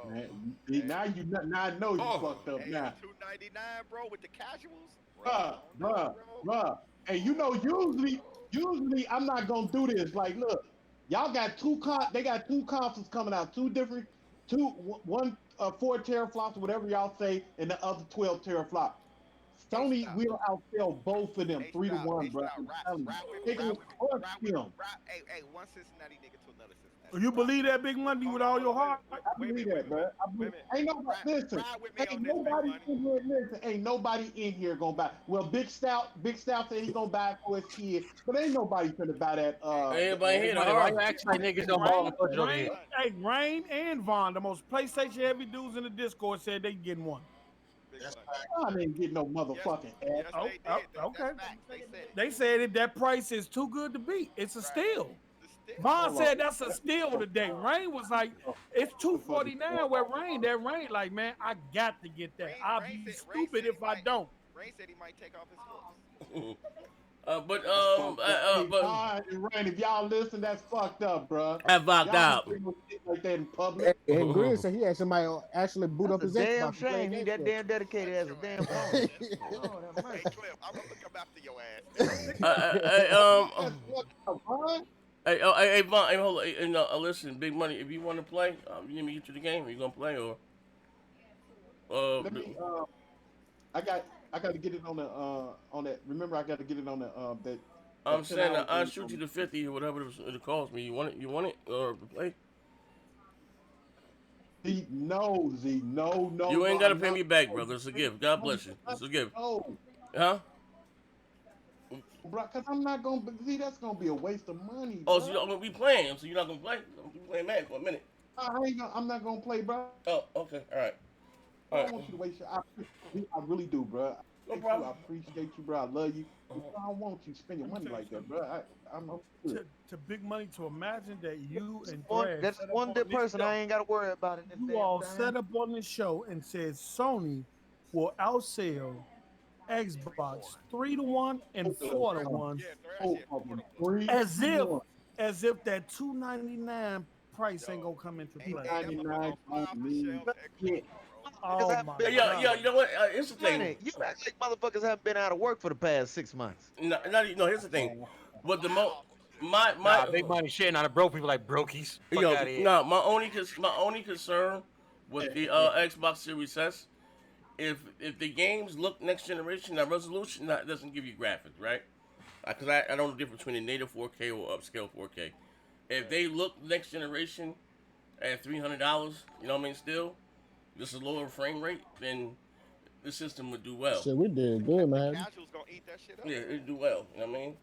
man! Now I know you fucked up now. $299, bro, with the casuals. Bruh. Hey, you know, usually I'm not gonna do this. Like, look, y'all got they got two consoles coming out, one 4 teraflops, whatever y'all say, and the other 12 teraflops. Sony will outsell both of them 3-1, bro. They gonna crush them. Hey, one Cincinnati nigga to another Cincinnati. You believe that, big money, with all your heart? I believe that, bro. Ain't nobody listen. Ain't nobody in here gonna buy. Well, Big Stout said he's gonna buy it for his kid, but ain't nobody finna buy that. Everybody here, why you acting like niggas don't ball the budget over here? Hey, Rain and Vaughn, the most PlayStation heavy dudes in the Discord, said they getting one. I didn't get no motherfucking ass. Okay. They said that price is too good to beat. It's a steal. Vaughn said that's a steal today. Rain was like, it's $249. Where that Rain like, man, I got to get that. I'll be stupid if I don't. Rain said he might take off his clothes. But Rain, if y'all listen, that's fucked up, bro. That fucked up. Like that in public. And Green said he had somebody actually boot up his damn Xbox. Shame he that damn dedicated as a damn phone. Hey, Cliff, I'm gonna come after your ass. Hey, Vaughn, hey, hold on. Listen, big money. If you want to play, you need me to get you the game. Are you gonna play or? I got to get it on that. Remember, I got to get it on that. I'm saying I'll shoot you the 50 or whatever it costs me. You want it or play? No. You ain't gotta pay me back, brother. It's a gift. God bless you. It's a gift. No. Huh? Bro, cause I'm not gonna see. That's gonna be a waste of money. Oh, so you're gonna be playing? So you're not gonna play? I'm gonna be playing Madden for a minute. I'm not gonna play, bro. Oh, okay, all right. I don't want you to waste your. I really do, bro. No I problem. appreciate you, bro. I love you. I don't want you spending money like that, bro. I'm good. To big money to imagine that you and One, Thresh that's set up one on good this person show. I ain't got to worry about in this You damn all time. set up on this show and said Sony will outsell Xbox 3-1 and 4-1, as if that $299 price ain't gonna come into play. $299 on me. Oh my yo, God. you know what? Here's the thing. Money. You act like motherfuckers haven't been out of work for the past 6 months. No, here's the thing. But the my Nah, big money shitting on the broke people like brokies. Fuck out of here. no, my only concern with the Xbox Series S, if the games look next generation, that resolution that doesn't give you graphics, right? Because I don't know the difference between a native 4K or upscale 4K. If they look next generation at $300, you know what I mean, still, just a lower frame rate, then the system would do well. Shit, we did good, man. Casuals gonna eat that shit up. Yeah, it'd do well. You know what I mean?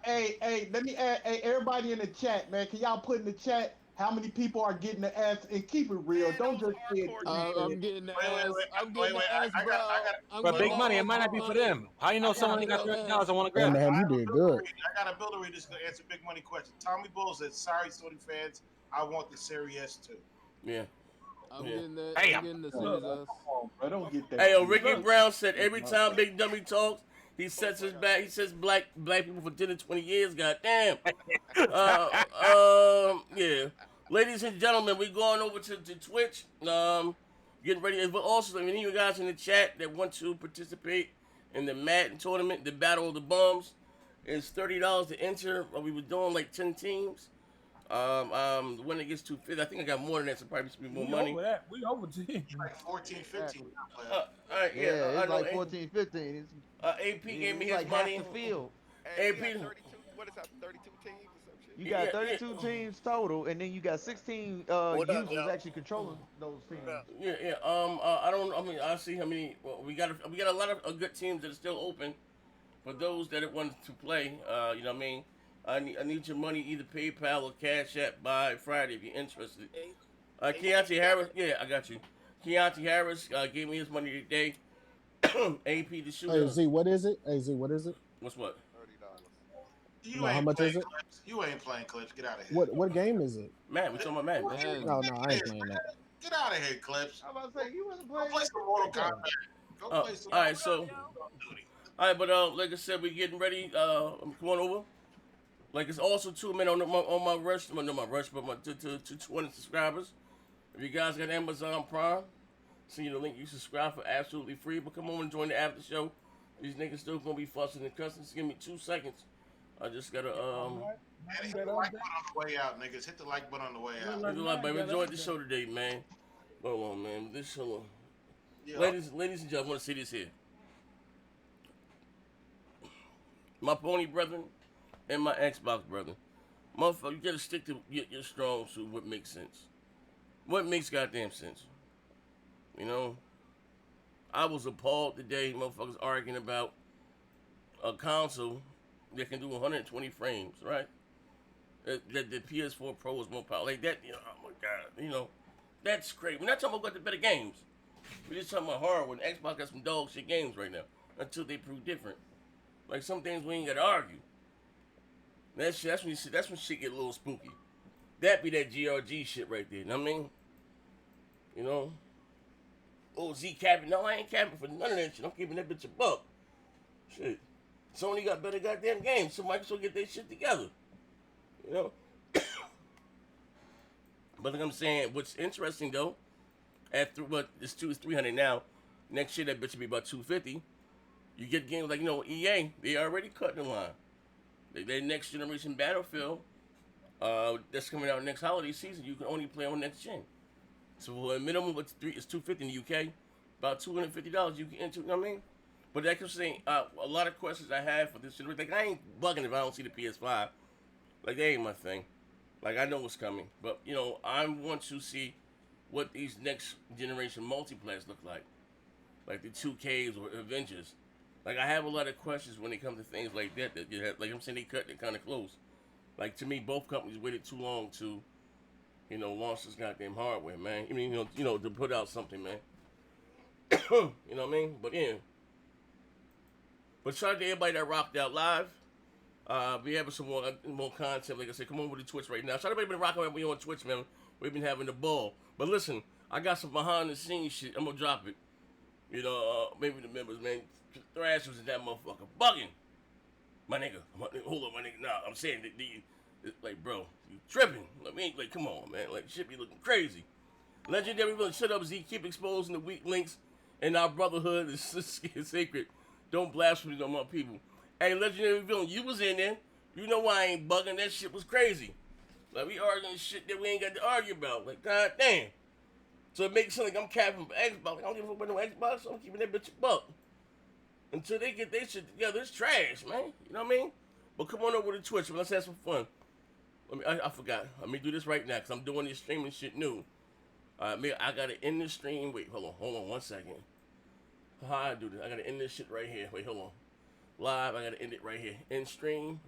Hey, let me add, hey, everybody in the chat, man. Can y'all put in the chat how many people are getting the ass and keep it real? Don't just say it. I'm getting the ass. I'm getting the ass, bro. But big money, it might not be for them. How you know someone ain't got $30 and want to Hey, grab it? man, you did good. I got a builder read this to answer big money question. Tommy Bull said, "Sorry, Sony fans, I want the Series S too." Yeah. I'm getting that. I'm getting the Series S. I don't get that. Hey, Ricky Brown said every time Big Dummy talks, he sets his back. He says black people for 10 to 20 years. Goddamn. Yeah. Ladies and gentlemen, we're going over to Twitch. Getting ready. But also, any of you guys in the chat that want to participate in the Madden tournament, the Battle of the Bums, is $30 to enter. We were doing like 10 teams. When it gets to 50, I think I got more than that, so probably be more money. Over that. We over 10. Like 14, 15. All right, Yeah, I it's know. like 14, 15. It's, AP gave me his like money. half the field. Hey, AP. we got 32, what is that, 32 teams or some shit? You got 32 teams total, and then you got 16 users actually controlling those teams. Yeah. I don't. I mean, I see how many. Well, we got a lot of good teams that are still open for those that want to play. You know what I mean. I need your money, either PayPal or Cash App by Friday if you're interested. Keontae Harris, yeah, I got you. Keontae Harris gave me his money today. AP the shooter. Hey, Z, what is it? Hey, Z, what is it? What's what? $30. How much is it? Clips. You ain't playing Clips. Get out of here. What game is it? Man, we talking about Madden. No, I ain't playing that. Get out of here, Clips. I'm about to say, you wasn't Go playing. play some Mortal Kombat. Go play some. All right, so. All right, but like I said, we're getting ready. Come on over. Like it's also 2 minutes on my rush, but to 200 subscribers. If you guys got Amazon Prime, see the link. You subscribe for absolutely free. But come on and join the after show. These niggas still gonna be fussing and cussing. Just give me 2 seconds. I just gotta Hit the like button on the way out, niggas. Hit the like button on the way out. Hit the like button. Enjoyed the show today, man. Hold on, man. This show. Yeah. Ladies and gentlemen, I want to see this here. My pony brethren and my Xbox brethren. Motherfucker, you gotta stick to your strong suit. What makes sense? What makes goddamn sense? You know? I was appalled today, motherfuckers arguing about a console that can do 120 frames, right? That the PS4 Pro is more powerful. Like that, you know, oh my god, you know, that's crazy. We're not talking about the better games. We're just talking about hardware. And Xbox got some dog shit games right now until they prove different. Like some things we ain't gotta argue. That shit, that's when shit get a little spooky. That be that GRG shit right there. You know what I mean? You know? Oh, Z capping. No, I ain't capping for none of that shit. I'm keeping that bitch a buck. Shit. Sony got better goddamn games, so Microsoft get their shit together. You know? But like I'm saying, what's interesting though, it's 300 now. Next year that bitch will be about 250. You get games like, you know, EA, they already cut the line. Their next generation Battlefield, that's coming out next holiday season, you can only play on next gen. So for a minimum it's $250 in the UK, about $250 you can enter. You know what I mean? But like I'm saying, a lot of questions I have for this generation. Like I ain't bugging if I don't see the PS5. Like that ain't my thing. Like I know what's coming, but you know I want to see what these next generation multiplayers look like the 2Ks or Avengers. Like I have a lot of questions when it comes to things like that. That you have, like I'm saying, they cut it kind of close. Like to me, both companies waited too long to, you know, launch this goddamn hardware, man. I mean, you know, to put out something, man. You know what I mean? But yeah, But shout out to everybody that rocked out live. We having some more content. Like I said, come on with the Twitch right now. Shout out to everybody been rocking with me on Twitch, man. We've been having the ball. But listen, I got some behind the scenes shit. I'm gonna drop it. You know, maybe the members, man. Thrash was in that motherfucker bugging. My nigga, hold on, my nigga. Nah, I'm saying that like, bro, you tripping. I mean, like, come on, man. Like, shit be looking crazy. Legendary villain, shut up, Z. Keep exposing the weak links in our brotherhood. It's sacred. Don't blaspheme on my people. Hey, Legendary villain, you was in there. You know why I ain't bugging. That shit was crazy. Like, we arguing shit that we ain't got to argue about. Like, god damn. So it makes it sound like I'm capping for Xbox. Like, I don't give a fuck about no Xbox. I'm keeping that bitch a buck. Until they get their shit together, it's trash, man. You know what I mean? But come on over to Twitch and let's have some fun. I forgot. Let me do this right now because I'm doing this streaming shit new. I gotta end this stream. Wait, hold on 1 second. How I do this? I gotta end this shit right here. Wait, hold on. Live, I gotta end it right here. End stream.